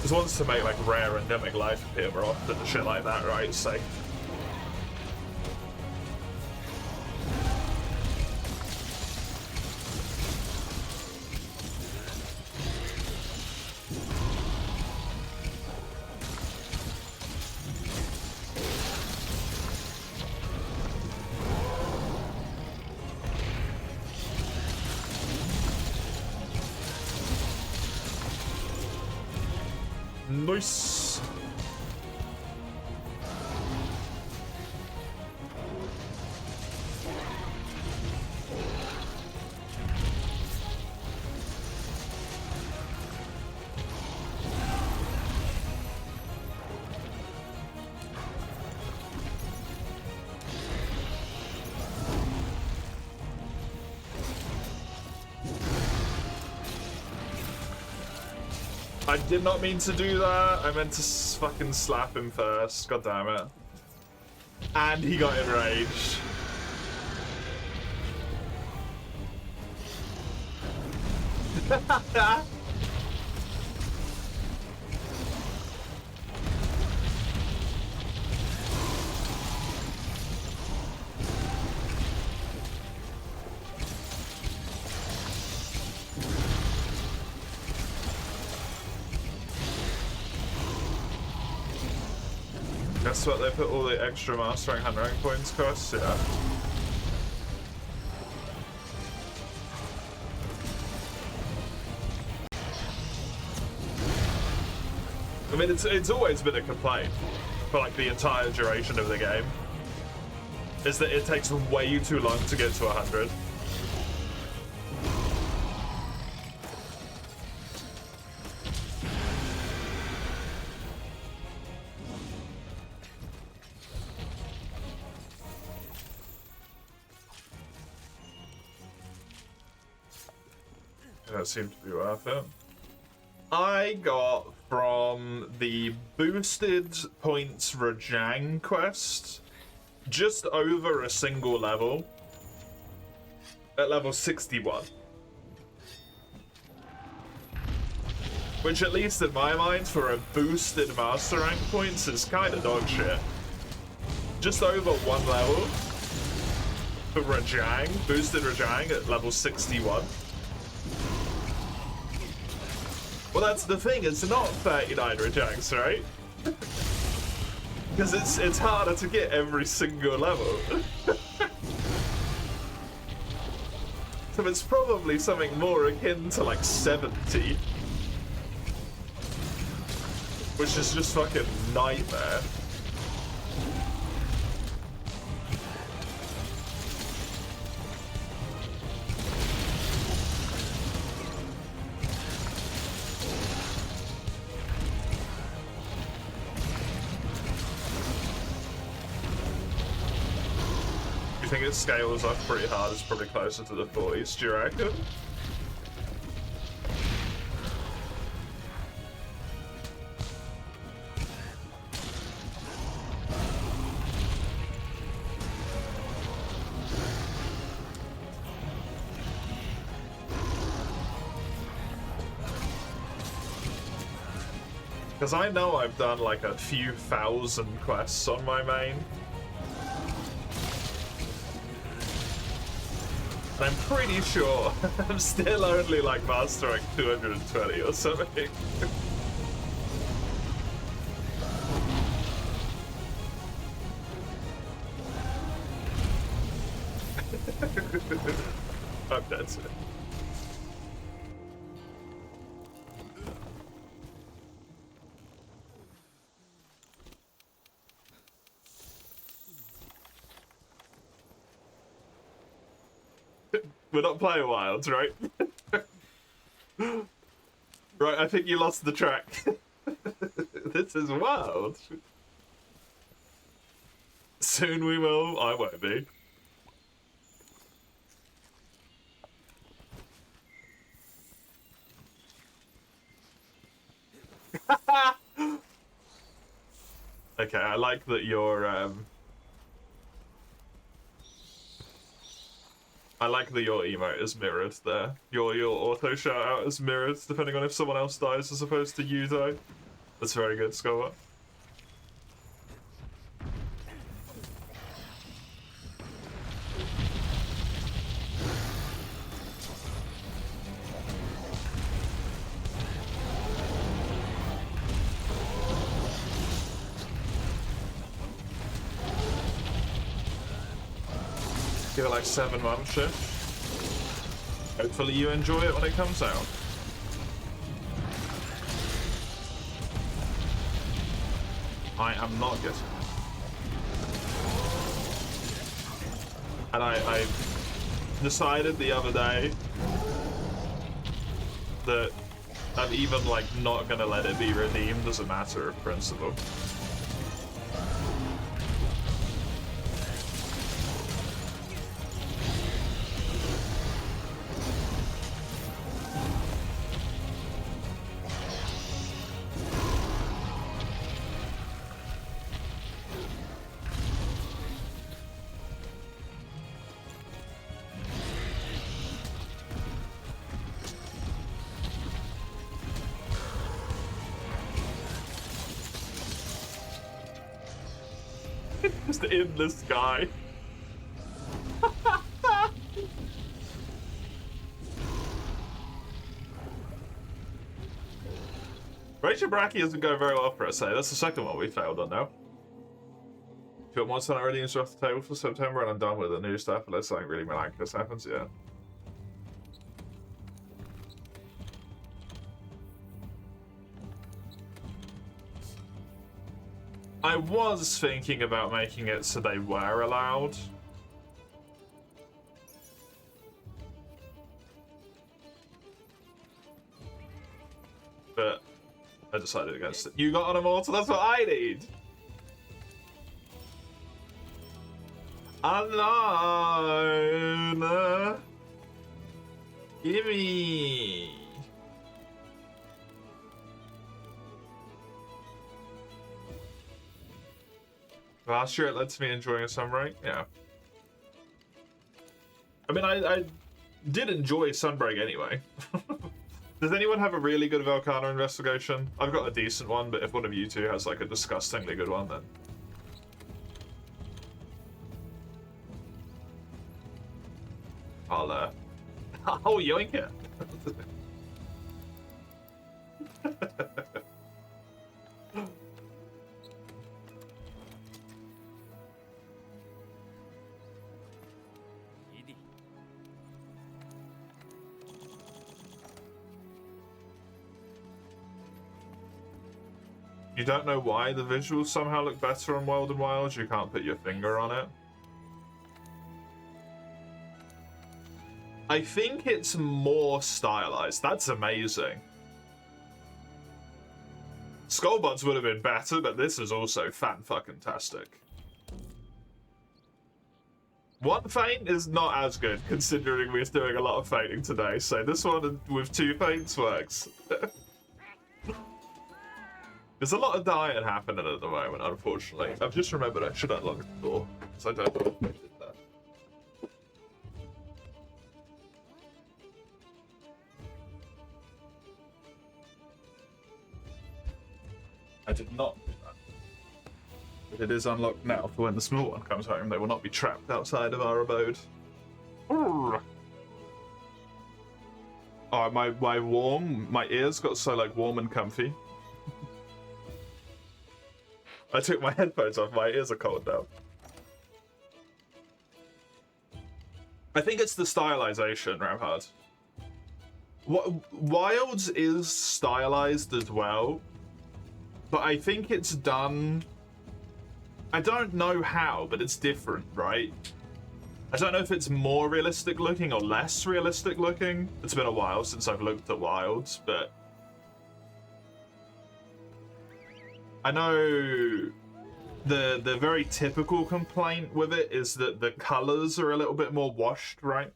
Just wants to make like rare endemic life appear more often and shit like that, right? So nice. I did not mean to do that. I meant to fucking slap him first. God damn it. And he got enraged. That's what they put all the extra mastering hand rank points cost, yeah. I mean, it's always been a complaint for like the entire duration of the game, is that it takes way too long to get to 100. That seemed to be worth it. I got from the boosted points Rajang quest just over a single level at level 61. Which, at least in my mind, for a boosted master rank points is kind of dog shit. Just over one level for Rajang, boosted Rajang at level 61. Well, that's the thing, it's not 39 Rajangs, right? Because it's harder to get every single level. So it's probably something more akin to like 70. Which is just fucking nightmare. I think it scales up pretty hard. It's probably closer to the 40s, do you reckon? Because I know I've done like a few thousand quests on my main. I'm pretty sure I'm still only like mastering 220 or something. I'm dead to it. We're not playing Wilds, right? Right, I think you lost the track. This is wild. Soon we will. I won't be. Okay, I like that your I like that your emote is mirrored there. Your auto shout out is mirrored depending on if someone else dies as opposed to you die. That's very good, Scott. Give it like 7 months shift. Hopefully you enjoy it when it comes out. I am not good. And I decided the other day that I'm even like not gonna let it be redeemed as a matter of principle. Just in the sky. Rachel Bracky isn't going very well for us, eh? That's the second one we failed on now. If you want more tonight already off the table for September and I'm done with the new stuff unless something really miraculous happens, yeah. I was thinking about making it so they were allowed. But I decided against it. You got an immortal, that's what I need! Alone! Gimme! Last year it led to me enjoying a Sunbreak, yeah. I mean, I did enjoy Sunbreak anyway. Does anyone have a really good Velcana investigation? I've got a decent one, but if one of you two has like a disgustingly good one, then... I'll, oh, yoink it! You don't know why the visuals somehow look better on Wild and Wild? You can't put your finger on it? I think it's more stylized. That's amazing. Skullbuds would have been better, but this is also fan-fucking-tastic. One feint is not as good, considering we're doing a lot of feinting today, so this one with 2 feints works. There's a lot of dying happening at the moment, unfortunately. I've just remembered I should unlock the door, because I don't know if I did that. I did not do that. But it is unlocked now for when the small one comes home. They will not be trapped outside of our abode. Oh, my ears got so like warm and comfy. I took my headphones off, my ears are cold now. I think it's the stylization, Ramhard. Wilds is stylized as well, but I think it's done... I don't know how, but it's different, right? I don't know if it's more realistic looking or less realistic looking. It's been a while since I've looked at Wilds, but... I know the very typical complaint with it is that the colors are a little bit more washed, right?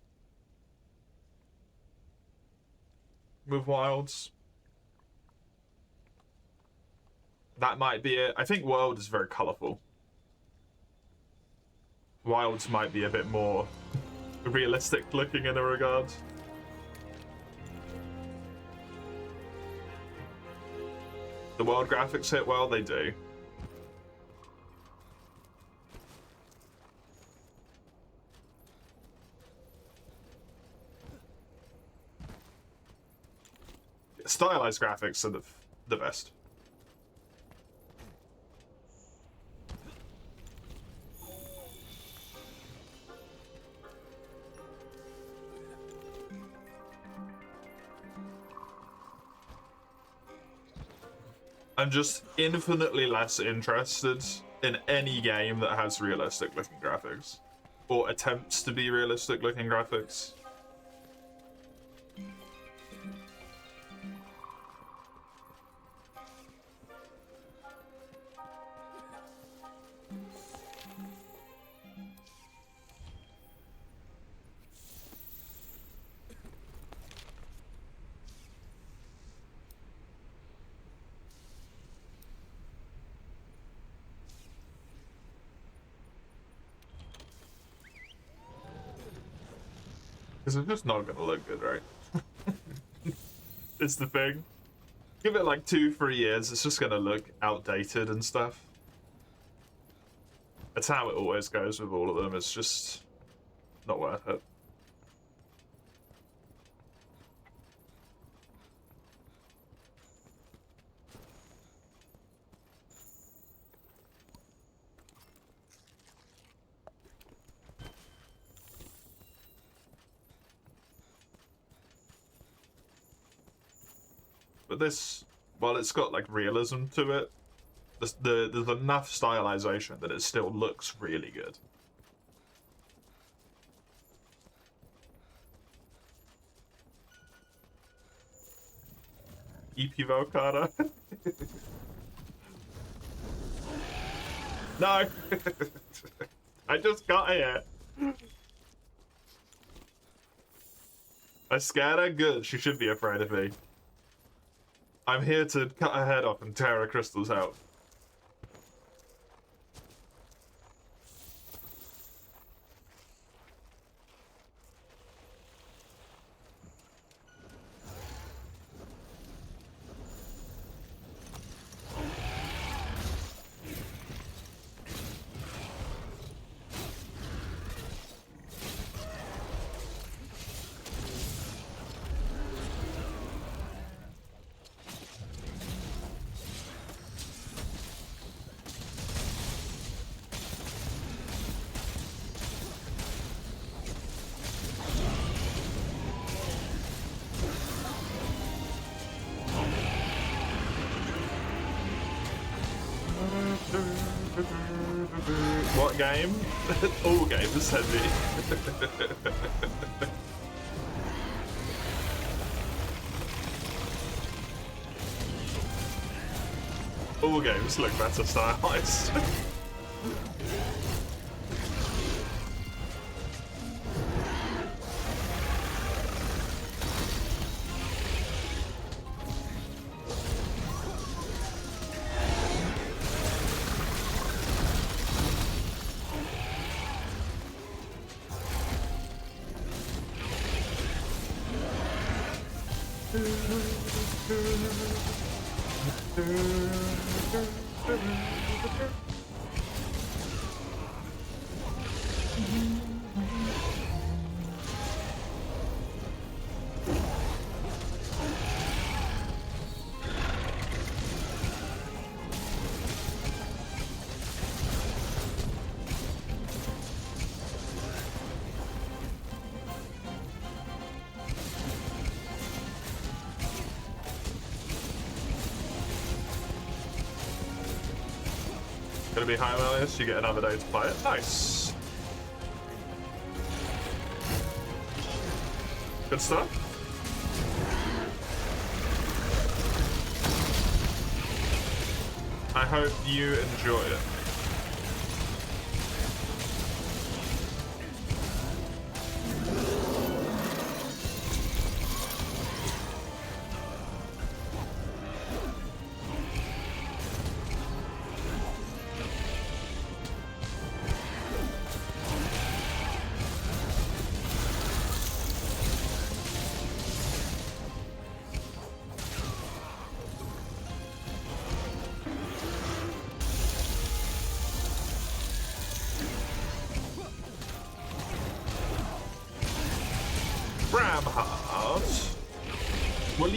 With Wilds. That might be it. I think World is very colorful. Wilds might be a bit more realistic looking in a regard. The World graphics hit well, they do. Stylized graphics are the best. I'm just infinitely less interested in any game that has realistic looking graphics. Or attempts to be realistic looking graphics. Because it's just not gonna look good, right? It's the thing. Give it like 2-3 years, it's just gonna look outdated and stuff. That's how it always goes with all of them, it's just not worth it. But this, while it's got like realism to it, there's enough stylization that it still looks really good. EP Volcano. No! I just got here. I scared her good. She should be afraid of me. I'm here to cut her head off and tear her crystals out. What game? All games, heavy. All games look better stylized. Gonna be high Melius, you get another day to play it. Nice. Good stuff. I hope you enjoy it.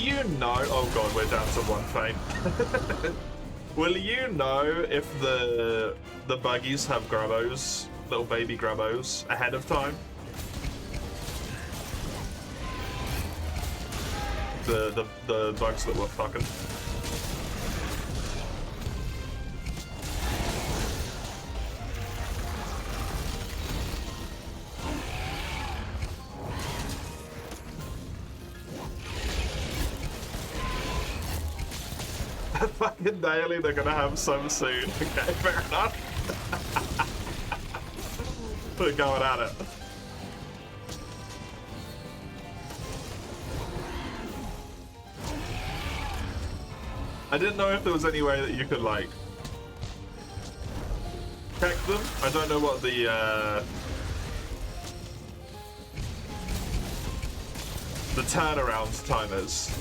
you know? Oh god, we're down to one fame. Will you know if the buggies have Grabos, little baby Grabos, ahead of time? The bugs that were fucking. Fucking daily, they're gonna have some soon. Okay, fair enough. We're going at it. I didn't know if there was any way that you could, like, check them. I don't know what the turnaround time is.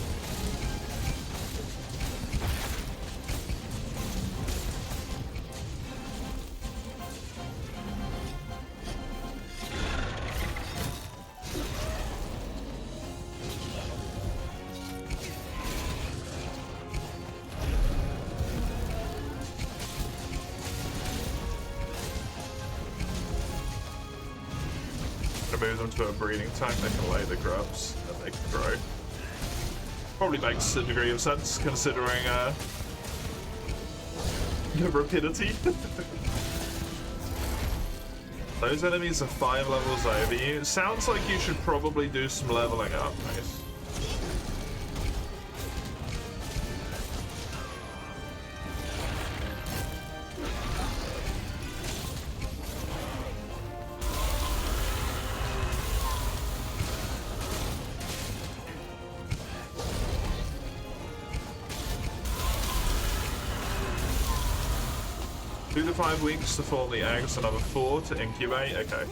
Move them to a breeding tank, they can lay the grubs and they can grow. Probably makes a degree of sense considering the rapidity. Those enemies are 5 levels over you. Sounds like you should probably do some leveling up, mate. Two to 5 weeks to form the eggs, another 4 to incubate. Okay.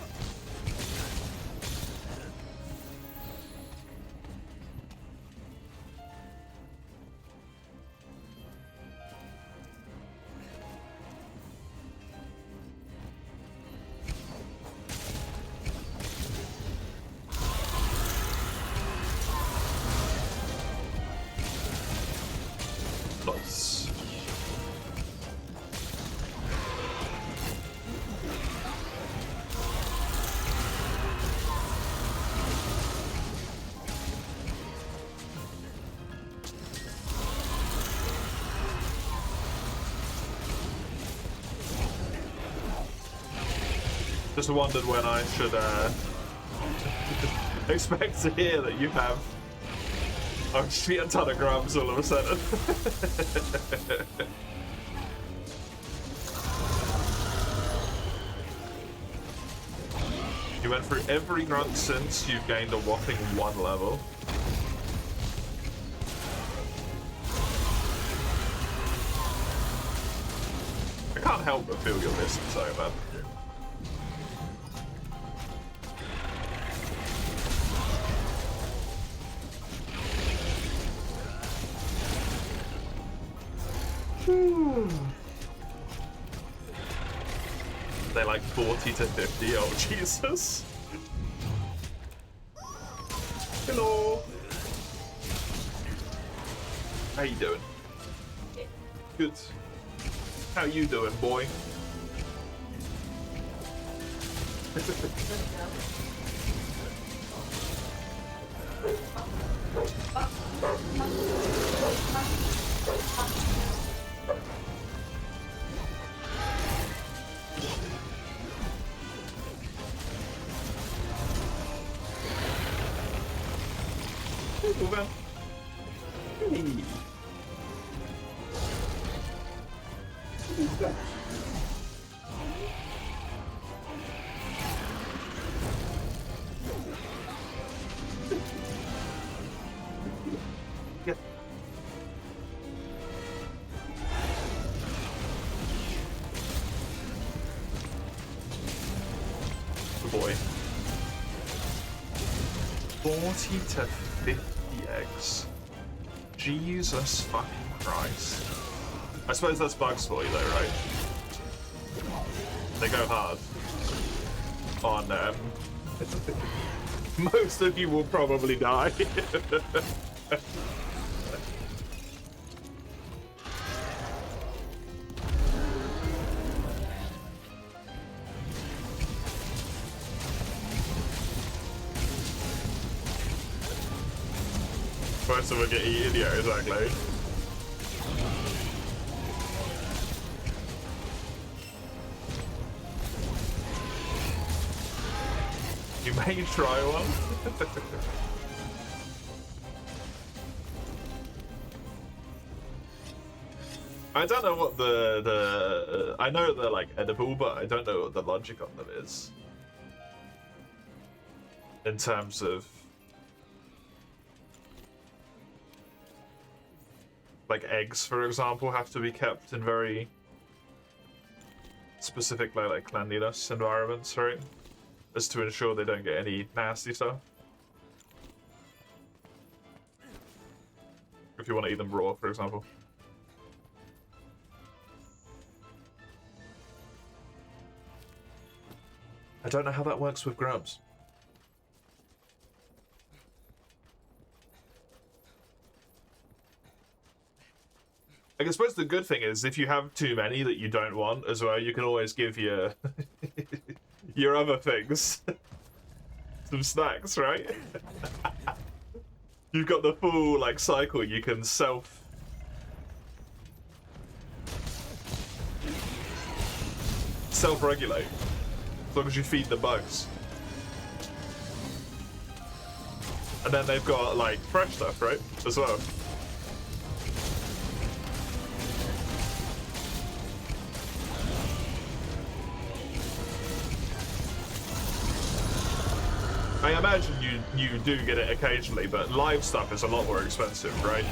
Nice. Just wondered when I should expect to hear that you have actually a ton of grubs all of a sudden. You went through every grunt since you've gained a whopping 1 level. I can't help but feel you're missing so, man. They're like 40 to 50. Oh, Jesus. Hello. How you doing? Good. How you doing, boy? Well, hey. Yeah. Good boy. 40 to 50 eggs. Jesus fucking Christ. I suppose that's bugs for you though, right? They go hard on most of you will probably die. most of them get eaten. Yeah, exactly. You may try one. I don't know what the I know they're like edible, but I don't know what the logic on them is. In terms of like eggs, for example, have to be kept in very specific like cleanliness environments, right? As to ensure they don't get any nasty stuff. If you want to eat them raw, for example. I don't know how that works with grubs. I suppose the good thing is if you have too many that you don't want as well, you can always give your your other things some snacks, right? You've got the full like cycle. You can self-regulate as long as you feed the bugs. And then they've got like fresh stuff, right, as well. I imagine you do get it occasionally, but live stuff is a lot more expensive, right?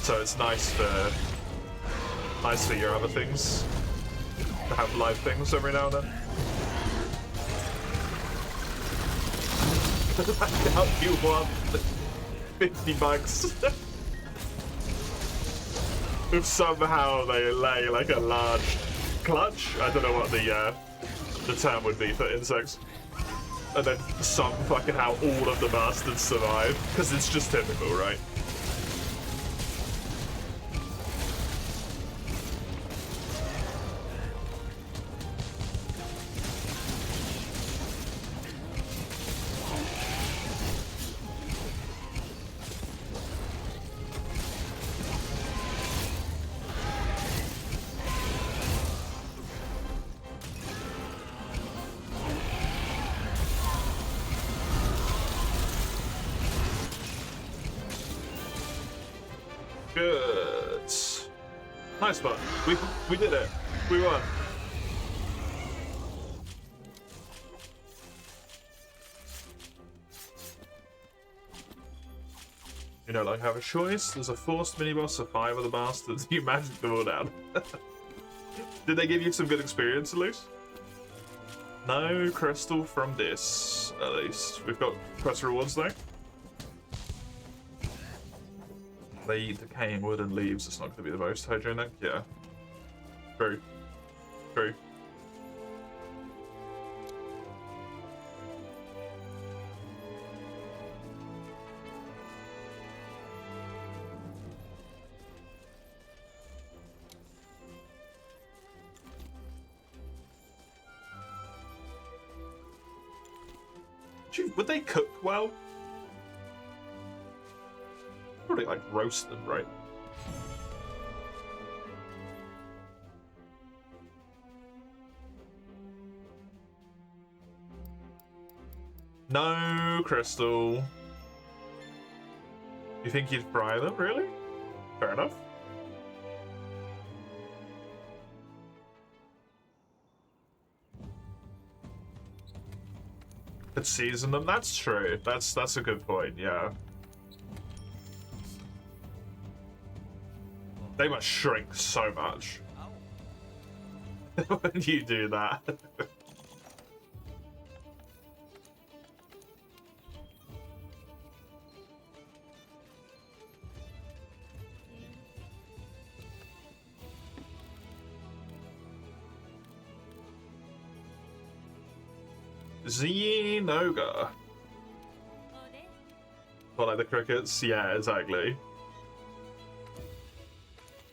So it's nice for your other things to have live things every now and then. I doubt you want 50 bucks. If somehow they lay like a large clutch. I don't know what the term would be for insects. And then fucking how all of the bastards survive. Because it's just typical, right? Good. Nice one. We did it. We won. You don't like have a choice. There's a forced mini boss of 5 of the bastards. You magic them all down. Did they give you some good experience at least? No crystal from this, at least. We've got quest rewards though. They eat decaying wood and leaves. It's not going to be the most hygienic. Yeah. True. True. Would they cook well? Probably like roast them, right? No crystal. You think you'd fry them, really? Fair enough. Could season them. That's true. That's a good point. Yeah. They must shrink so much when you do that. Xenoga. What, like the crickets? Yeah, exactly.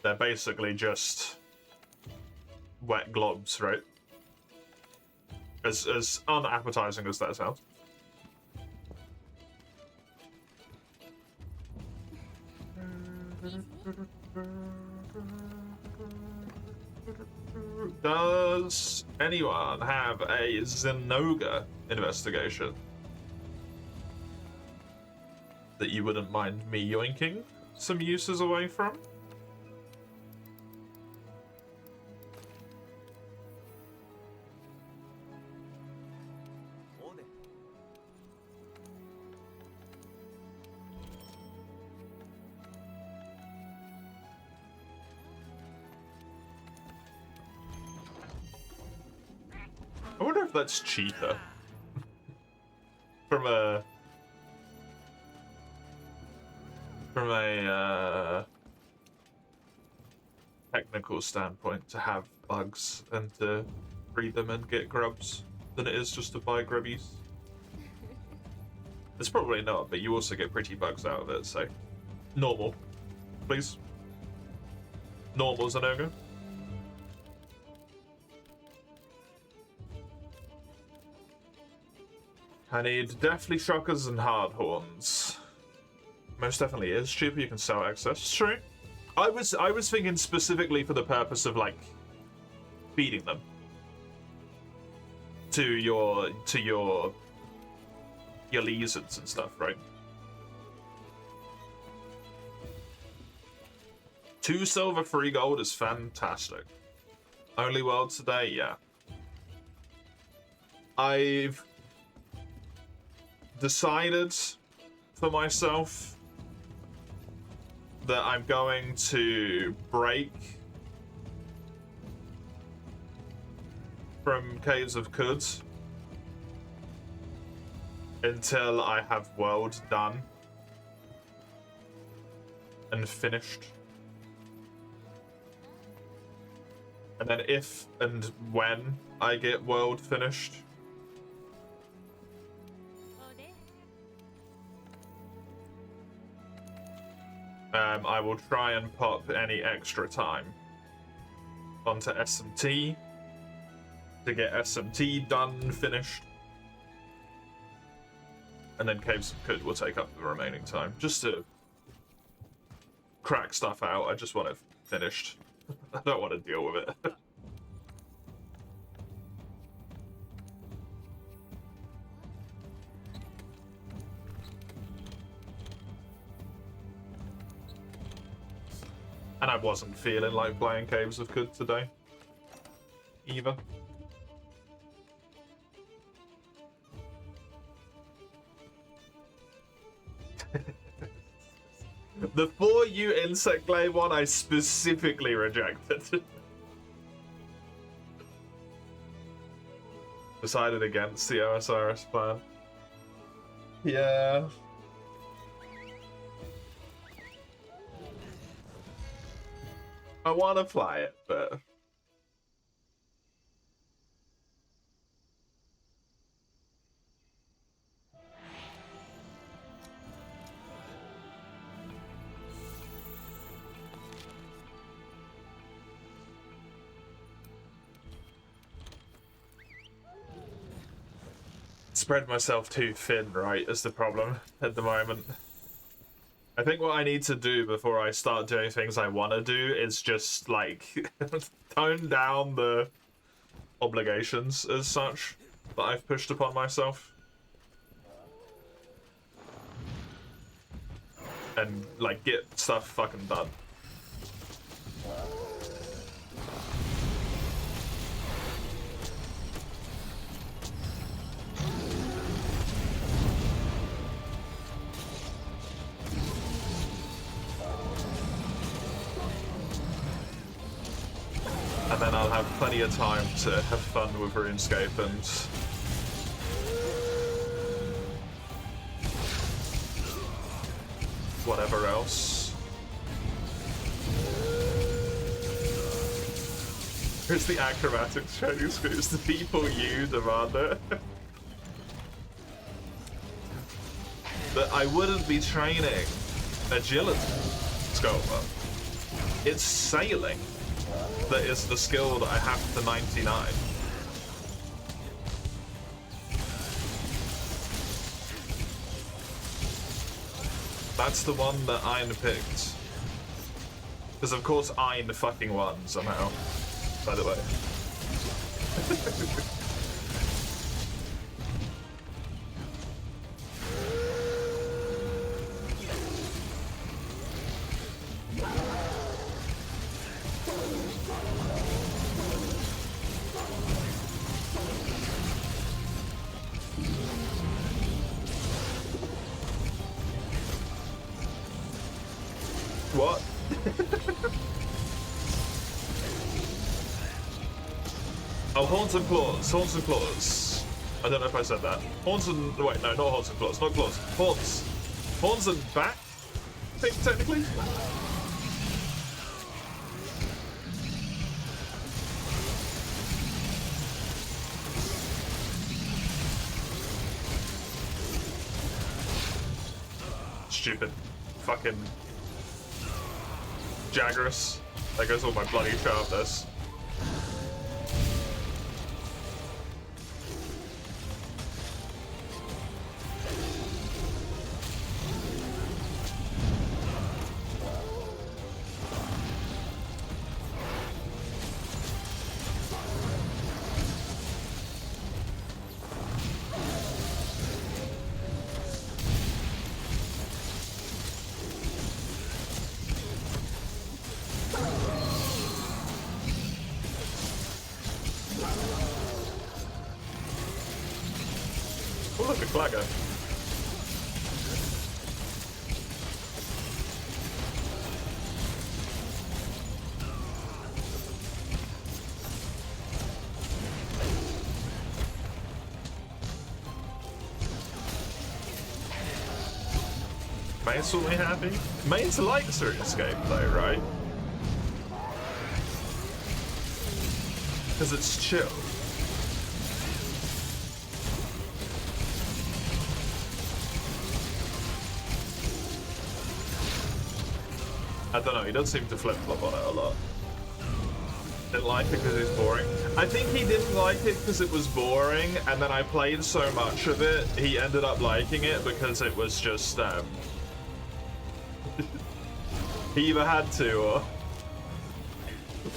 They're basically just wet globs, right? As unappetizing as that sounds. Does anyone have a Zenoga investigation that you wouldn't mind me yoinking some uses away from? I wonder if that's cheaper. From a technical standpoint, to have bugs and to breed them and get grubs than it is just to buy grubbies. It's probably not, but you also get pretty bugs out of it, so normal, please. Normal Zenoga. I need Deathly Shockers and Hardhorns. Most definitely is cheaper. You can sell excess. It's true. I was thinking specifically for the purpose of like feeding them to your lizards and stuff, right? 2 silver, 3 gold is fantastic. Only world today, yeah. I've decided for myself that I'm going to break from Caves of Khud until I have world done and finished. And then if and when I get world finished, I will try and pop any extra time onto SMT to get SMT done, finished. And then Caves of Khud will take up the remaining time. Just to crack stuff out, I just want it finished. I don't want to deal with it. And I wasn't feeling like playing Caves of Khud today, either. The 4U Insect Glade one I specifically rejected. Decided against the OSRS plan. Yeah. I want to play it, but... Spread myself too thin, right, is the problem at the moment. I think what I need to do before I start doing things I want to do is just, like, tone down the obligations as such that I've pushed upon myself. And, like, get stuff fucking done. And then I'll have plenty of time to have fun with RuneScape and whatever else. Here's the acrobatics training screws. The people you demand it. But I wouldn't be training agility, Sculper. It's sailing that is the skill that I have to 99. That's the one that Iron picked Because of course I'm the fucking one somehow, by the way. What? Oh, Horns and Claws. Horns and Claws. I don't know if I said that. Horns and... Wait, no, not Horns and Claws. Not Claws. Horns. Horns and back, I think, technically? Stupid. Fucking... Jagras. There goes all my bloody sharpness. Oh, look, a Clagger. Main's me happy. Main's like RuneScape though, right? Because it's chill. I don't know, he does seem to flip-flop on it a lot. Didn't like it because it's boring. I think he didn't like it because it was boring, and then I played so much of it, he ended up liking it because it was just, he either had to,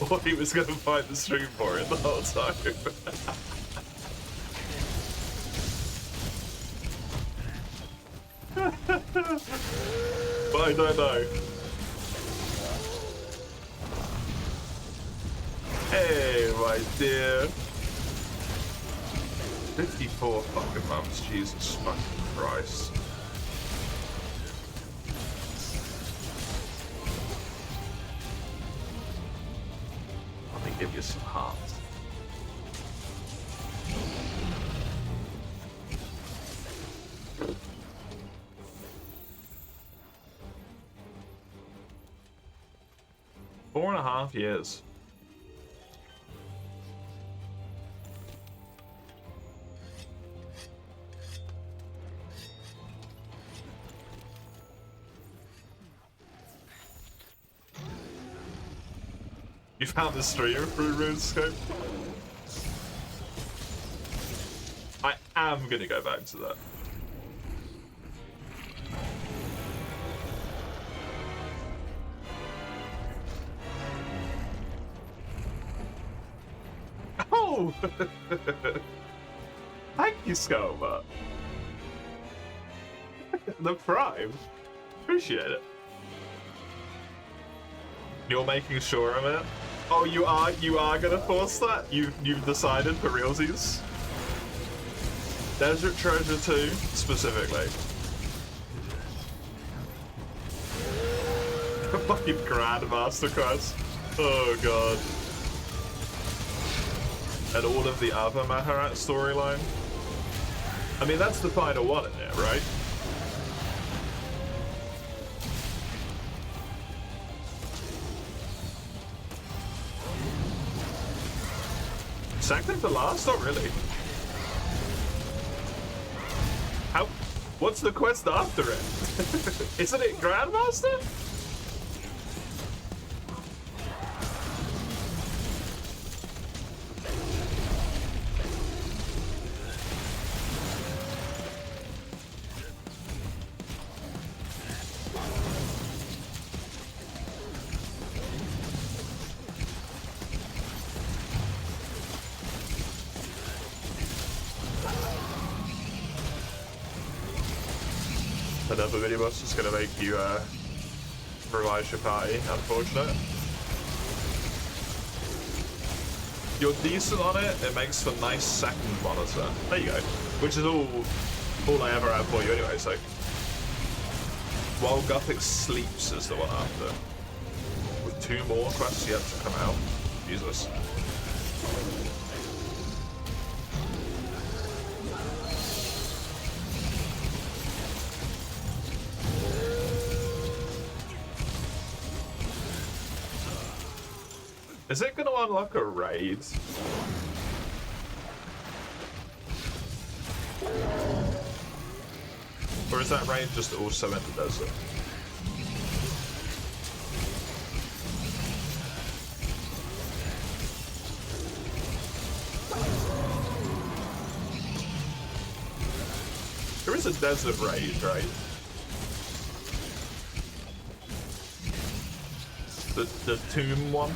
or he was going to find the stream for it the whole time. But I don't know. Hey, my dear. 54 fucking months, Jesus fucking Christ. Let me give you some hearts. Four and a half years. You found the streamer through RuneScape? I am gonna go back to that. Oh! Thank you, Scoma. The Prime. Appreciate it. You're making sure of it? Oh, you are gonna force that? You've decided for realsies? Desert Treasure 2, specifically. Fucking Grandmaster Quest. Oh god. And all of the other Maharat storyline. I mean, that's the final one in it, right? Second to last? Not really. How? What's the quest after it? Isn't it Grandmaster? another mini boss is gonna make you revise your party, unfortunate. You're decent on it, it makes for nice second monitor. There you go. Which is all I ever have for you anyway, so. While Gothic Sleeps is the one after. With 2 more quests yet to come out. Jesus. Is it going to unlock a raid? Or is that raid just also in the desert? There is a desert raid, right? The tomb one?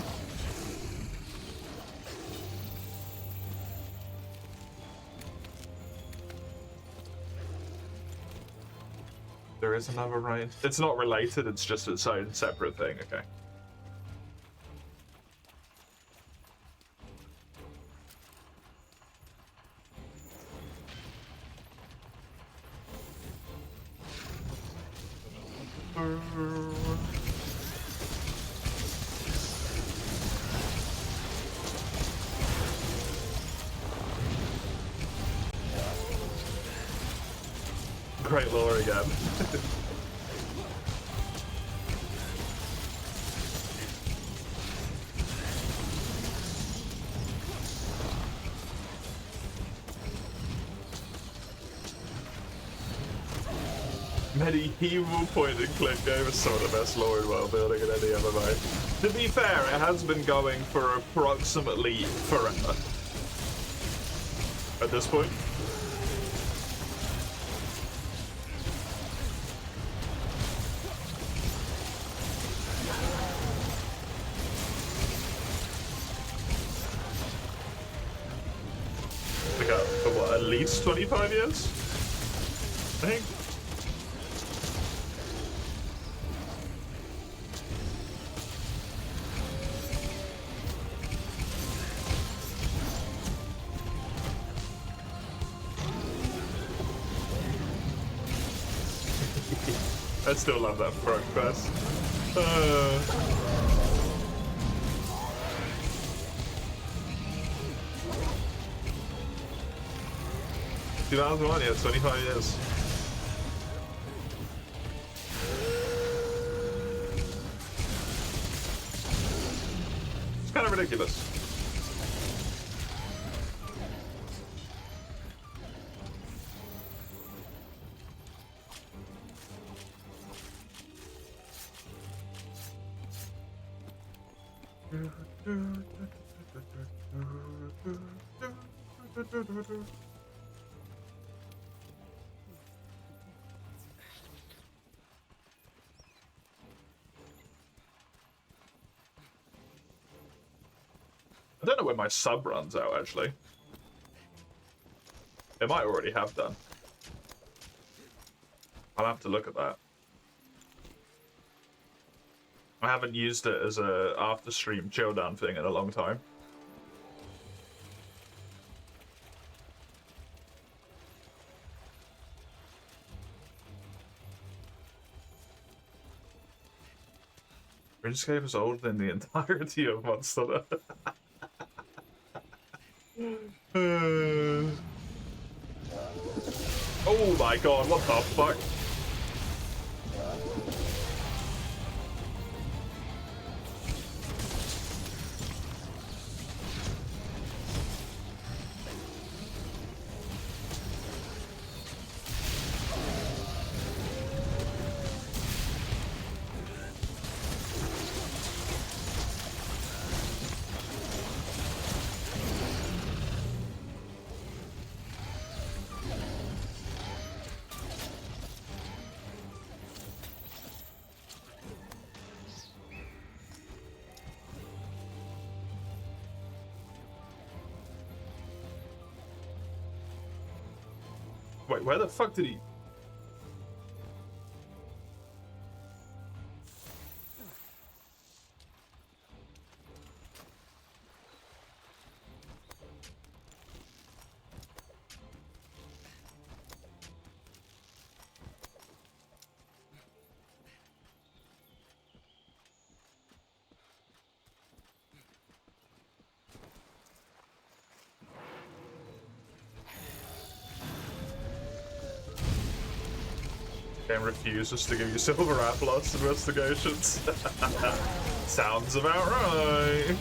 There is another raid. It's not related, it's just its own separate thing, okay. Great lore again. Medieval point and click game is some of the best lore in world building in any MMO. To be fair, it has been going for approximately forever. At this point. For what, at least 25 years? I think. I still love that frog quest. 2001, yeah, 25 years. It's kind of ridiculous. I don't know when my sub runs out, actually. It might already have done. I'll have to look at that. I haven't used it as a after stream chill down thing in a long time. RuneScape is older than the entirety of Monster. Oh my god, what the fuck? Wait, where the fuck did he... Game refuses to give you silver Atlas investigations. Sounds about right.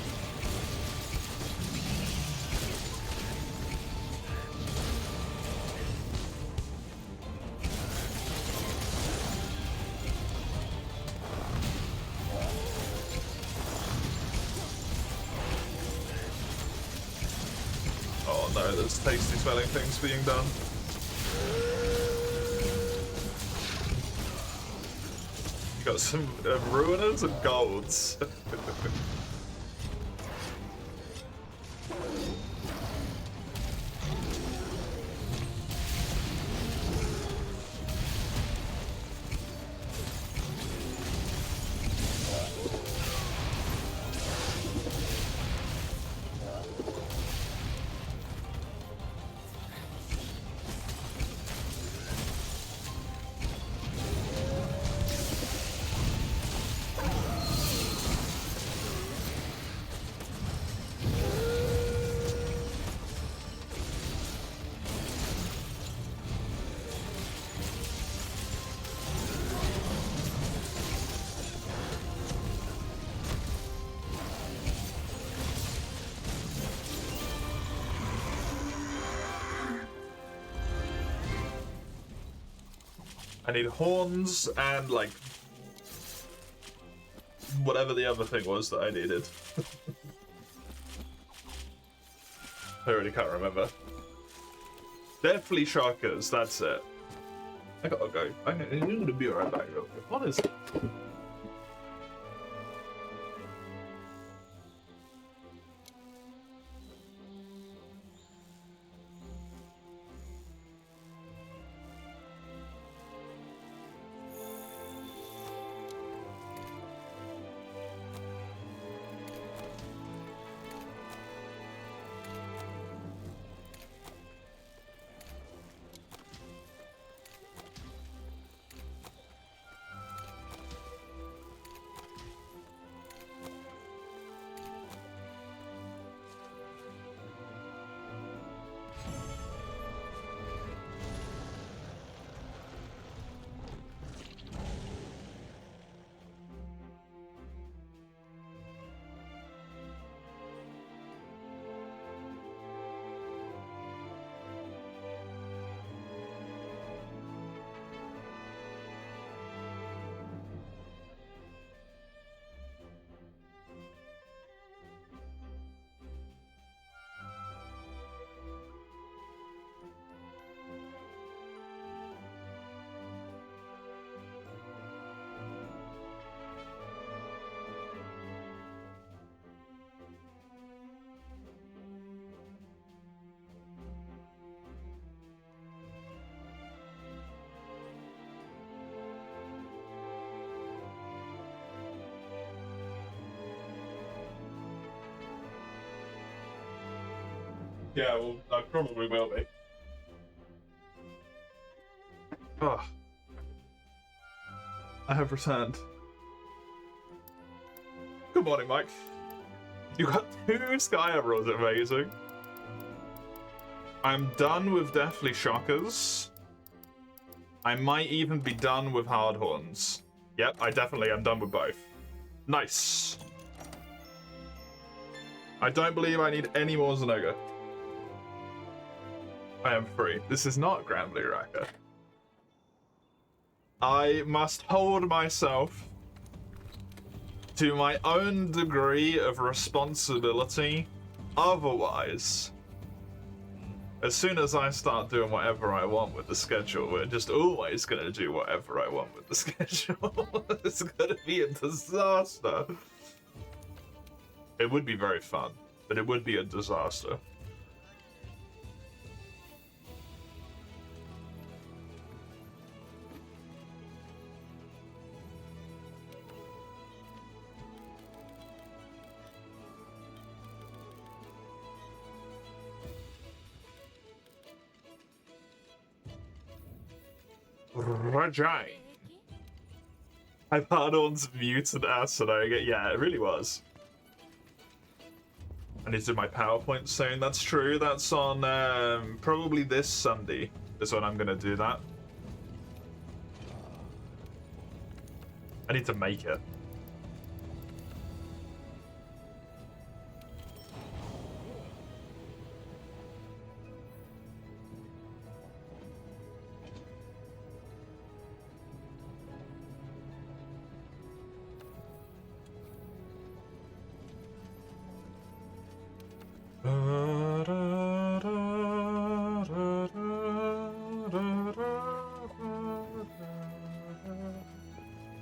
Oh no, there's tasty smelling things being done. You got some ruiners and golds. I need horns and, like, whatever the other thing was that I needed. I really can't remember. Deathly Shockers, that's it. I gotta go. I'm gonna be right back real quick. What is it? Yeah, well, I probably will be. Oh. I have returned. Good morning, Mike. You got 2 Sky Emeralds, amazing. I'm done with Deathly Shockers. I might even be done with Hardhorns. Yep, I definitely am done with both. Nice. I don't believe I need any more Zenoga. I am free. This is not Grand Blue Raka. I must hold myself to my own degree of responsibility. Otherwise, as soon as I start doing whatever I want with the schedule, we're just always going to do whatever I want with the schedule. It's going to be a disaster. It would be very fun, but it would be a disaster. Rajai. I Hardhorn's mutant Asadog. Yeah, it really was. I need to do my PowerPoint soon. That's true. That's on probably this Sunday is when I'm gonna do that. I need to make it.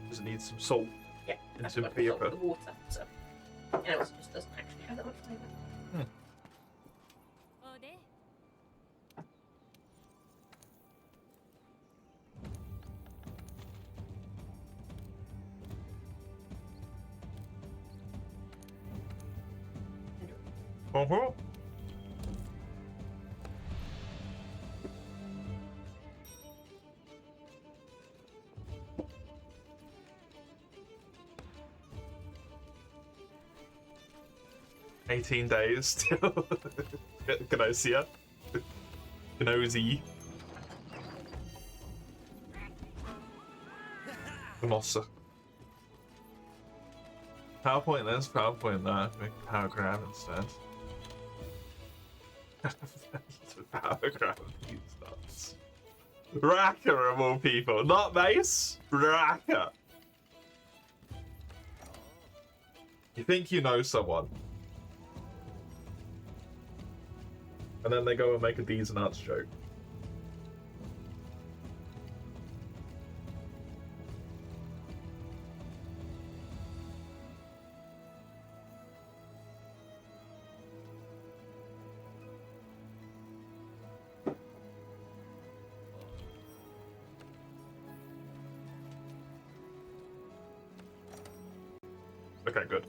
Just need some salt. Yeah, and that's some what we got pepper. with the water. So, and it also just doesn't actually have that much flavour. Uh-huh. "18 days till Gnosia. Gnosi. Gnossa. PowerPoint this, PowerPoint that. Make a power grab instead. Power grab these nuts. Raka of all people. Not Mace. Raka. You think you know someone. And then they go and make a D's nuts joke. Okay, good.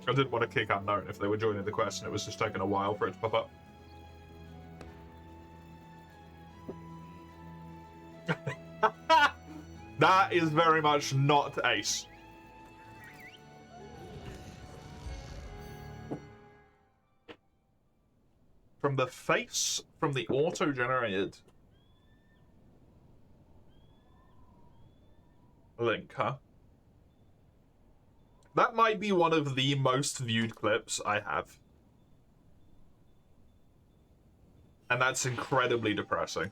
I didn't want to kick unknown if they were joining the quest and it was just taking a while for it to pop up. That is very much not Ace. From the face, from the auto-generated link, huh? That might be one of the most viewed clips I have. And that's incredibly depressing.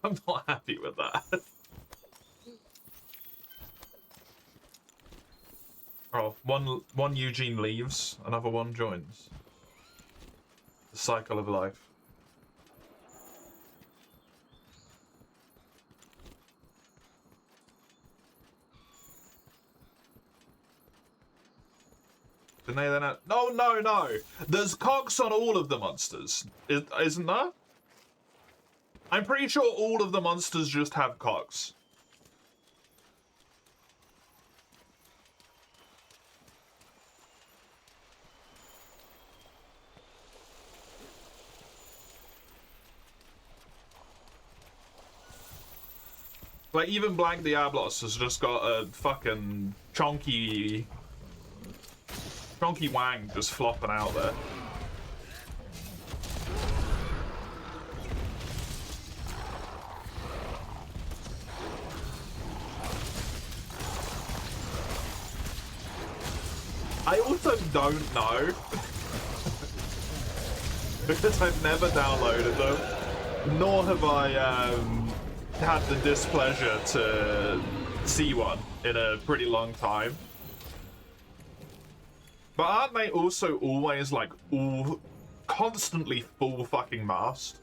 I'm not happy with that. Oh, one Eugene leaves, another one joins. The cycle of life. Didn't they then have... No, no, no! There's cocks on all of the monsters, isn't there? I'm pretty sure all of the monsters just have cocks. Like, even Blank Diablos has just got a fucking chonky wang just flopping out there. I also don't know. Because I've never downloaded them, nor have I had the displeasure to see one in a pretty long time. But aren't they also always like constantly full fucking mast?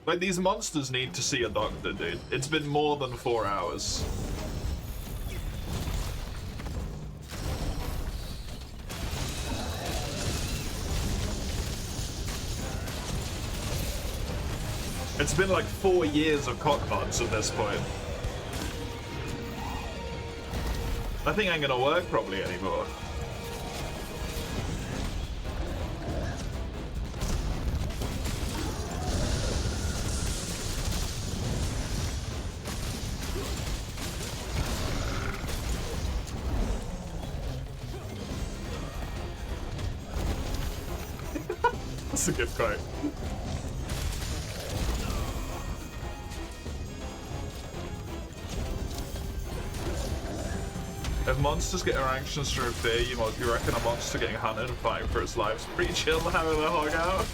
Like, these monsters need to see a doctor, dude. It's been more than 4 hours. It's been like 4 years of cockmods at this point. I think ain't gonna work probably anymore. That's a good quote. If monsters get reactions through fear, you reckon a monster getting hunted and fighting for its life is pretty chill having a hog out?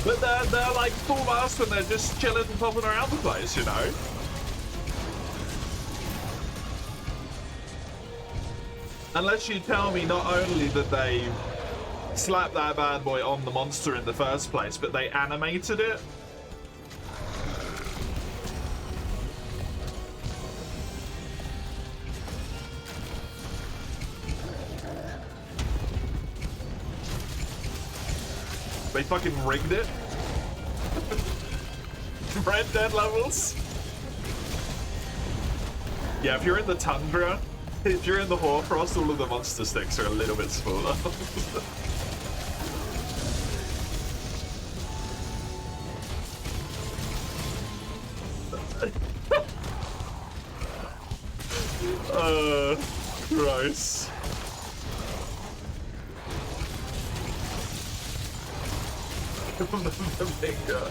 But they're like full mass when they're just chilling and popping around the place, you know? Unless you tell me not only that they slapped that bad boy on the monster in the first place, but they animated it. They fucking rigged it. Red Dead levels. Yeah, if you're in the tundra, if you're in the Hoarfrost, all of the monster sticks are a little bit smaller. Gross. The finger.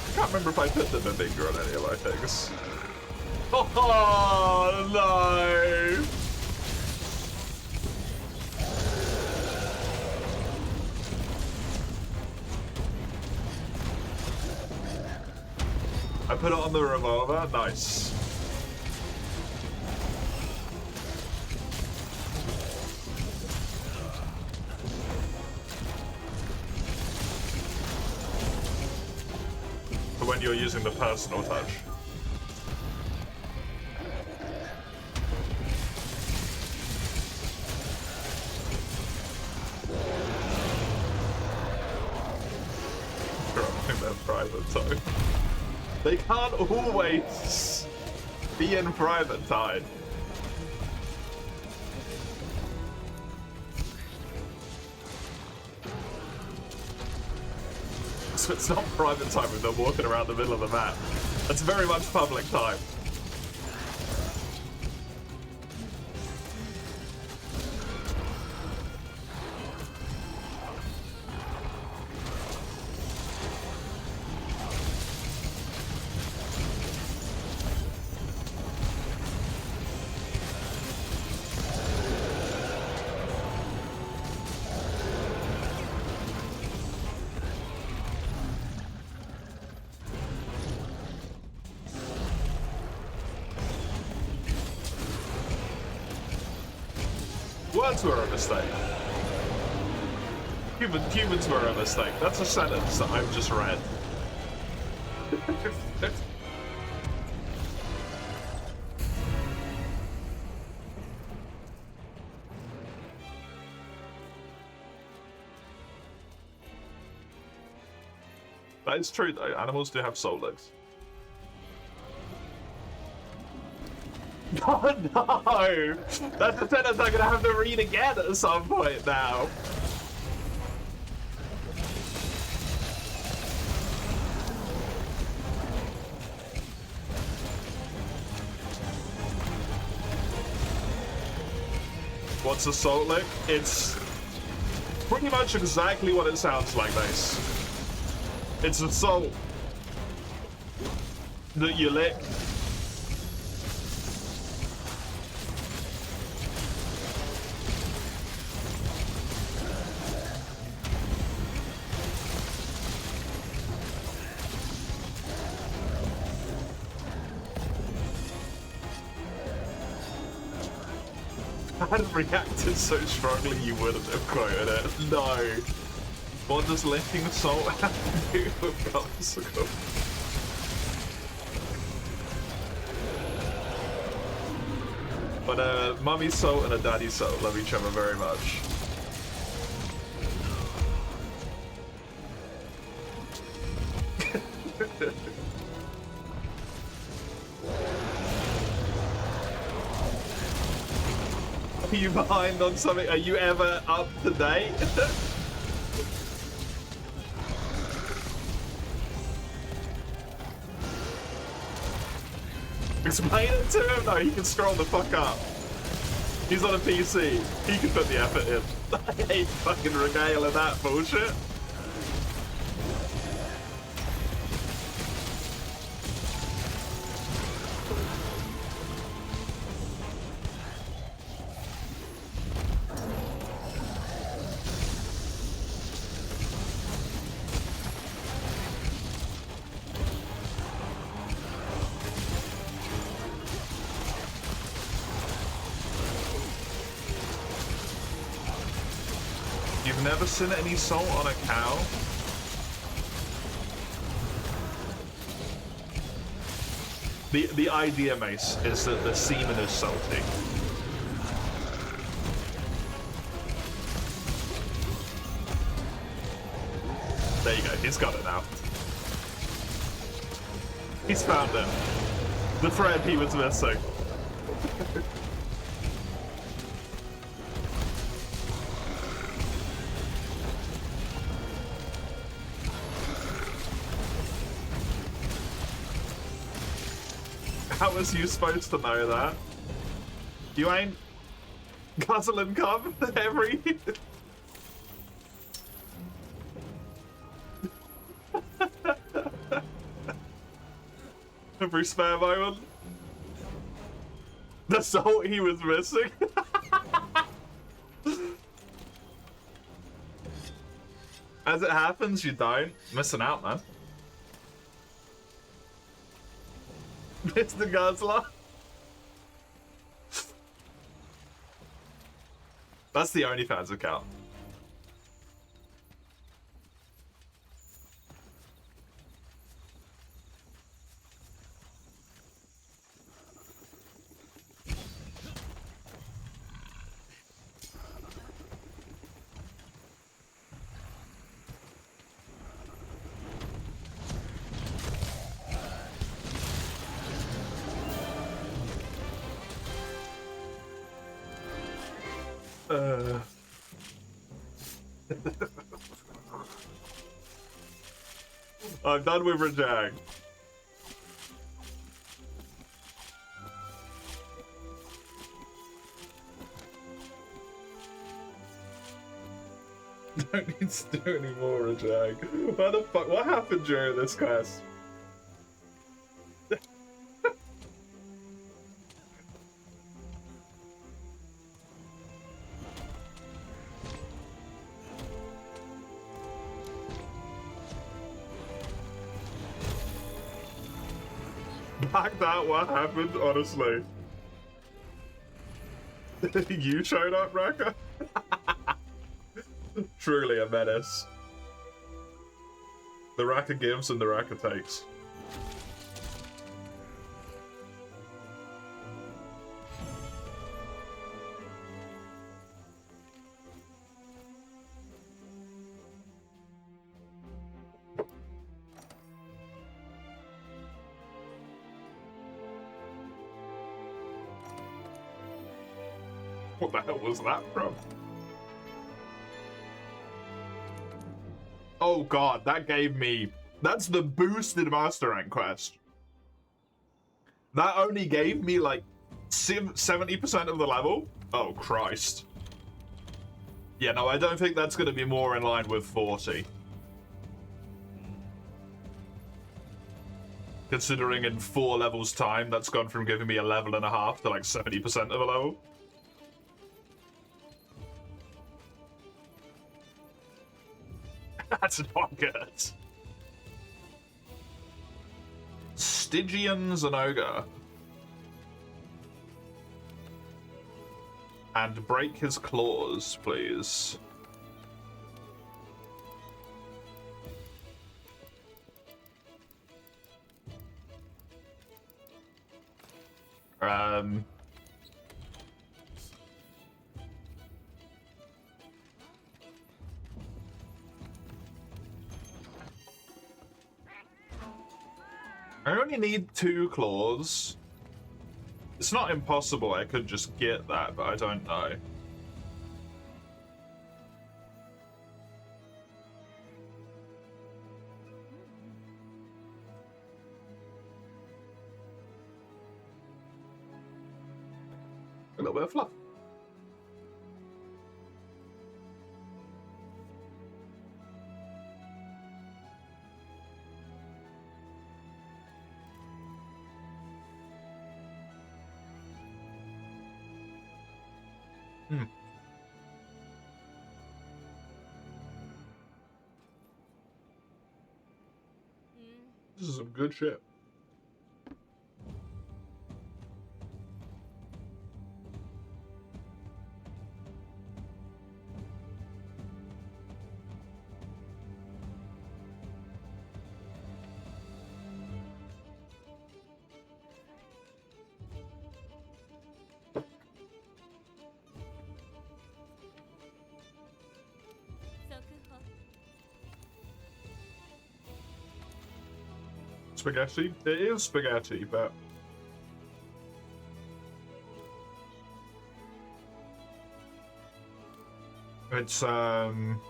I can't remember if I put the finger on any of my things. Oh no! I put it on the revolver. Nice. When you're using the personal touch. Dropping their private time. They can't always be in private time. So it's not private time if they're walking around the middle of the map. It's very much public time. Words were a mistake. Humans were a mistake. That's a sentence that I've just read. That is true though. Animals do have soul legs. Oh no! That's a sentence I'm gonna have to read again at some point now. What's a salt lick? It's pretty much exactly what it sounds like, Mace. It's a salt that you lick. I hadn't reacted so strongly you wouldn't have quoted it. No. What does licking salt have to do with popsicle? But a mummy salt and a daddy salt love each other very much. Are you behind on something? Are you ever up to date? Explain it to him? No, he can scroll the fuck up. He's on a PC. He can put the effort in. I ain't fucking regaling that bullshit. You've never seen any salt on a cow? The idea, Mace, is that the semen is salty. There you go, he's got it now. He's found it. The thread he was missing. How was you supposed to know that? You ain't guzzling cum every... every spare moment? The salt he was missing? As it happens, you don't. Missing out, man. Mr. Guzzler. That's the OnlyFans account. I'm done with Rajang. Don't need to do any more Rajang. What the fuck? What happened during this quest? Back that what happened, honestly. You showed up, Raka? Truly a menace. The Raka gives and the Raka takes. What the hell was that from? Oh god, that gave me... That's the boosted Master Rank quest. That only gave me like 70% of the level? Oh Christ. Yeah, no, I don't think that's going to be more in line with 40. Considering in 4 levels time, that's gone from giving me a level and a half to like 70% of a level. That's not good. Stygian Zinogre. And break his claws, please. I only need 2 claws. It's not impossible, I could just get that, but I don't know. A little bit of fluff. Hmm. This is some good shit. Spaghetti? It is spaghetti, but it's what am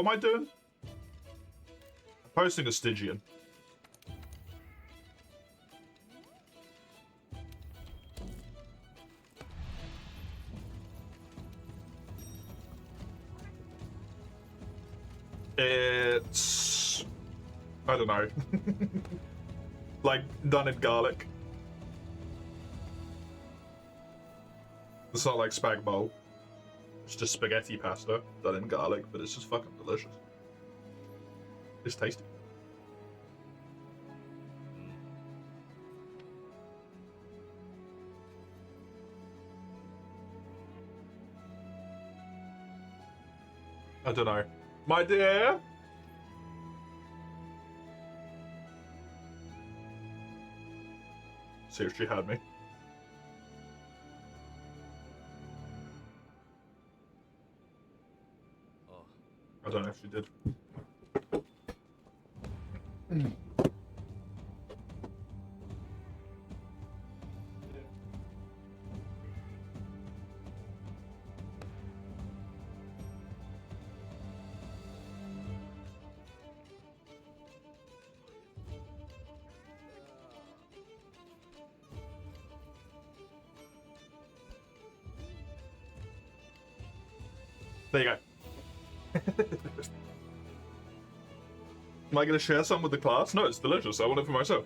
I doing? I'm posting a Stygian. It's I don't know. Like done in garlic. It's not like spag bowl. It's just spaghetti pasta done in garlic, but it's just fucking delicious. It's tasty. I don't know. My dear? See if she had me. I don't know if she did. There you go. Am I going to share some with the class? No, it's delicious. I want it for myself.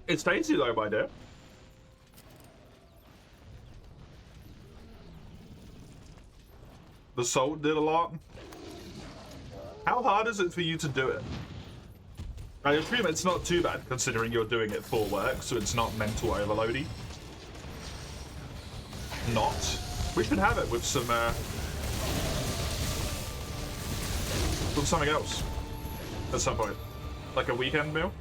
It's tasty though, my dear. The salt did a lot. How hard is it for you to do it? I assume it's not too bad considering you're doing it for work, so it's not mental overloady. Not. We should have it with some with something else at some point. Like a weekend meal.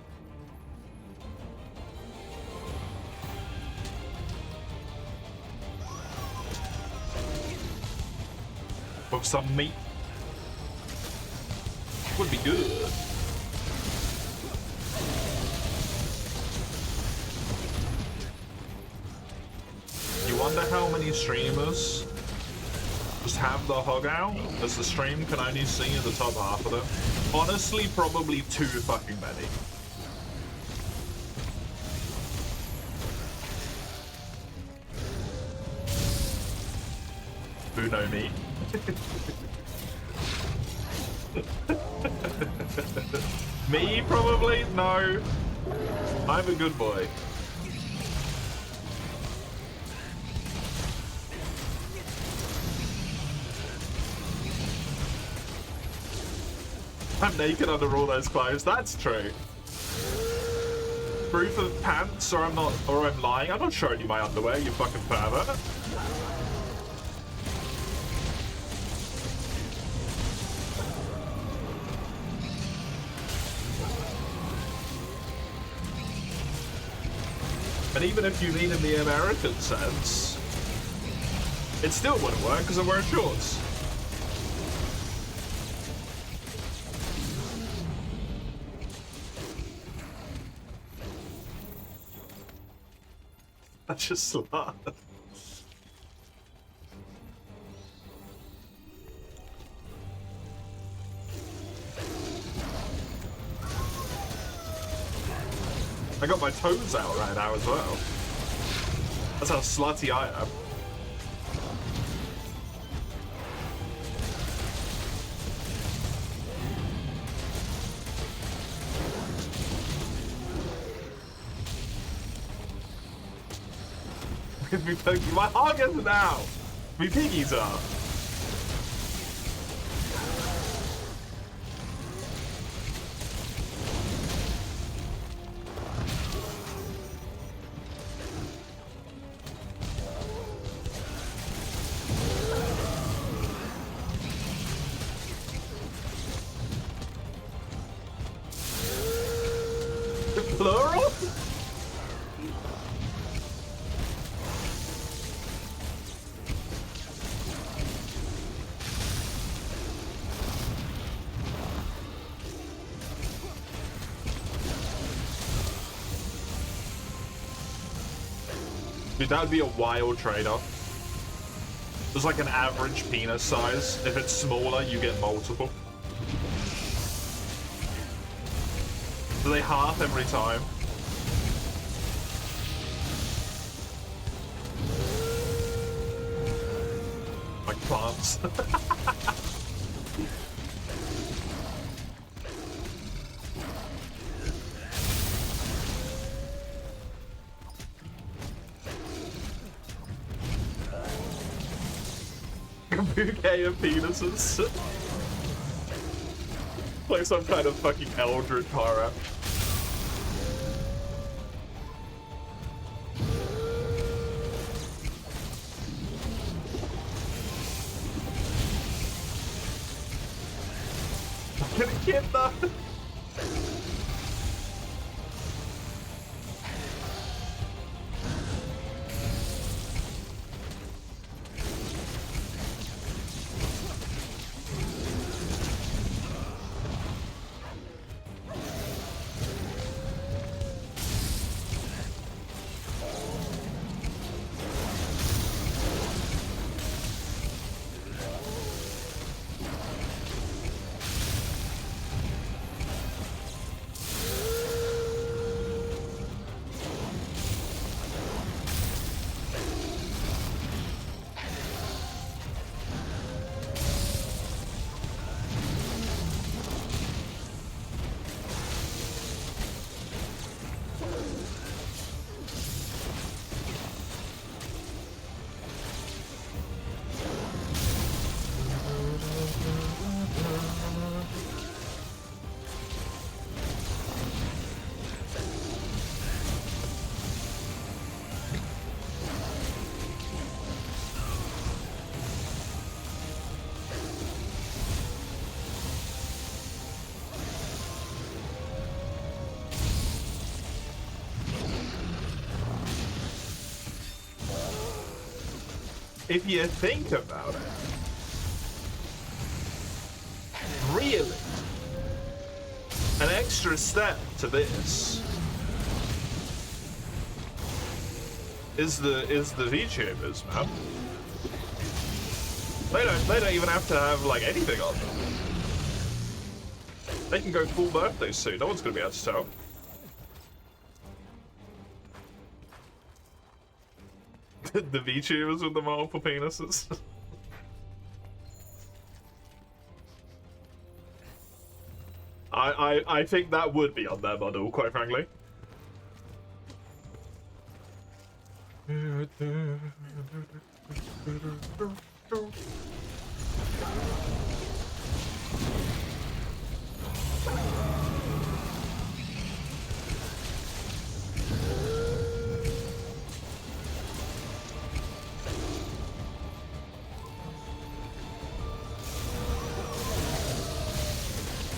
With some meat. Would be good. You wonder how many streamers just have the hog out, as the stream can only see the top half of them. Honestly, probably too fucking many. Who know me? Me, probably? No. I'm a good boy. I'm naked under all those clothes. That's true. Proof of pants, or I'm not, or I'm lying. I'm not showing you my underwear, you fucking pervert. And even if you mean in the American sense, It still wouldn't work because I'm wearing shorts. I just laughed. I got my toes out right now as well. That's how slutty I am. Me poking my huggers now! Me piggies are! Plural? Dude, that would be a wild trade-off. There's like an average penis size. If it's smaller, you get multiple. Do they half every time? Like plants. Bouquet of penises. Like some kind of fucking eldritch horror. I'm gonna get that. If you think about it, really, an extra step to this is the VTubers, man. They don't even have to have like anything on them. They can go full birthday soon. No one's gonna be able to tell. The VTubers with the multiple penises. I think that would be on their model, quite frankly.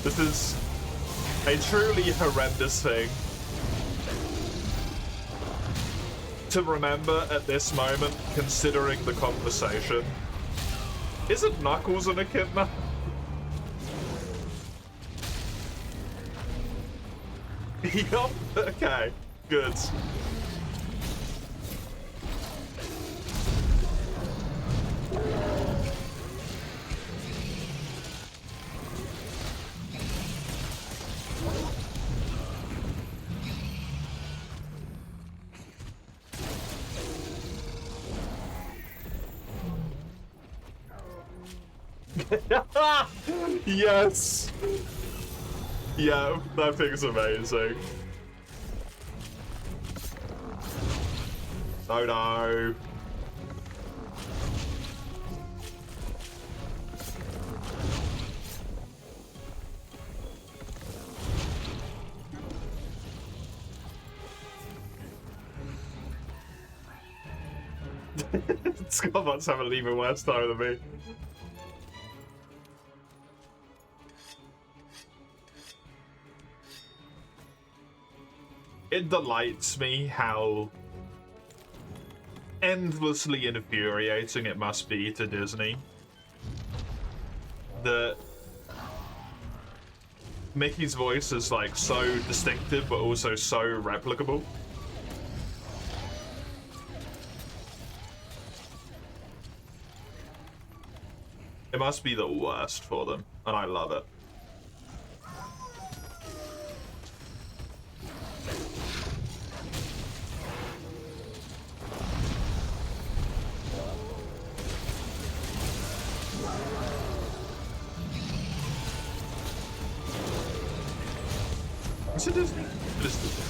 This is a truly horrendous thing. to remember at this moment, considering the conversation. Isn't Knuckles an echidna? Yup. Okay. Good. Yes! Yeah, that thing's amazing. Oh no. Scottbot's having an even worse time than me. It delights me how endlessly infuriating it must be to Disney that Mickey's voice is like so distinctive but also so replicable. It must be the worst for them, and I love it. Is it Disney? It is Disney.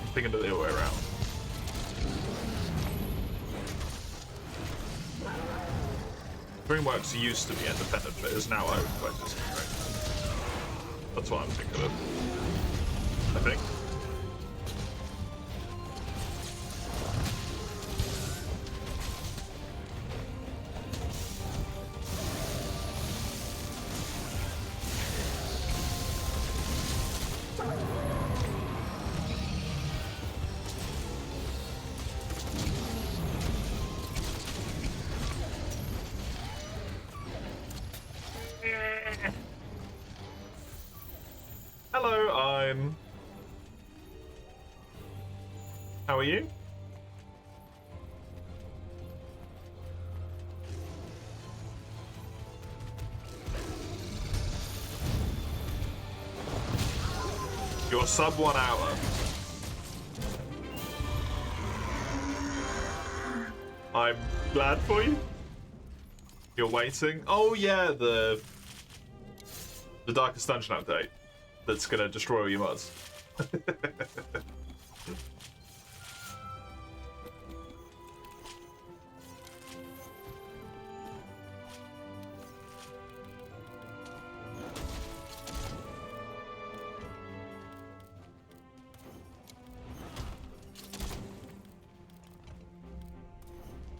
I'm thinking of the other way around. DreamWorks used to be independent, but is now owned by Disney, right? That's what I'm thinking of. I think. Hello, I'm... How are you? You're sub 1 hour. I'm glad for you. You're waiting. Oh yeah, the Darkest Dungeon update. That's gonna destroy all your mods.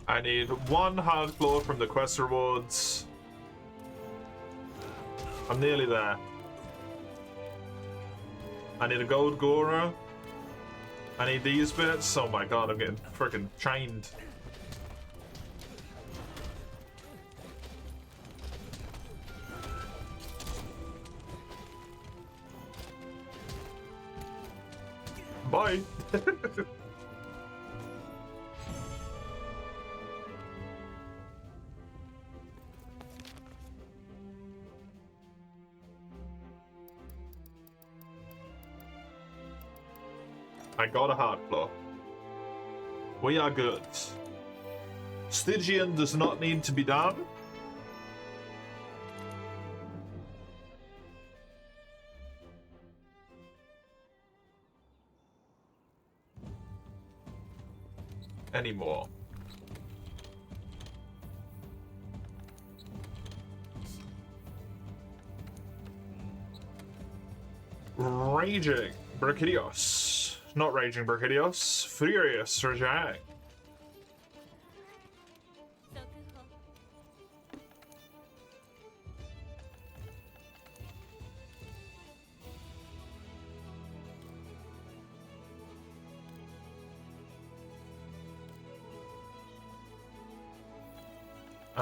I need 1 hard claw from the quest rewards. I'm nearly there. I need a gold Gora. I need these bits. Oh my god, I'm getting freaking chained. Bye. I got a hard claw. We are good. Stygian does not need to be done. Anymore. Raging Brachydios. Not Raging Brachydios. Furious Rajang.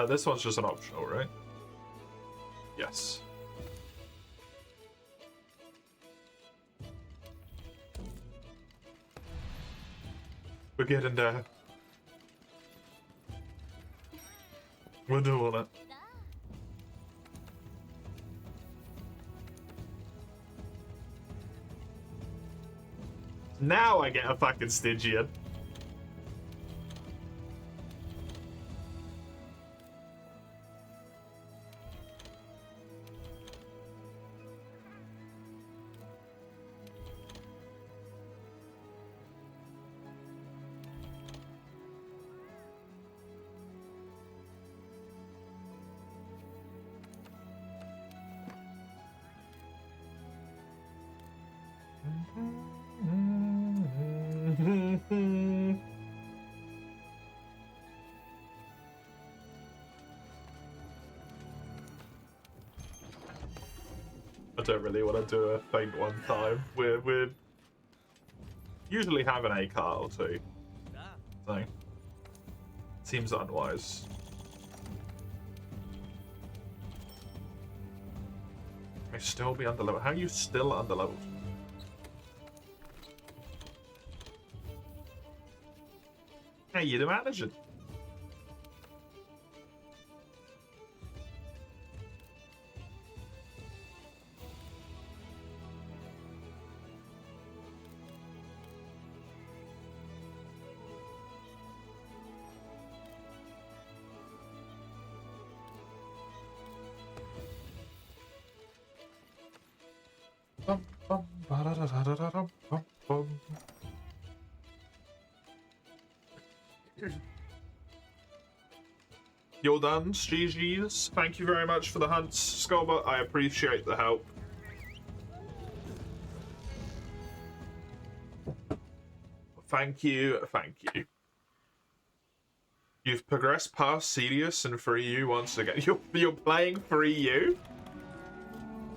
This one's just an optional, right? Yes. We're getting there. We're doing it. Now I get a fucking Stygian. I don't really want to do a faint one time. We're usually have an A card or two, so seems unwise. I still be underleveled. How are you still underleveled? Hey, you're the manager. You're done, GG's. Thank you very much for the hunts, Sculbert. I appreciate the help. Thank you, thank you. You've progressed past Cedius and Free U once again. You're playing Free U?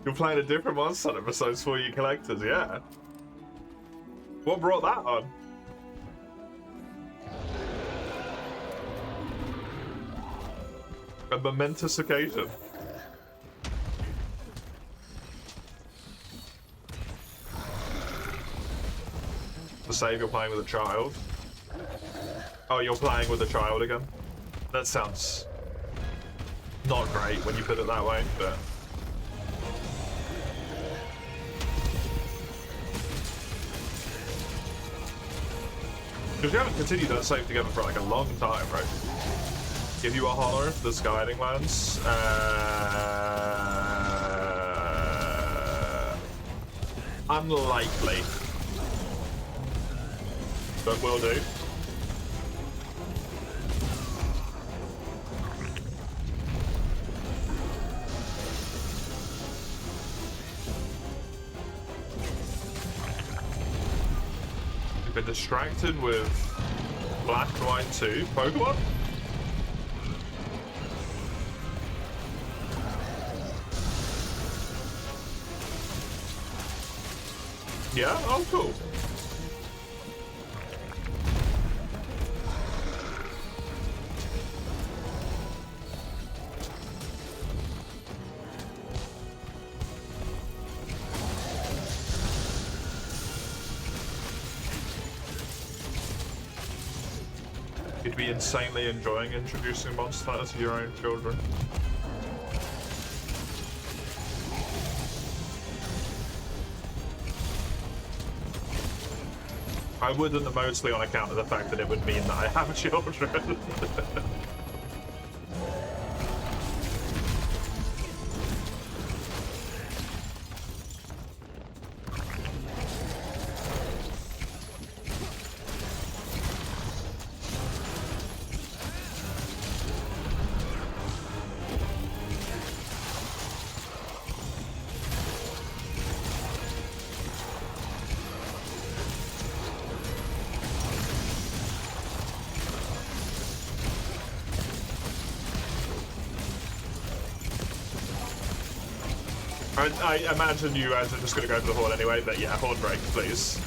You're playing a different Monster Hunter besides 4U Collectors, yeah. What brought that on? A momentous occasion. To save, you're playing with a child. Oh, you're playing with a child again? That sounds not great when you put it that way, but... Because we haven't continued that save together for like a long time, right? Give you a honor for the Skyding Lands. Unlikely. But will do. You've been distracted with Black and White 2 Pokemon? Yeah? Oh, cool. You'd be insanely enjoying introducing Monster Hunter to your own children. I wouldn't, mostly on account of the fact that it would mean that I have children. I imagine you guys are just going to go for the Horn anyway, but yeah, Horn break, please.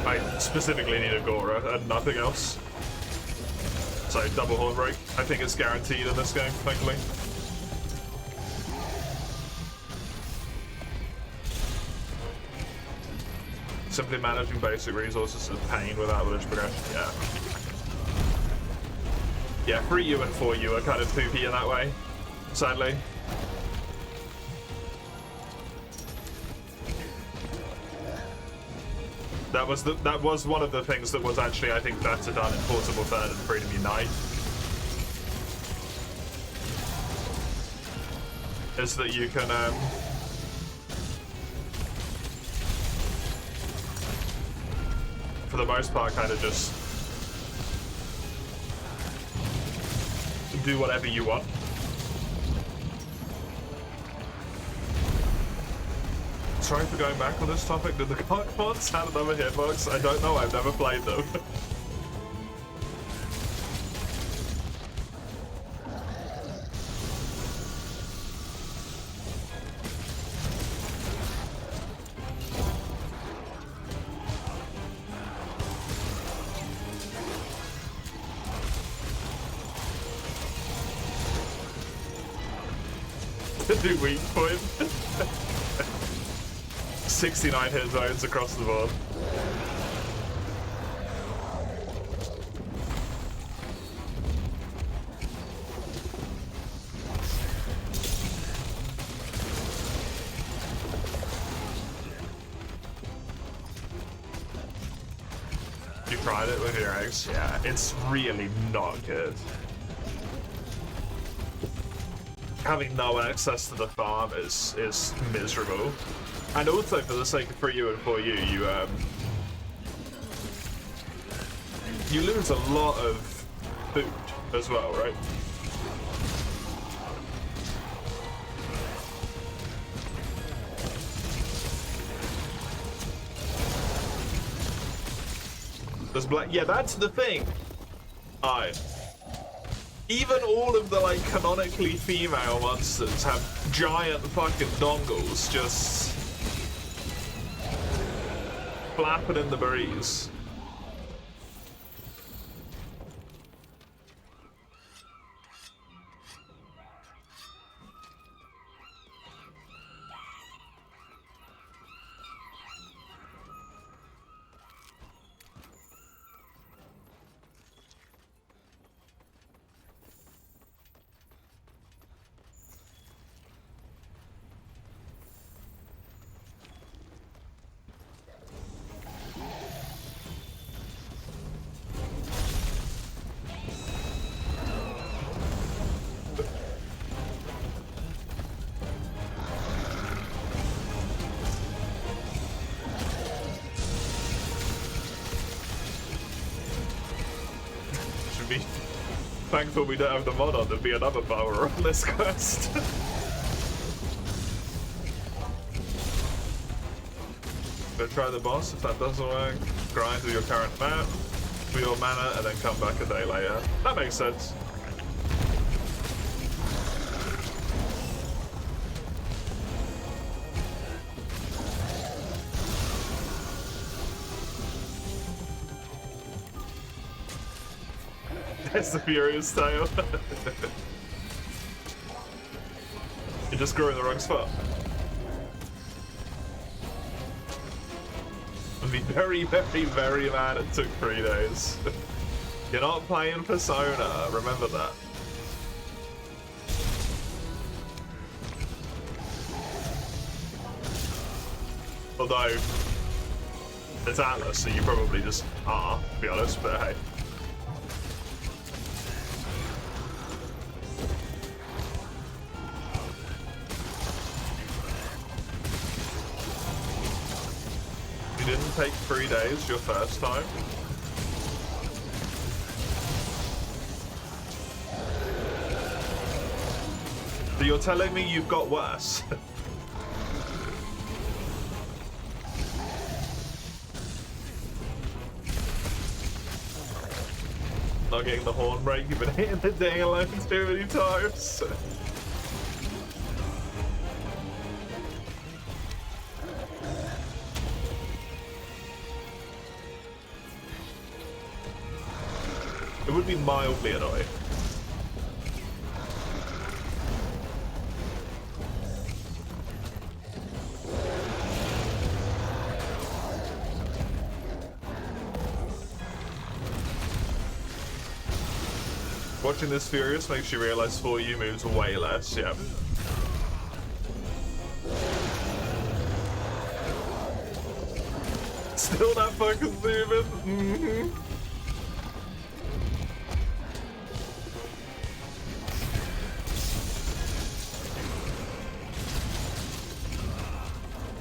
Right. specifically need Agora and nothing else. So double horn break. I think it's guaranteed in this game, thankfully. Simply managing basic resources is a pain without village progression. Yeah. Yeah, 3U and 4U are kind of poopy in that way, sadly. That was one of the things that was actually, I think, better done in Portable Third and Freedom Unite. Is that you can for the most part kind of just do whatever you want. Sorry for going back on this topic. Did the mods have another hitbox? I don't know, I've never played them. Do weak point. 69 hit zones across the board. You tried it with your eggs? Yeah, it's really not good. Having no access to the farm is miserable. And also, for the sake of 3U and 4U, you lose a lot of food as well, right? There's black. Yeah, that's the thing. Even all of the like canonically female monsters have giant fucking dongles just flapping in the breeze. Thankful we don't have the mod on to be another power on this quest. Go try the boss. If that doesn't work, grind with your current map for your mana and then come back a day later. That makes sense. It's the Furious Tail. You just grew in the wrong spot. I'd be very, very, very mad it took 3 days. You're not playing Persona, remember that. Although, it's Atlas, so you probably just are, to be honest, but hey. Didn't take 3 days your first time. So you're telling me you've got worse? Not getting the horn break, you've been hitting the dang alone too many times. It would be mildly annoying. Watching this Furious makes you realize 4U moves way less, yeah. Still not fucking zooming. Mm-hmm.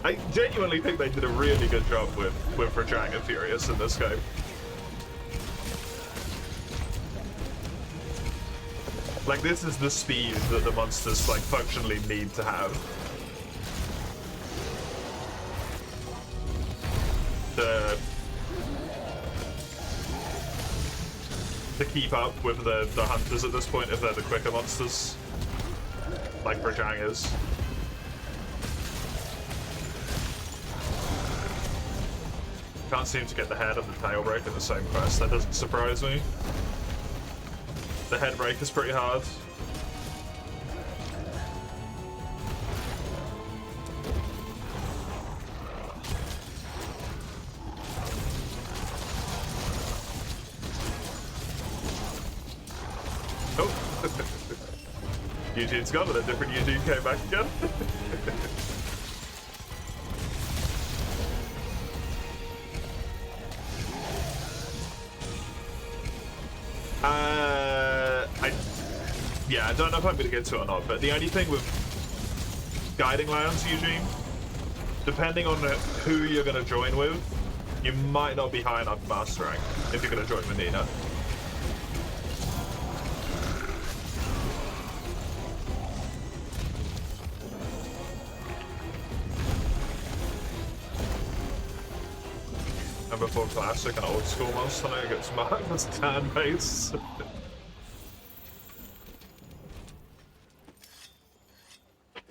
I genuinely think they did a really good job with Rajang and Furious in this game. Like, this is the speed that the monsters, like, functionally need to have. To keep up with the hunters at this point if they're the quicker monsters. Like Rajang is. Can't seem to get the head and the tail break in the same quest. That doesn't surprise me. The head break is pretty hard. Oh! Eugene's gone, but a different Eugene came back again. Yeah, I don't know if I'm going to get to it or not, but the only thing with guiding lands, Eugene, depending on who you're going to join with, you might not be high enough master rank if you're going to join with Nina. And before Classic and Old School Monster, it gets marked as clan base.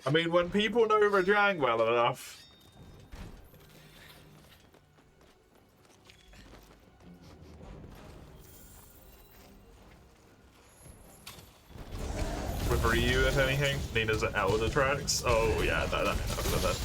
I mean, when people know Rajang well enough. With Ryu, if anything, Nina's at Elder Tracks. Oh, yeah, that ain't enough for that.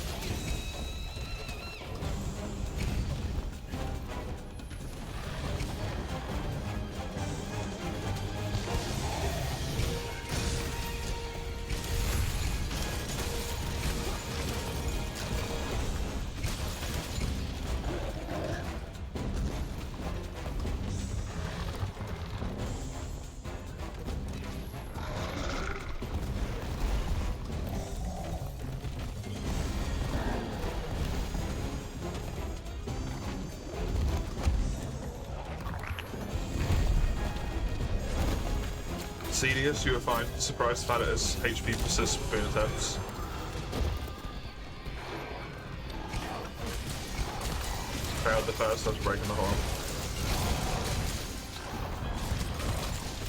Cedius, you were fine. Surprised about it as HP persists between attempts. Failed the first, that's breaking the horn.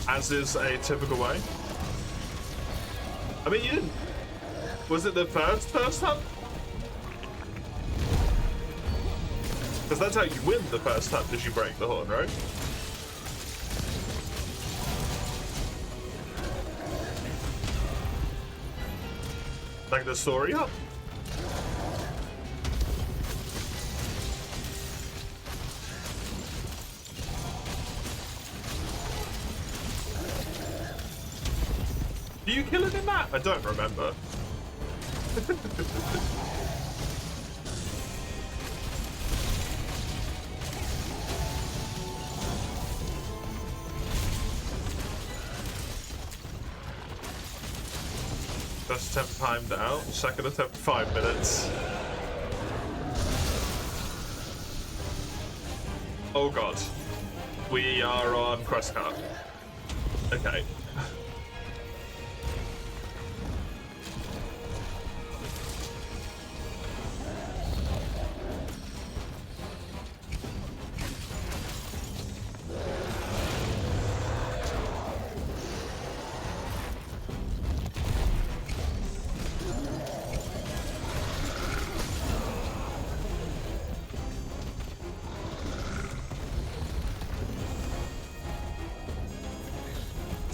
As is a typical way. I mean, you didn't... Was it the first hunt? Because that's how you win the first hunt, is you break the horn, right? Like the story up. Do you kill it in that? I don't remember. First attempt timed out, second attempt 5 minutes. Oh god. We are on Questcard. Okay.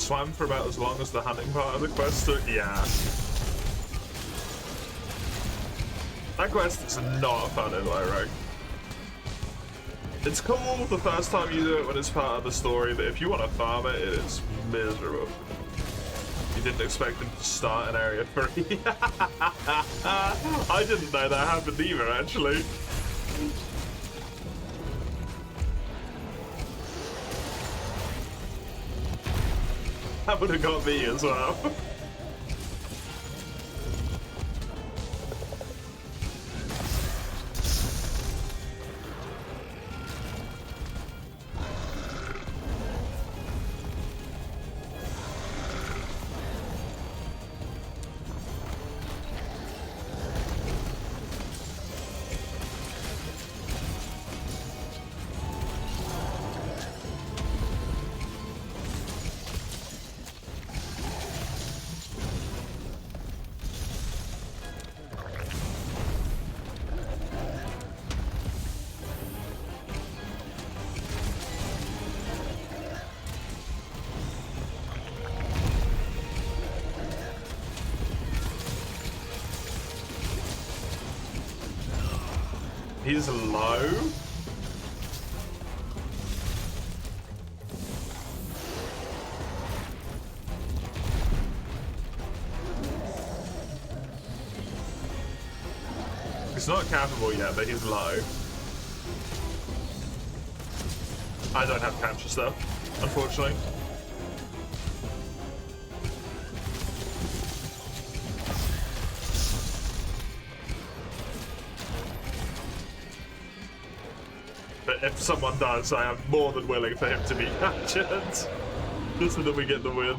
swam for about as long as the hunting part of the quest took? Yeah. That quest is not fun in Lyric. It's cool the first time you do it when it's part of the story, but if you want to farm it, it is miserable. You didn't expect them to start in Area 3. I didn't know that happened either, actually. That would have got me as well. He's low. He's not capable yet, but he's low. I don't have capture stuff, unfortunately. But if someone does, I am more than willing for him to be captured. Just so that we get the win.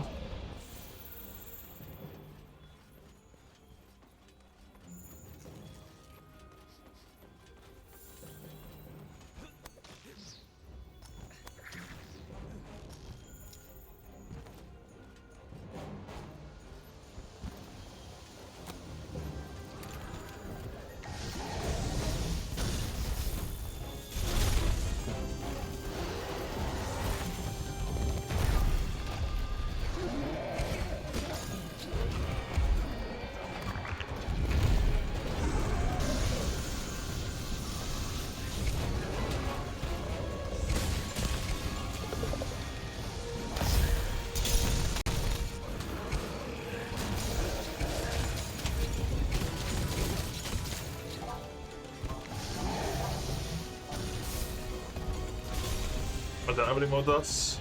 I don't have any more dust.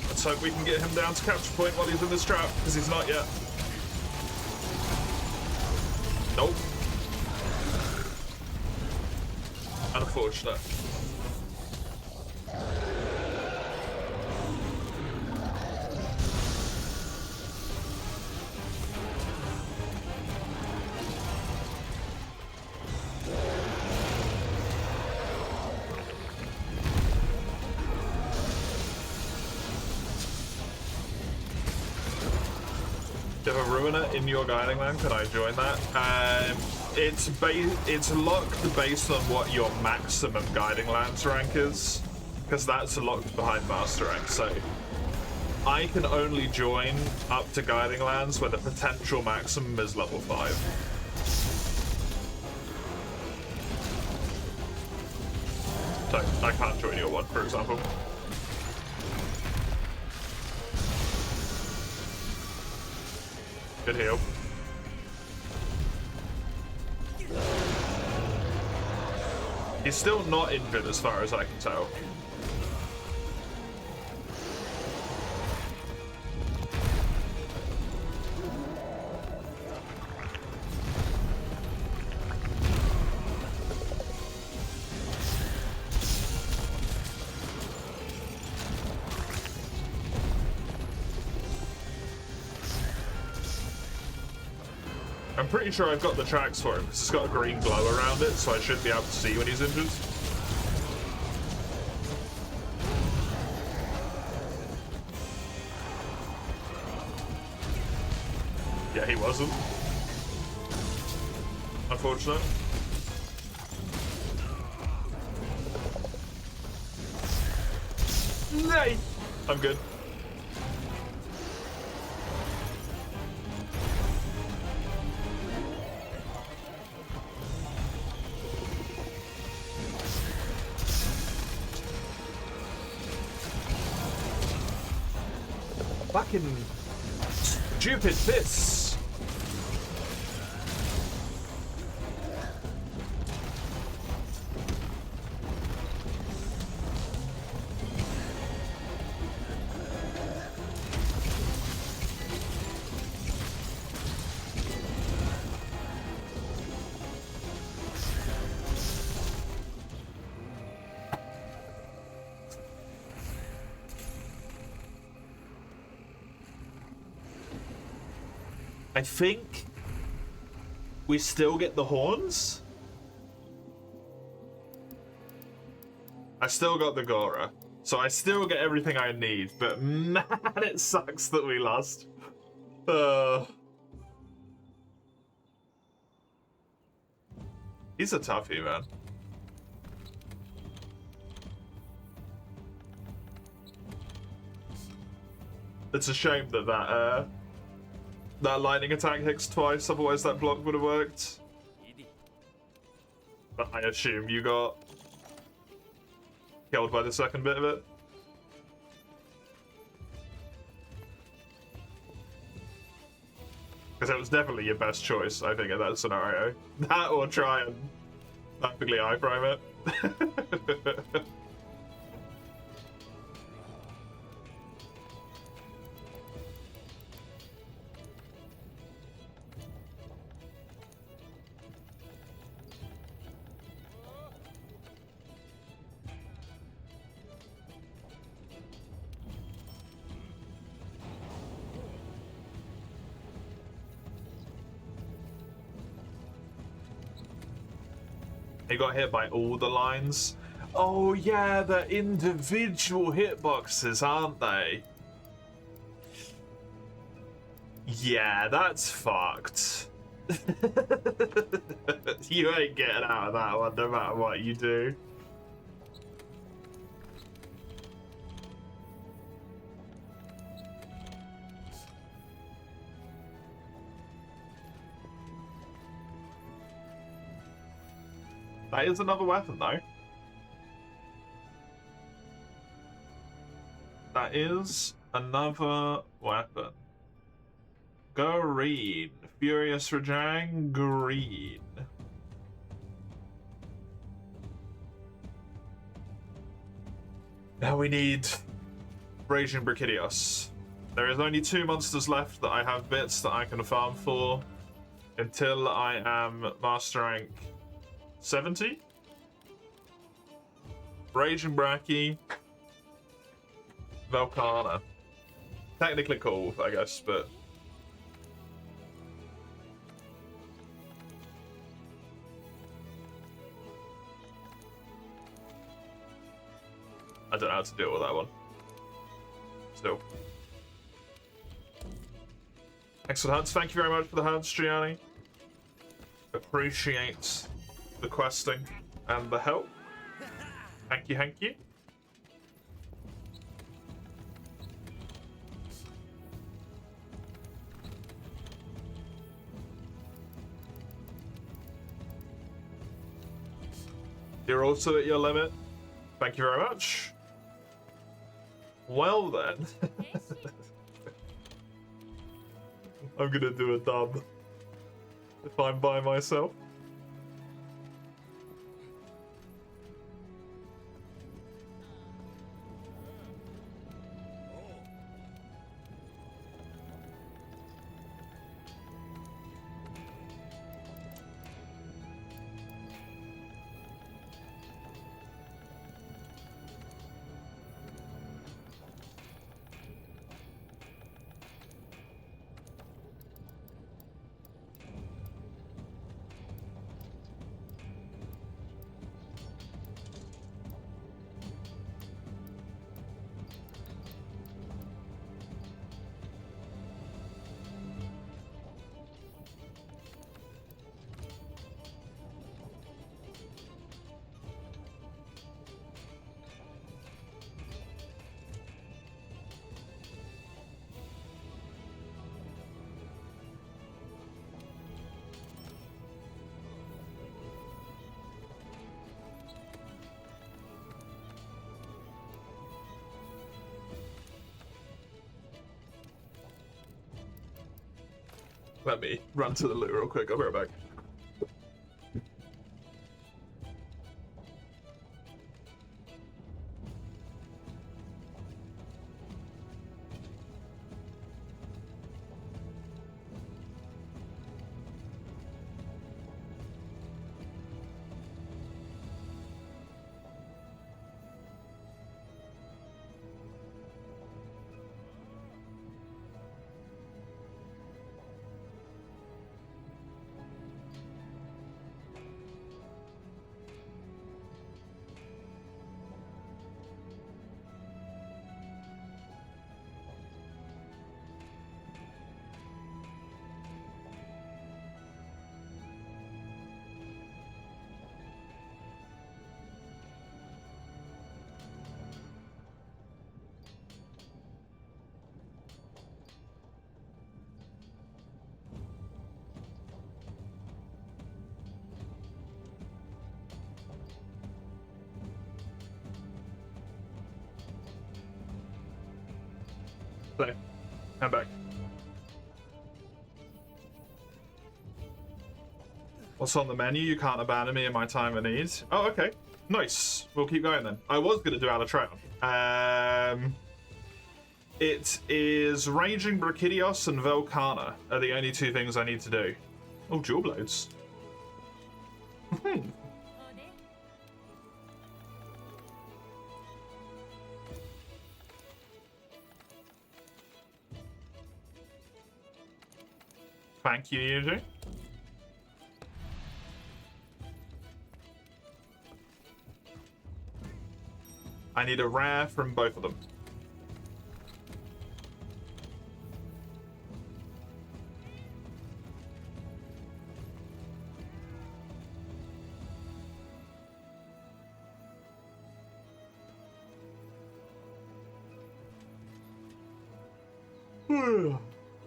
Let's hope we can get him down to capture point while he's in this trap, because he's not yet. Nope. Unfortunate. You have a ruiner in your guiding land, can I join that? It's locked based on what your maximum guiding lands rank is, because that's locked behind master rank. So I can only join up to guiding lands where the potential maximum is level 5. So I can't join your one, for example. Good heal. He's still not injured as far as I can tell. I'm pretty sure I've got the tracks for him because it's got a green glow around it, so I should be able to see when he's injured. wasn't. Unfortunate. Nice! I'm good. Fucking stupid fists. I think we still get the horns. I still got the Gora, so I still get everything I need, but man, it sucks that we lost. He's a toughie, man. It's a shame that that lightning attack hits twice, otherwise that block would have worked. But I assume you got killed by the second bit of it. Because it was definitely your best choice, I think, in that scenario. That or try and perfectly eye prime it. He got hit by all the lines. Oh yeah, they're individual hitboxes, aren't they? Yeah, that's fucked. You ain't getting out of that one no matter what you do. That is another weapon, though. That is another weapon. Green. Furious Rajang, green. Now we need Raging Brachydios. There is only 2 monsters left that I have bits that I can farm for until I am Master Rank 70? Raging Brachy. Velkhana. Technically cool, I guess, but I don't know how to deal with that one. Still. Excellent hunts. Thank you very much for the hunts, Gianni. Appreciate the questing and the help. Thank you, thank you. You're also at your limit. Thank you very much. Well then. I'm gonna do a dub. If I'm by myself. Let me run to the loo real quick. I'll be right back. Play. I'm back. What's on the menu? You can't abandon me in my time of need. Oh, okay. Nice. We'll keep going then. I was going to do Alatreon. It is Raging Brachydios and Volcana are the only two things I need to do. Oh, Jewel Blades. Thank you, Yuji. I need a rare from both of them.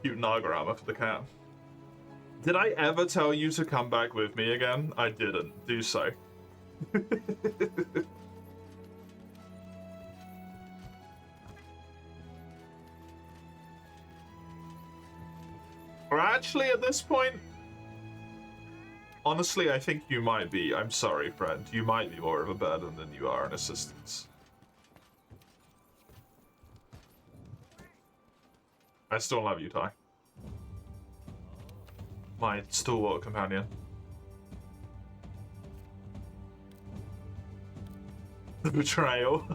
Cute Naga armor for the cat. Did I ever tell you to come back with me again? I didn't. Do so. Or actually, at this point, honestly, I think you might be. I'm sorry, friend. You might be more of a burden than you are an assistance. I still love you, Ty. My stalwart companion. The betrayal.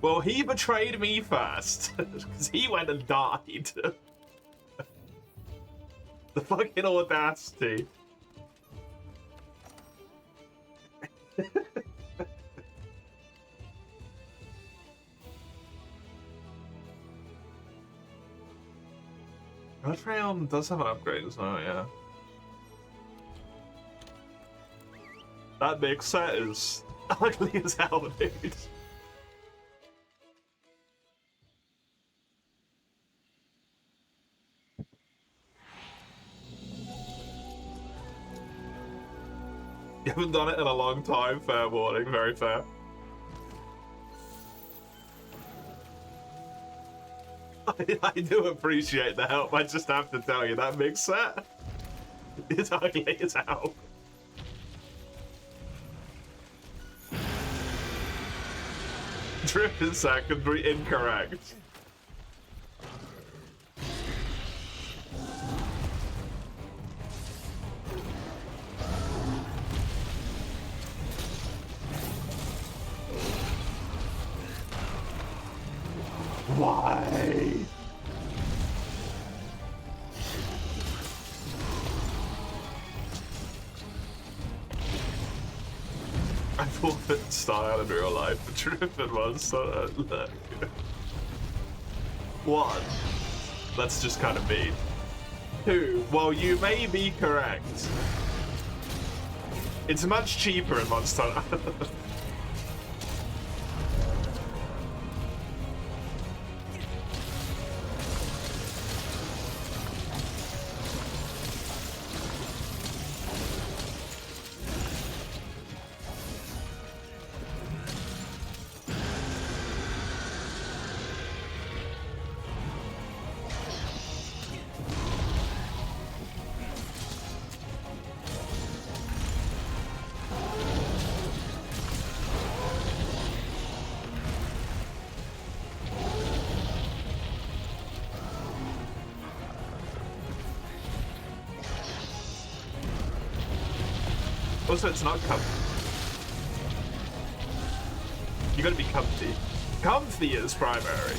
Well, he betrayed me first. Because he went and died. The fucking audacity. Alatreon does have an upgrade as well, yeah. That big set is ugly as hell, dude. You haven't done it in a long time, fair warning, very fair. I do appreciate the help, I just have to tell you, that big set is ugly as hell. Drip in secondary, incorrect. Why? I thought that style in real life, the Drippin was so look. One, that's just kind of mean. Two, well, you may be correct. It's much cheaper in Monster Hunter. Also, it's not comfy. You gotta be comfy. Comfy is primary.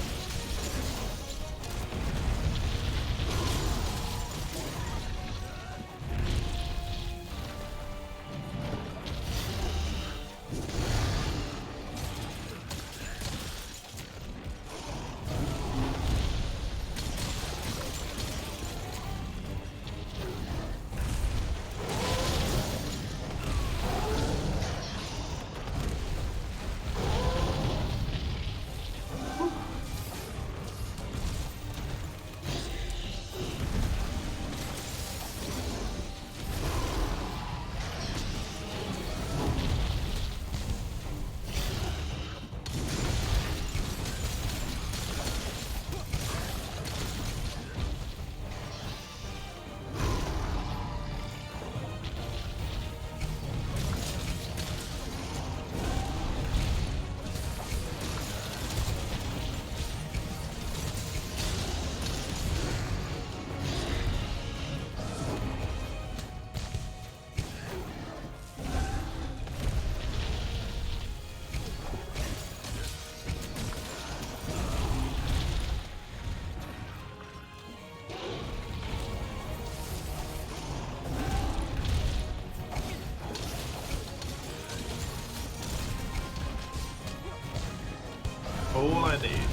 All I need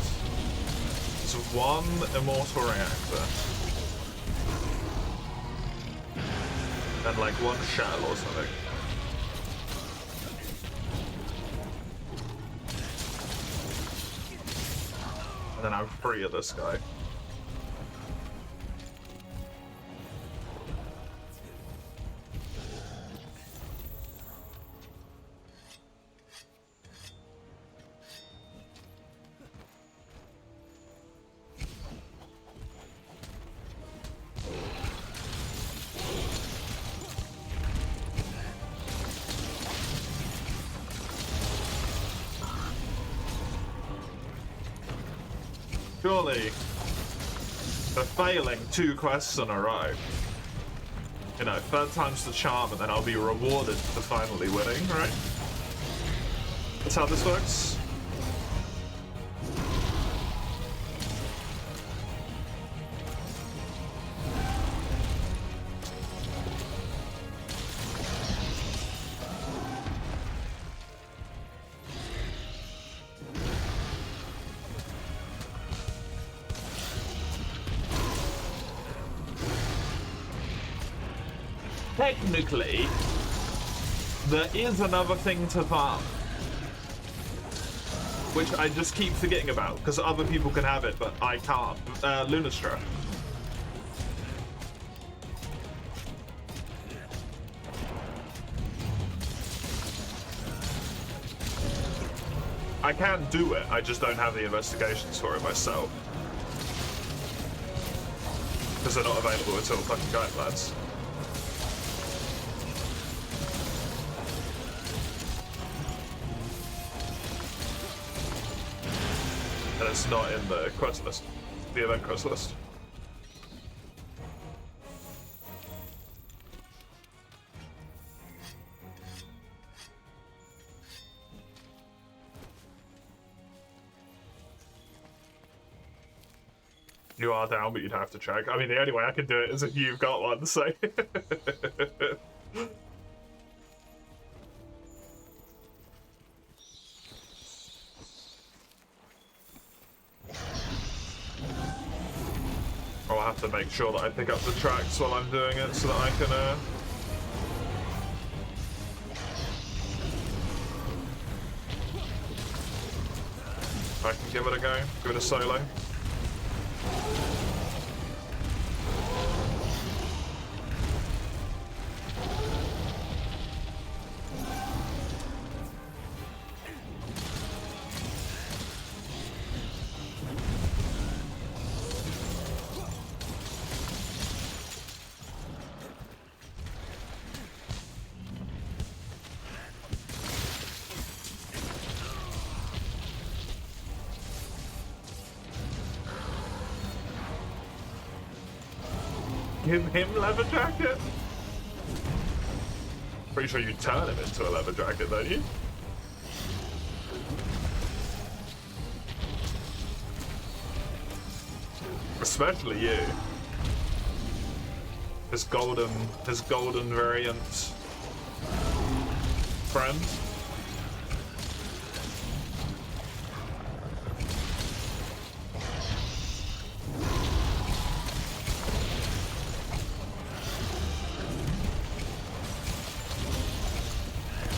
is one immortal reactor. And like one shell or something. And then I'm free of this guy. Surely, for failing 2 quests in a row, you know, third time's the charm, and then I'll be rewarded for finally winning, right? That's how this works. Technically, there is another thing to farm, which I just keep forgetting about because other people can have it, but I can't. Lunastra. I can do it, I just don't have the investigations for it myself. Because they're not available until fucking guidelines. And it's not in the quest list, the event quest list. You are down, but you'd have to check. I mean, the only way I can do it is if you've got one, so... I'll have to make sure that I pick up the tracks while I'm doing it so that I can, give it a go, give it a solo. Give him leather jacket? Pretty sure you turn him into a leather jacket, don't you? Especially you. His golden variant friend.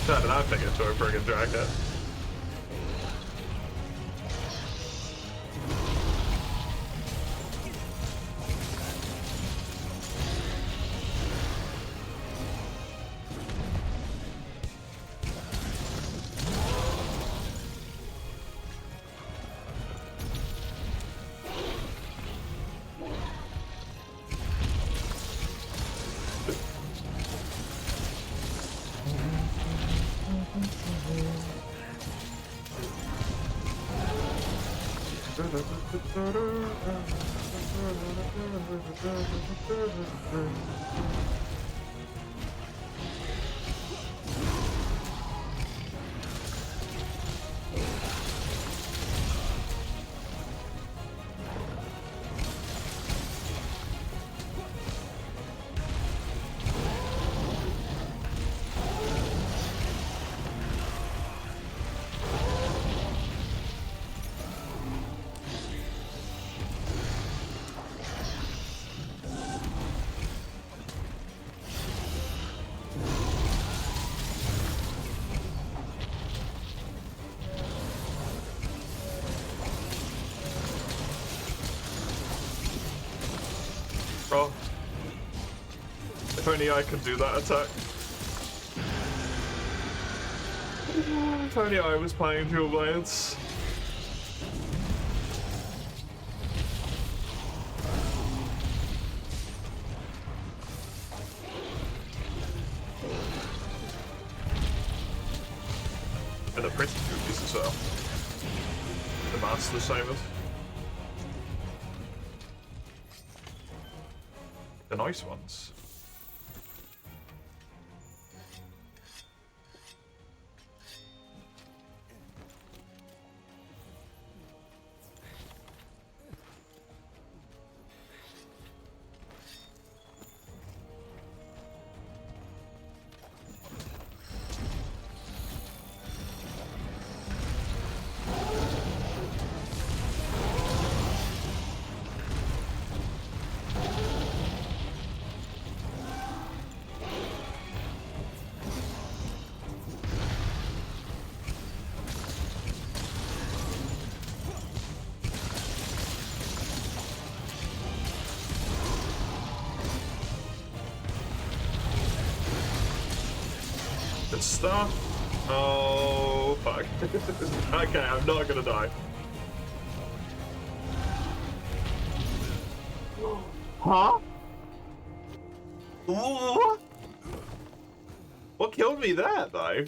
How did I think into a friggin' jacket? Oh. If only I could do that attack. If only I was playing Dual Blades. And the pretty movies as well. The Master Sabers. The nice ones. Stuff. Oh, fuck. Okay, I'm not gonna die. Huh? Ooh. What killed me there, though?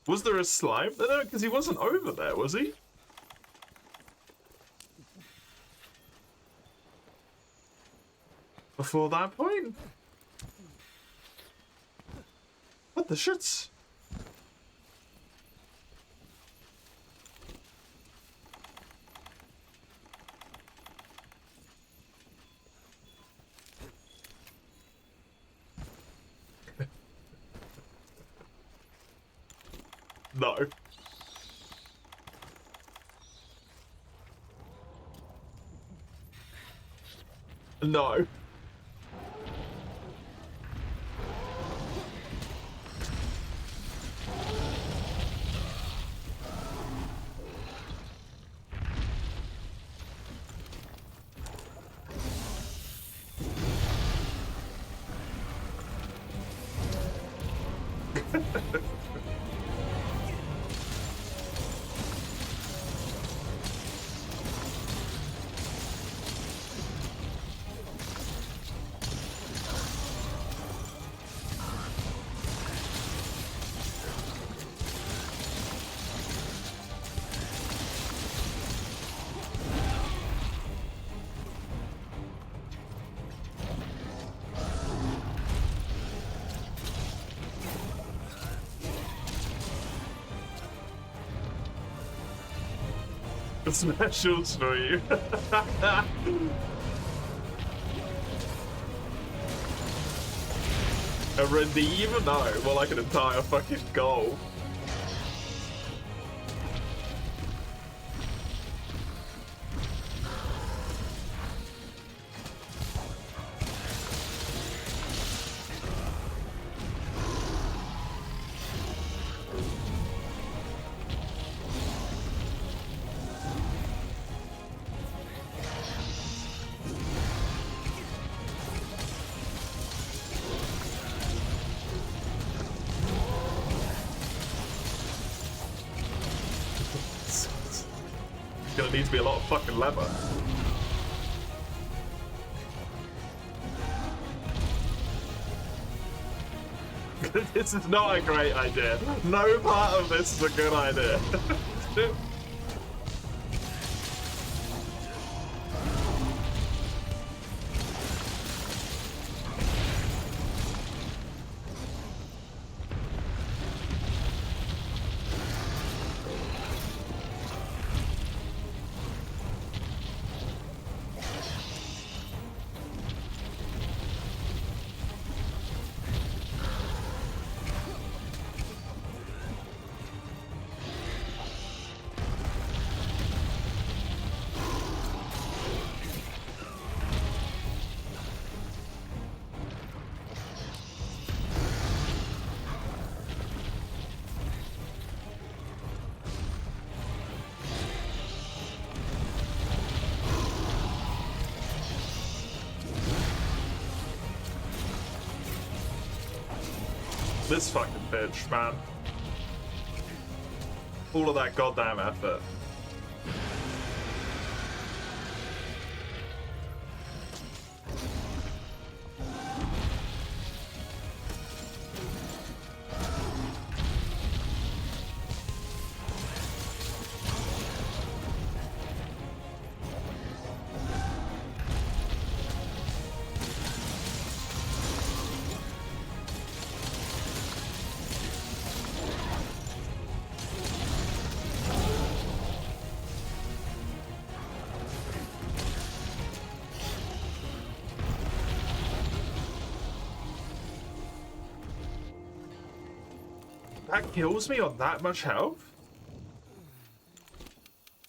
Was there a slime? No, because he wasn't over there, was he? Before that point? What the shits? No. No. Specials for you. A redeem? No, more like an entire fucking goal. Gonna need to be a lot of fucking leather. This is not a great idea. No part of this is a good idea. This fucking bitch, man. All of that goddamn effort. That kills me on that much health?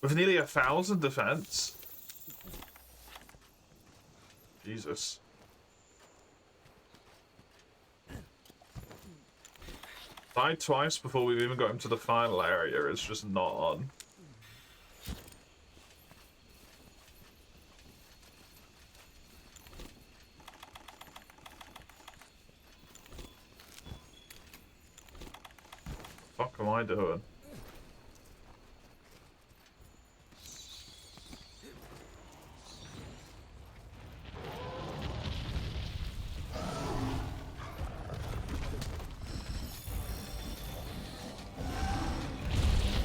With nearly 1,000 defense? Jesus. Died twice before we've even got him to the final area. It's just not on. What am I doing?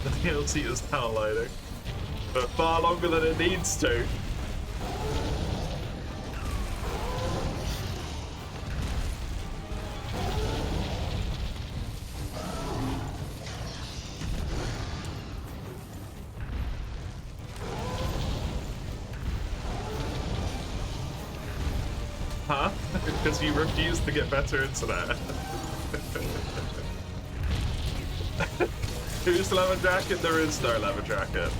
The DLC is downloading, but far longer than it needs to. Huh? Because you refuse to get better internet. Who's the leather jacket? There is no leather jacket.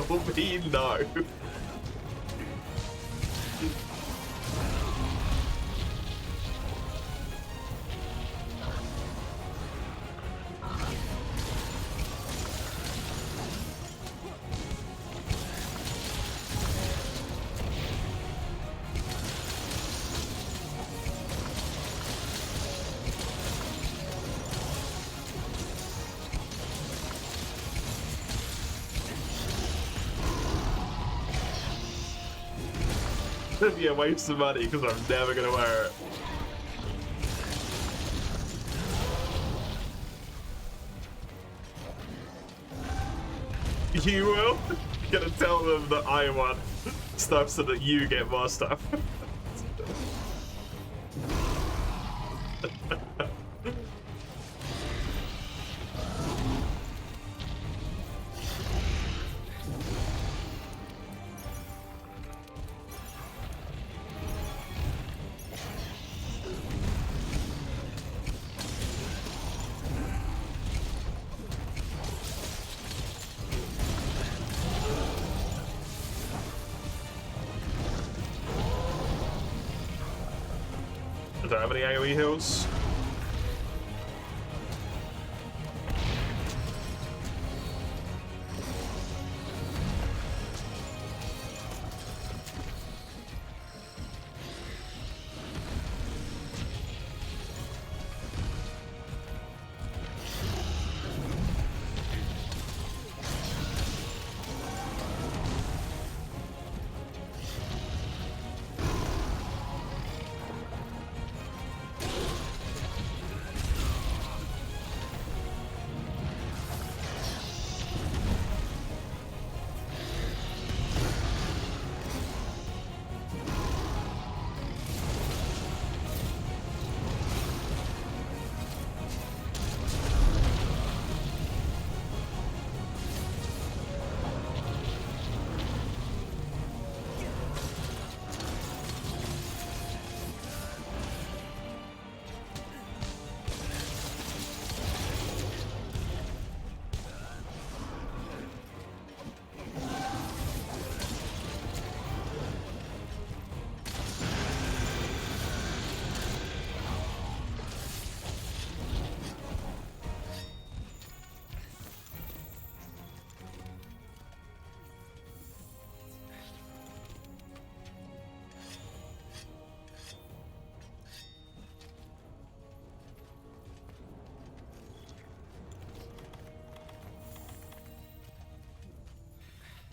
Will be no. It'd be a waste of money because I'm never gonna wear it. You will? You're gonna tell them that I want stuff so that you get more stuff. Do I have any AoE heals?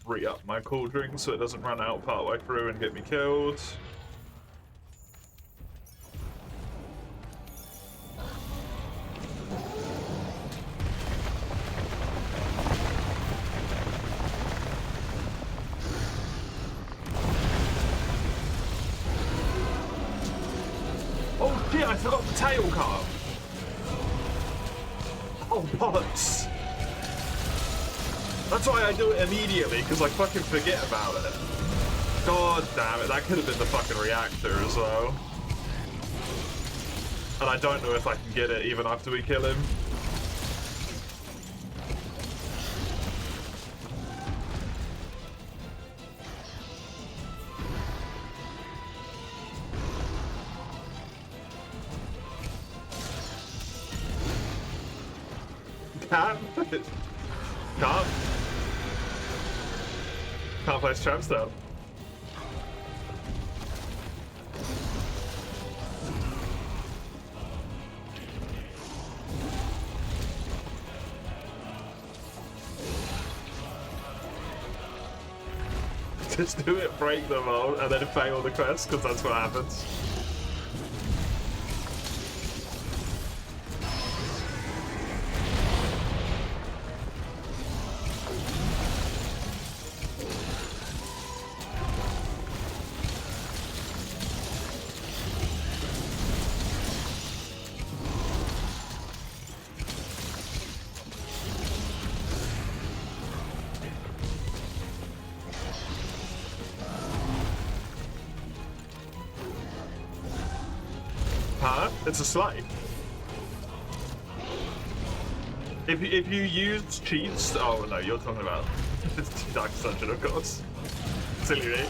Re-up my cool drink so it doesn't run out partway through and get me killed. Oh shit, I forgot the tail card. Oh bollocks. That's why I do it immediately, because I fucking forget about it. God damn it, that could have been the fucking reactor as well. And I don't know if I can get it even after we kill him. Can't. Can't. Can't place traps down. Just do it, break them all, and then fail the quest, because that's what happens. Huh? It's a slide. If you use cheats, oh no, you're talking about Dark Dungeon, of course. Silly me.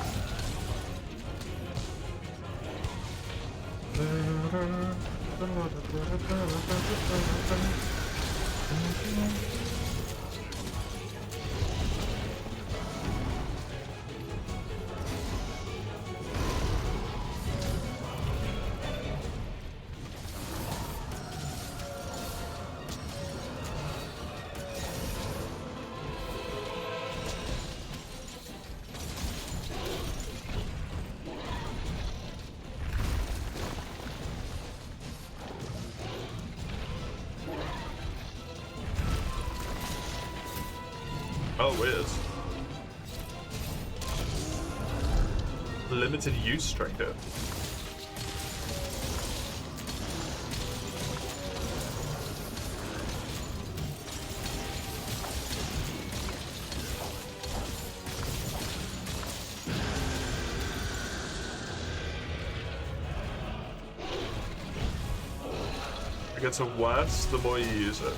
Oh, weird. Limited use trinket. It gets worse the more you use it.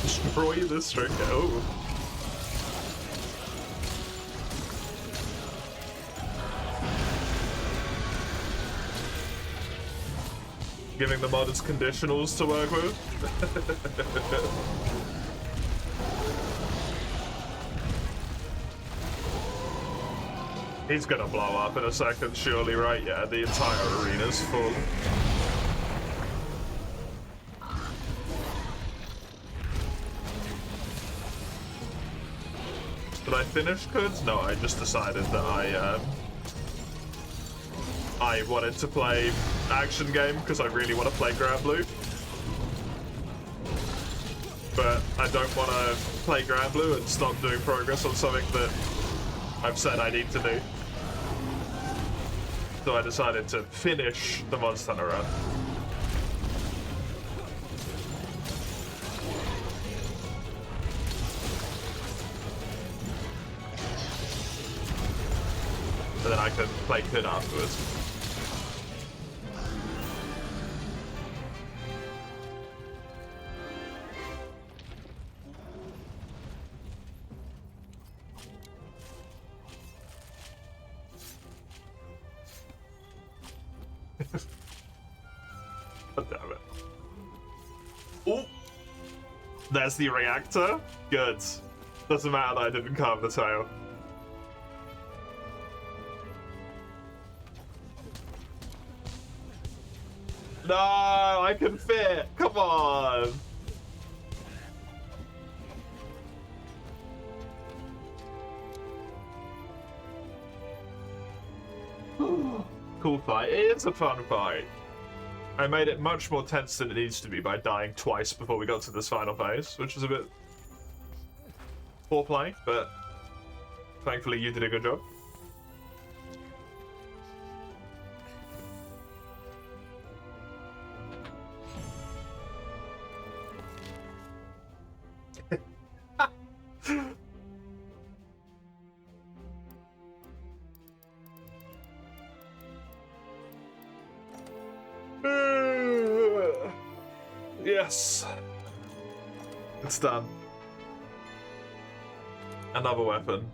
Destroy this trinket. Oh. Giving the modders conditionals to work with. He's gonna blow up in a second, surely, right? Yeah, the entire arena's full. Did I finish Goods? No, I just decided that I wanted to play action game because I really want to play Granblue. But I don't want to play Granblue and stop doing progress on something that I've said I need to do. So I decided to finish the Monster Hunter run. And then I could play Kid afterwards. God damn it. Oh! There's the reactor. Good. Doesn't matter that I didn't carve the tail. No, I can fit. Come on. Cool fight. It is a fun fight. I made it much more tense than it needs to be by dying twice before we got to this final phase, which was a bit poor play, but thankfully you did a good job. Yes. It's done. Another weapon.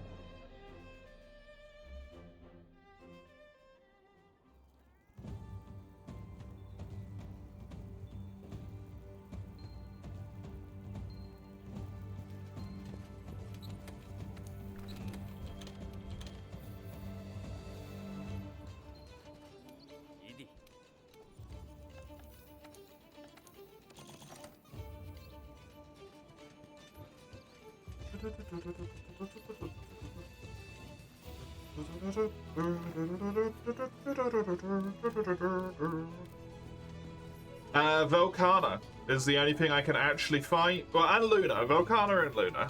Volcana is the only thing I can actually fight. Well, and Luna. Volcana and Luna.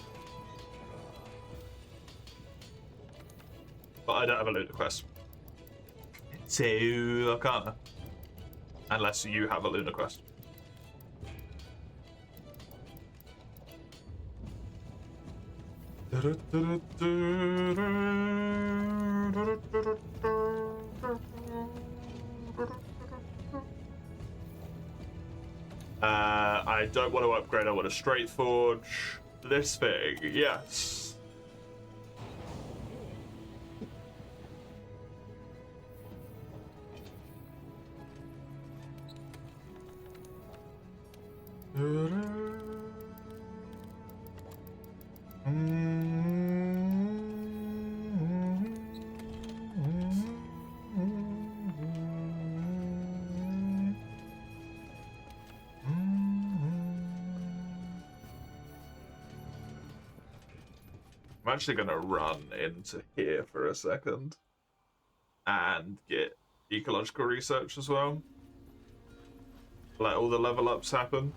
But I don't have a Luna quest. So, Volcana. Unless you have a Luna quest. I don't want to upgrade. I want a straight forge. This thing, yes. I'm actually gonna run into here for a second and get ecological research as well. Let all the level ups happen.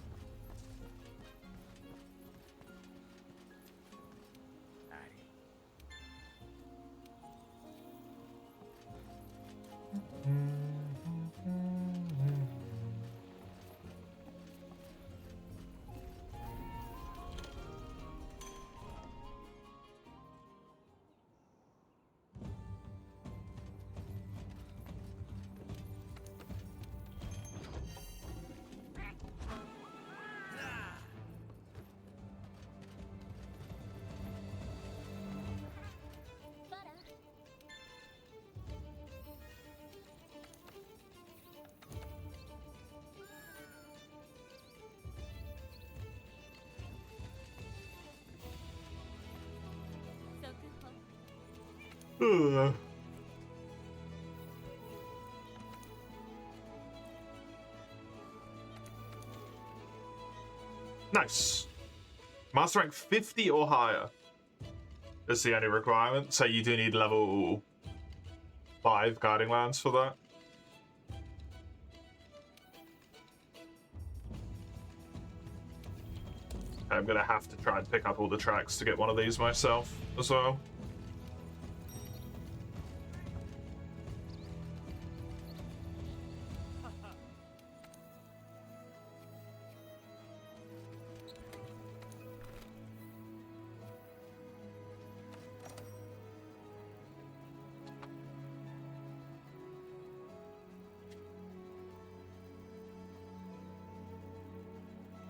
Nice. Master rank 50 or higher is the only requirement, so you do need level 5 guarding lands for that. I'm gonna have to try and pick up all the tracks to get one of these myself as well.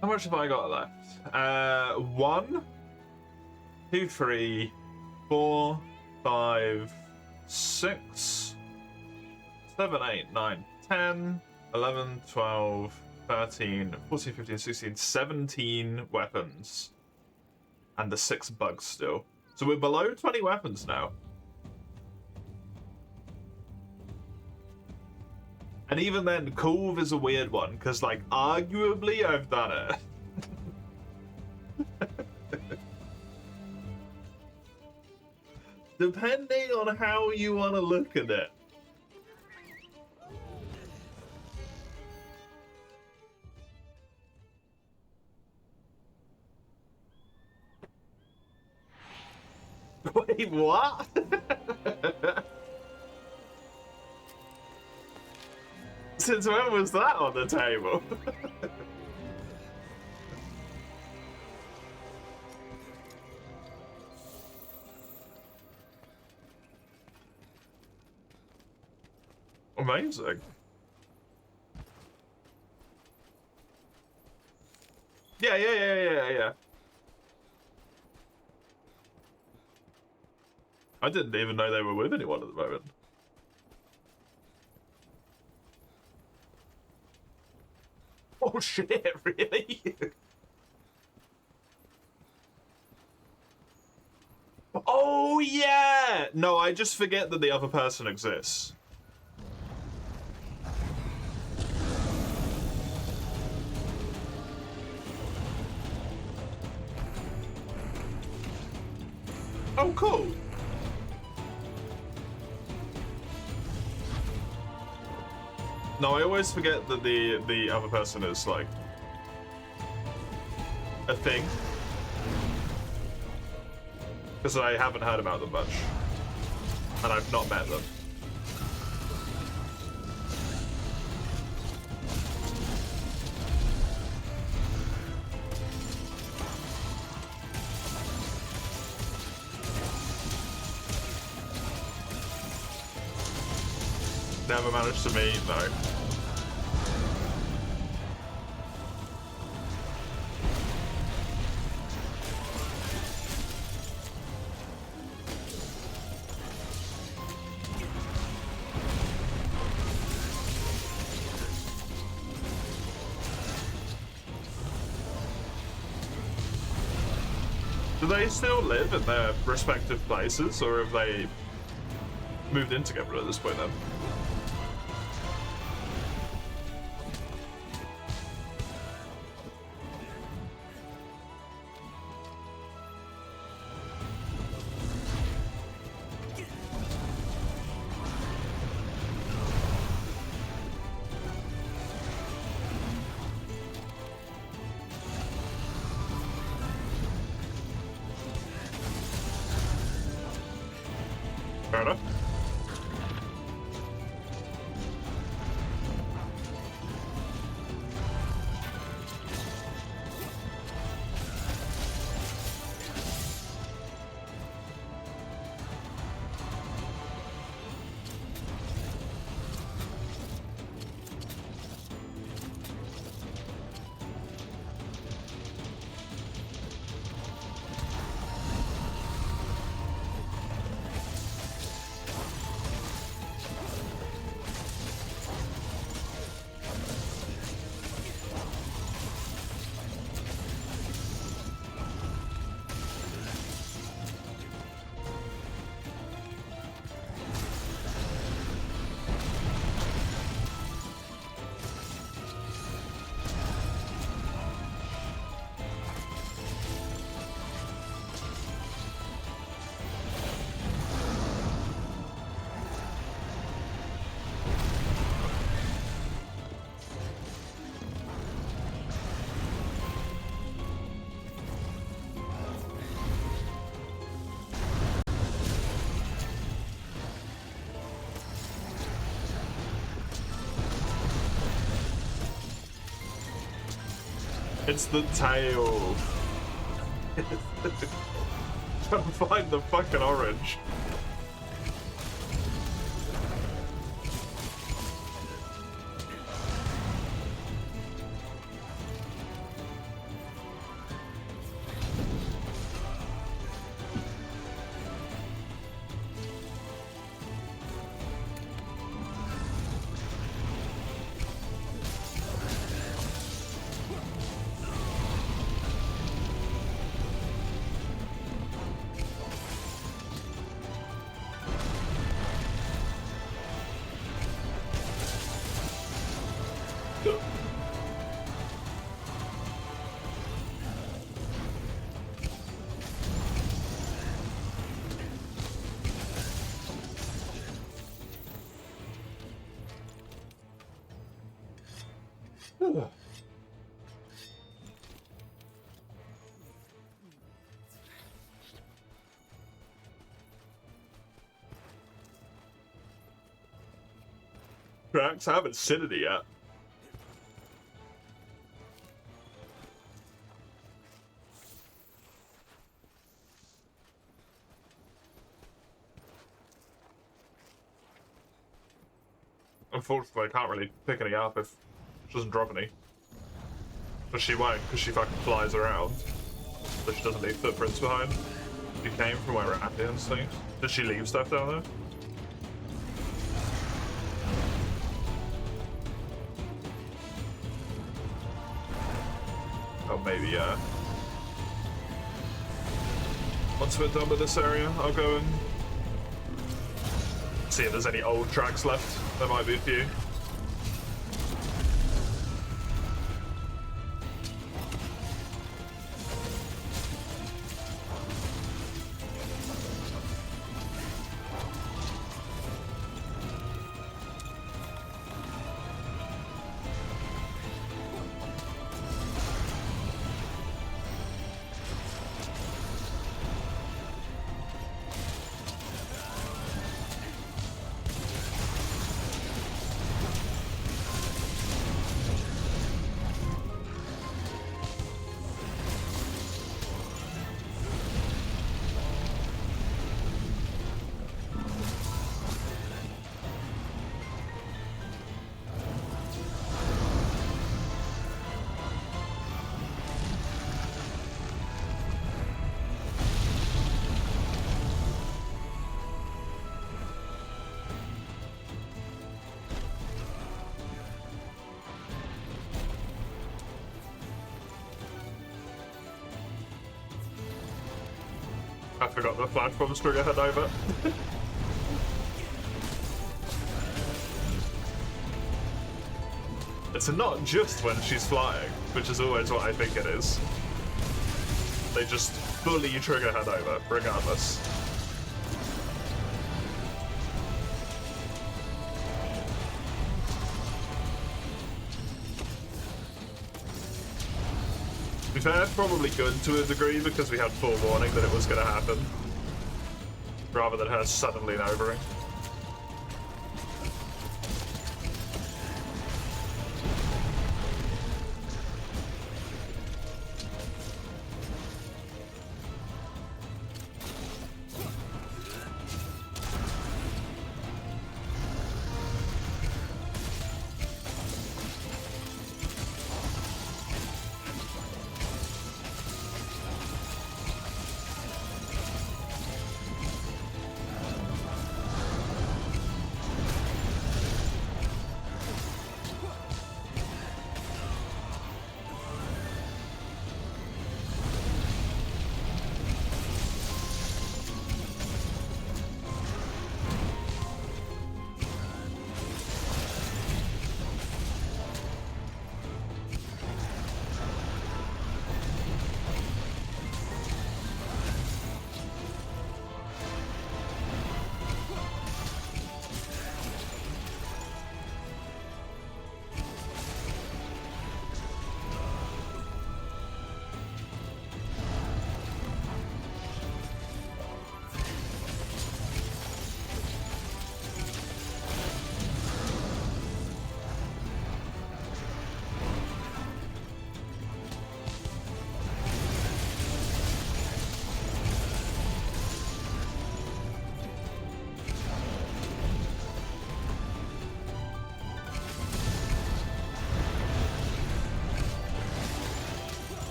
How much have I got left? 1, 2, 3, 4, 5, 6, 7, 8, 9, 10, 11, 12, 13, 14, 15, 16, 17 weapons. And the 6 bugs still. So we're below 20 weapons now. And even then, Kulve is a weird one, because, like, arguably I've done it. Depending on how you want to look at it. Wait, what? Since when was that on the table? Amazing. Yeah. I didn't even know they were with anyone at the moment. Oh shit, really? Oh yeah! No, I just forget that the other person exists. Oh, cool. No, I always forget that the other person is like a thing, because I haven't heard about them much, and I've not met them. Never managed to meet, no. Do they still live in their respective places, or have they moved in together at this point then? Fair enough. It's the tail. Trying to find the fucking orange. Drax, I haven't seen it yet. Unfortunately, I can't really pick any up if she doesn't drop any. But she won't, because she fucking flies around. So she doesn't leave footprints behind. She came from where Athians things. Did she leave stuff down there? Oh, maybe, yeah. Once we're done with this area, I'll go and see if there's any old tracks left. There might be a few. I forgot the flash bombs trigger head over. It's not just when she's flying, which is always what I think it is. They just fully trigger head over, regardless. To be fair, probably good to a degree because we had forewarning that it was going to happen, rather than her suddenly overing.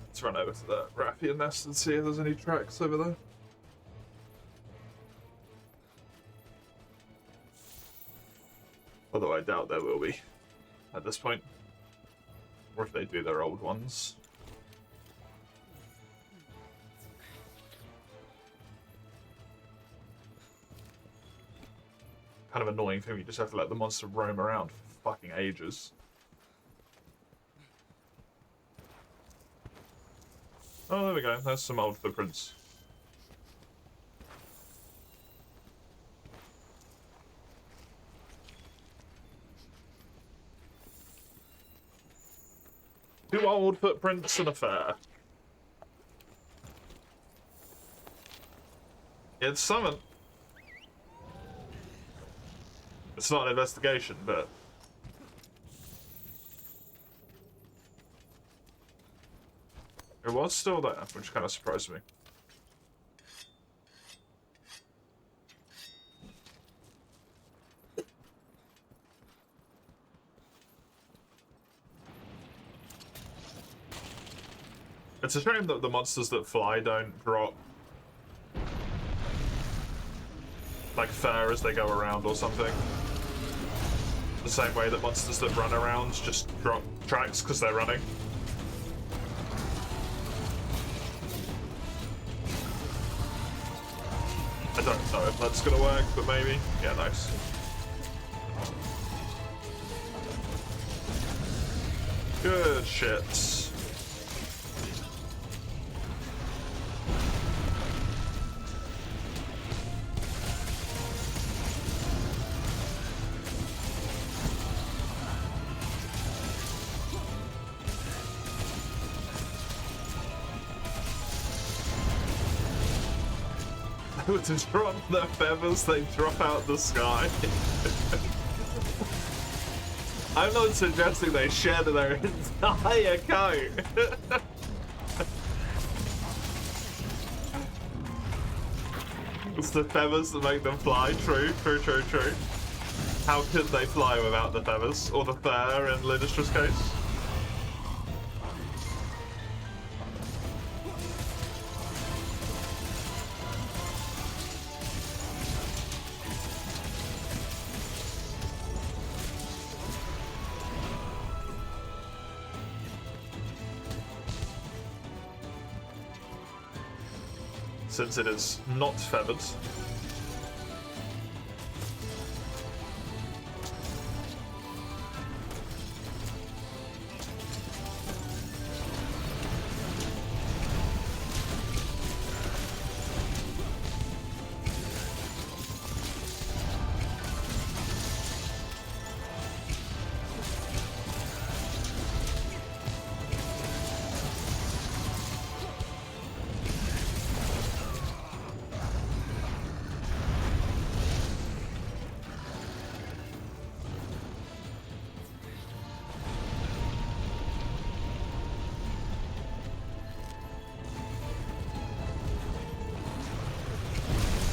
Let's run over to the Rathian nest and see if there's any tracks over there. Although I doubt there will be at this point. Or if they do, their old ones. Kind of annoying thing, you just have to let the monster roam around for fucking ages. Oh, there we go. There's some old footprints. Two old footprints and a fair. It's something. It's not an investigation, but... it was still there, which kind of surprised me. It's a shame that the monsters that fly don't drop like fur as they go around or something. The same way that monsters that run around just drop tracks because they're running. I don't know if that's gonna work, but maybe. Yeah, nice. Good shit. To drop their feathers, they drop out the sky. I'm not suggesting they shed their entire coat. It's the feathers that make them fly. True, true, true, true. How could they fly without the feathers? Or the fur in Lydistra's case? since it is not feathered.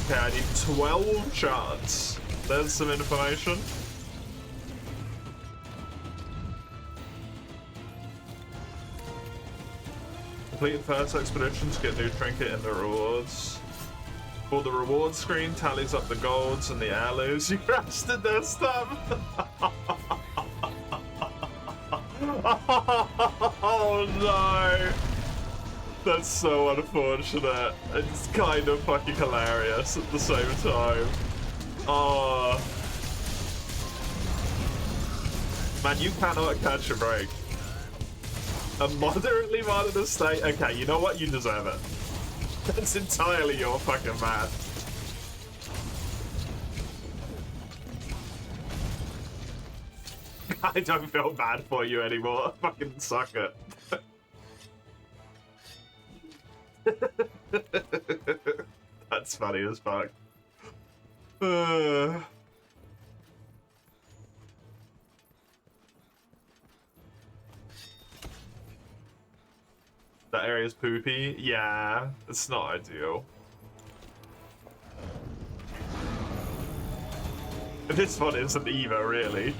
Okay, I need 12 shards. There's some information. Completed first expedition to get new trinket in the rewards. For the reward screen, tallies up the golds and the heirlooms you rested their stuff. Oh no! That's so unfortunate. It's kind of fucking hilarious at the same time. Oh. Man, you cannot catch a break. A moderately modded estate? Okay, you know what? You deserve it. That's entirely your fucking bad. I don't feel bad for you anymore. Fucking suck it. That's funny as fuck. That area's poopy? Yeah, it's not ideal. This one isn't either, really.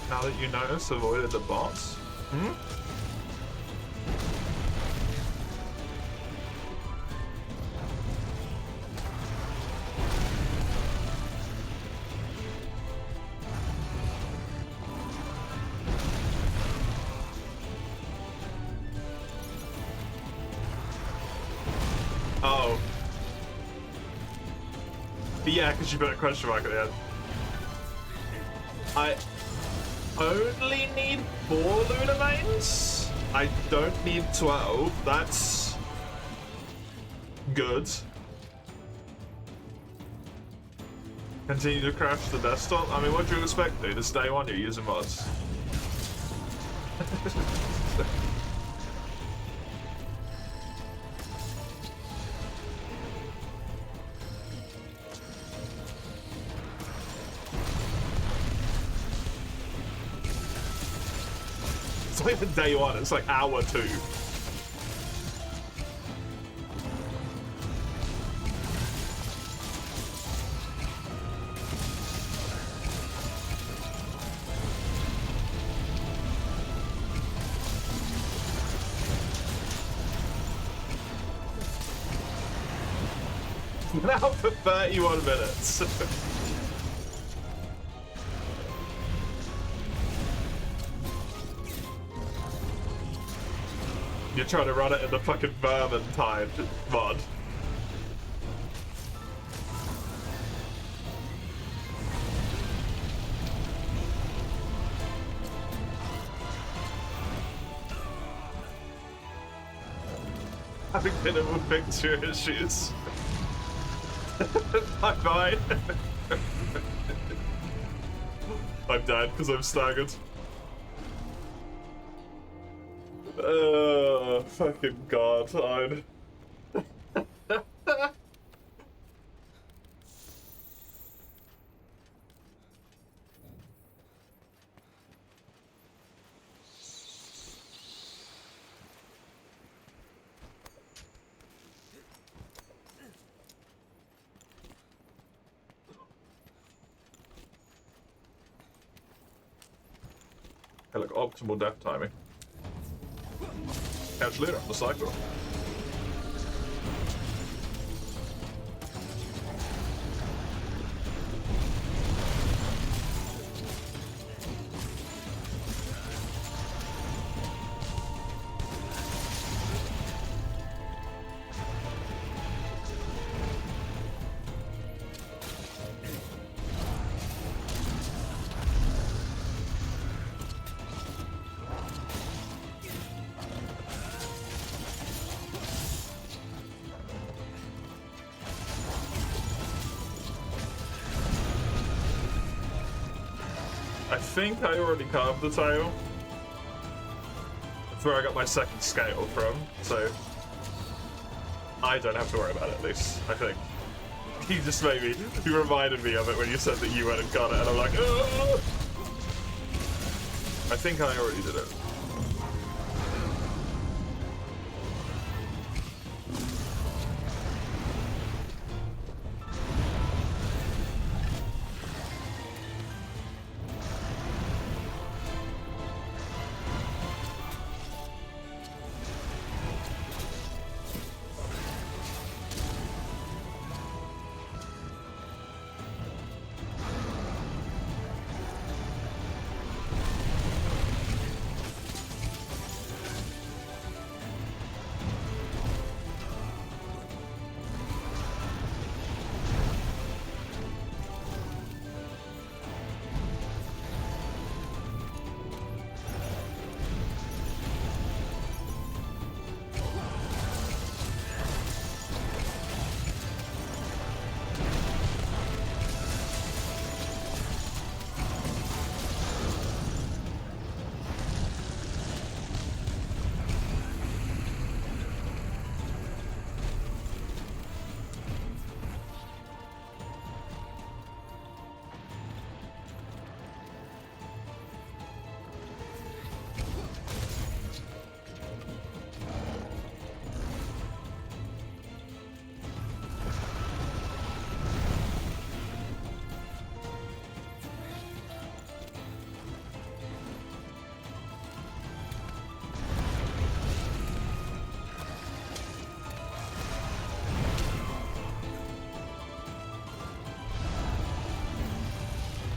Now that you notice, avoided the boss. Hmm? Oh. But yeah, because you put a question mark at the end. I only need 4 Lunar Veins. I don't need 12. That's good. Continue to crash the desktop. I mean, what do you expect, dude? It's day one, you're using mods. It's not even day one, it's like hour 2. Been out for 31 minutes. You're trying to run it in the fucking Vermintide mod. having minimal picture issues. Bye-bye. I'm dead because I'm staggered. Fucking god, I'm... Hey, look, optimal death timing. Catch later on the cycle. I think I already carved the tail. That's where I got my second scale from, so I don't have to worry about it, at least, I think. He just made me, he reminded me of it when you said that you went and got it, and I'm like, oh! I think I already did it.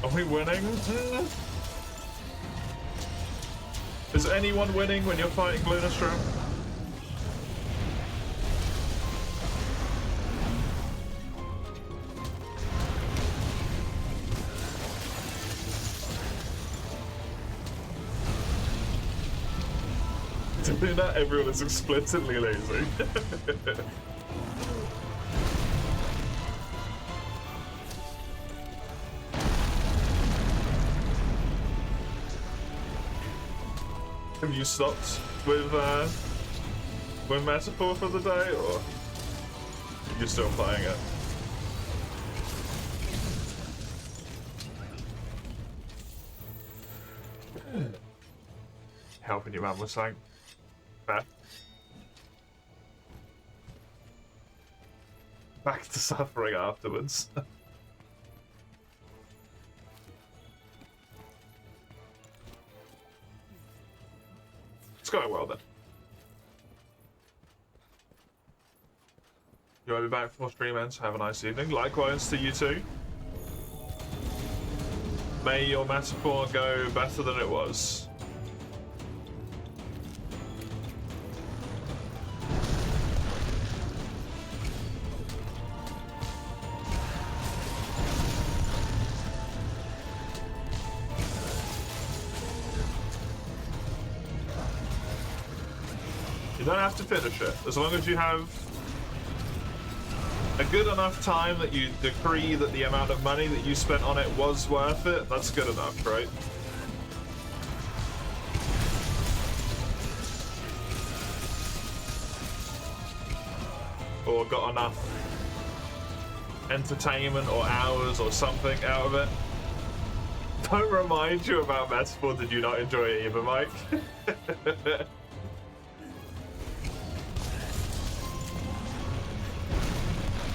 Are we winning? Is anyone winning when you're fighting Lunastrom? Not everyone is explicitly lazy. Have you stopped with Metaphor for the day, or you're still playing it? Helping your man with something. Fair. Back to suffering afterwards. It's going well then. You will be back for more stream ends. Have a nice evening. Likewise to you too. May your Metaphor go better than it was. You don't have to finish it. As long as you have a good enough time that you decree that the amount of money that you spent on it was worth it, that's good enough, right? Or got enough entertainment or hours or something out of it. Don't remind you about Metaphor. Did you not enjoy it either, Mike?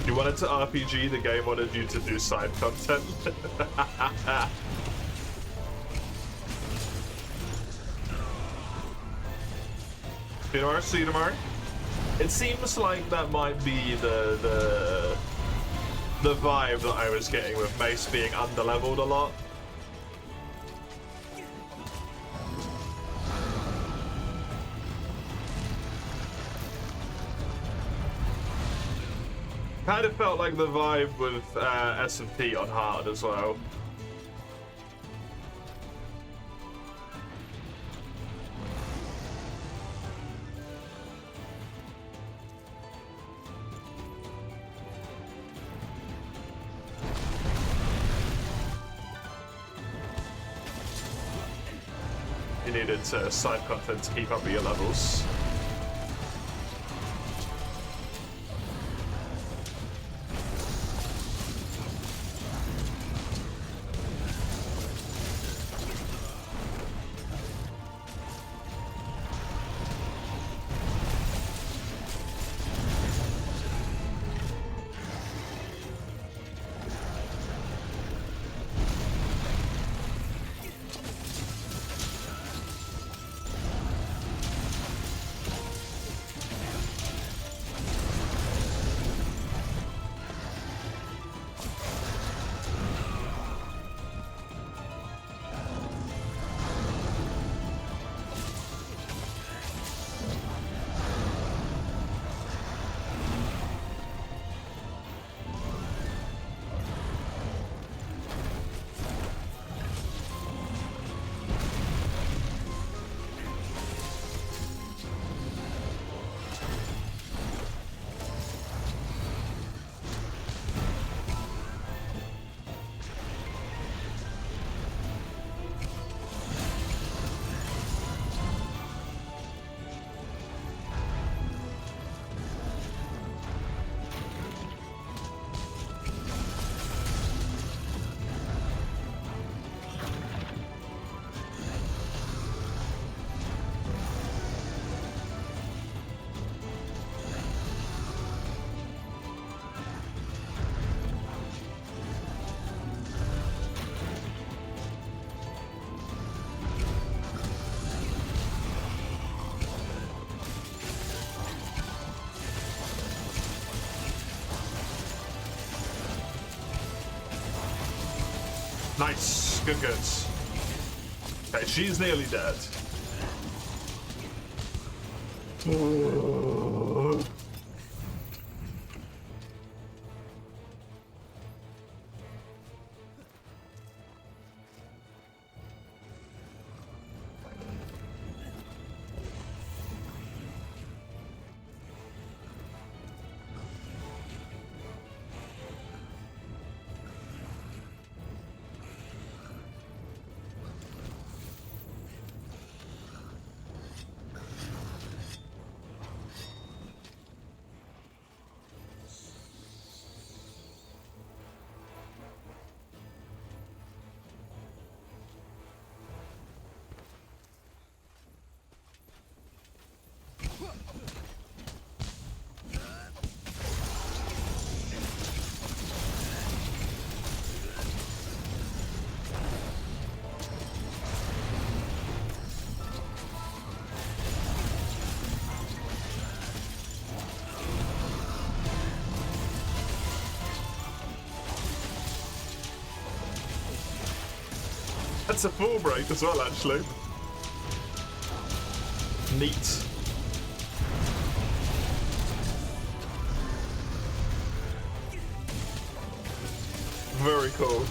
You wanted to RPG, the game wanted you to do side content. See you tomorrow. It seems like that might be the vibe that I was getting with Mace being underleveled a lot. Kind of felt like the vibe with S&P on hard as well. You needed side content to keep up with your levels. Nice. Good, good. Okay, she's nearly dead. That's a full break as well, actually. Neat. Very cool.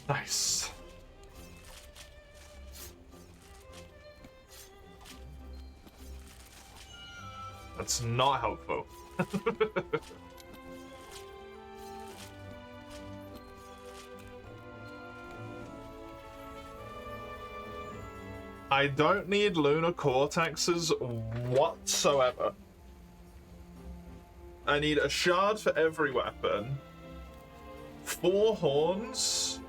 Nice. That's not helpful. I don't need lunar cortexes whatsoever. I need a shard for every weapon, 4 horns,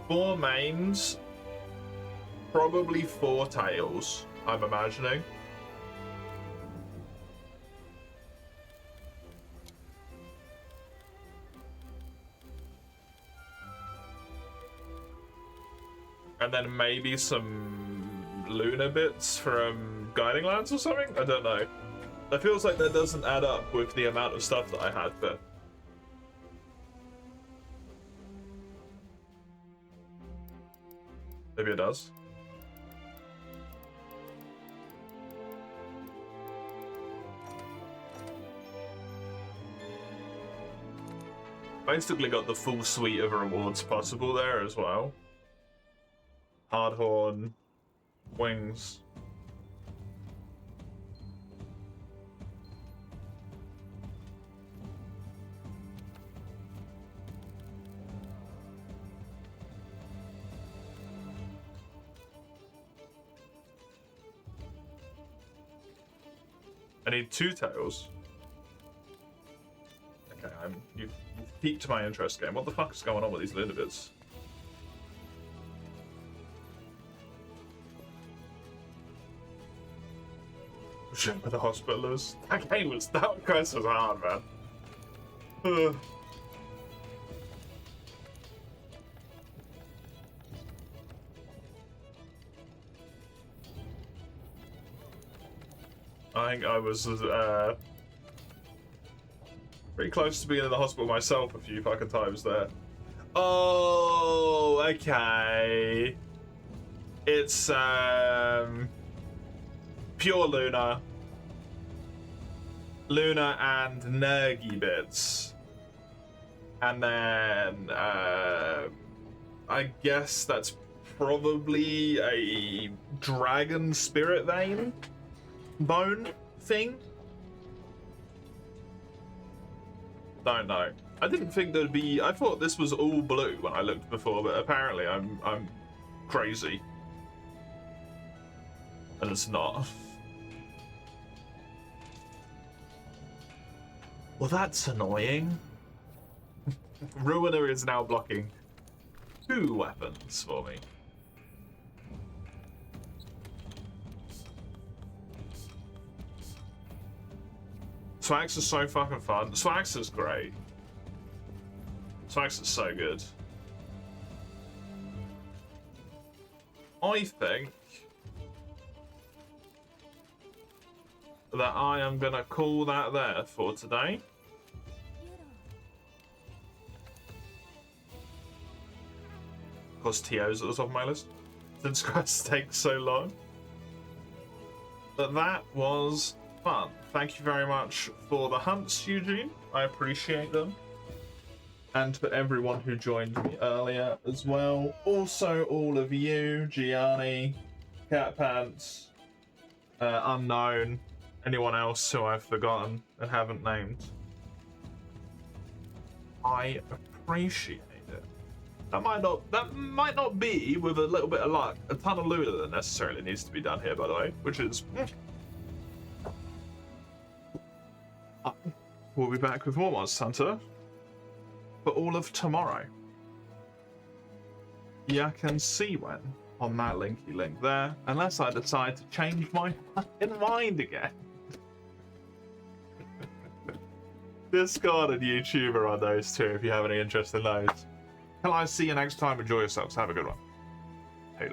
4 mains, probably 4 tails, I'm imagining. And then maybe some lunar bits from Guiding Lands or something? I don't know. It feels like that doesn't add up with the amount of stuff that I had there. Maybe it does. Basically got the full suite of rewards possible there as well. Hardhorn, wings. I need 2 tails. Okay, you've piqued my interest, game. What the fuck is going on with these lunar bits? Shit with the hospitalers. That quest was hard, man. I think I was pretty close to being in the hospital myself a few fucking times there. Oh, okay. It's pure Luna and Nergy bits, and then I guess that's probably a dragon spirit vein bone thing. Don't know. I didn't think there'd be. I thought this was all blue when I looked before, but apparently I'm crazy, and it's not. Well, that's annoying. Ruiner is now blocking 2 weapons for me. Swax is so fucking fun. Swax is great. Swax is so good. I think that I am gonna call that there for today. Of course, TO's at the top of my list, since quests take so long. But that was fun. Thank you very much for the hunts, Eugene. I appreciate them. And for everyone who joined me earlier as well. Also, all of you, Gianni, Cat Pants, Unknown, anyone else who I've forgotten and haven't named. I appreciate it. That might not be, with a little bit of luck, a ton of loot that necessarily needs to be done here, by the way, which is. We'll be back with more Monster Hunter for all of tomorrow. Yeah, I can see when on that linky link there, unless I decide to change my fucking mind again. Discord and YouTube are on those too if you have any interest in those. Till I see you next time, enjoy yourselves. Have a good one. Hey.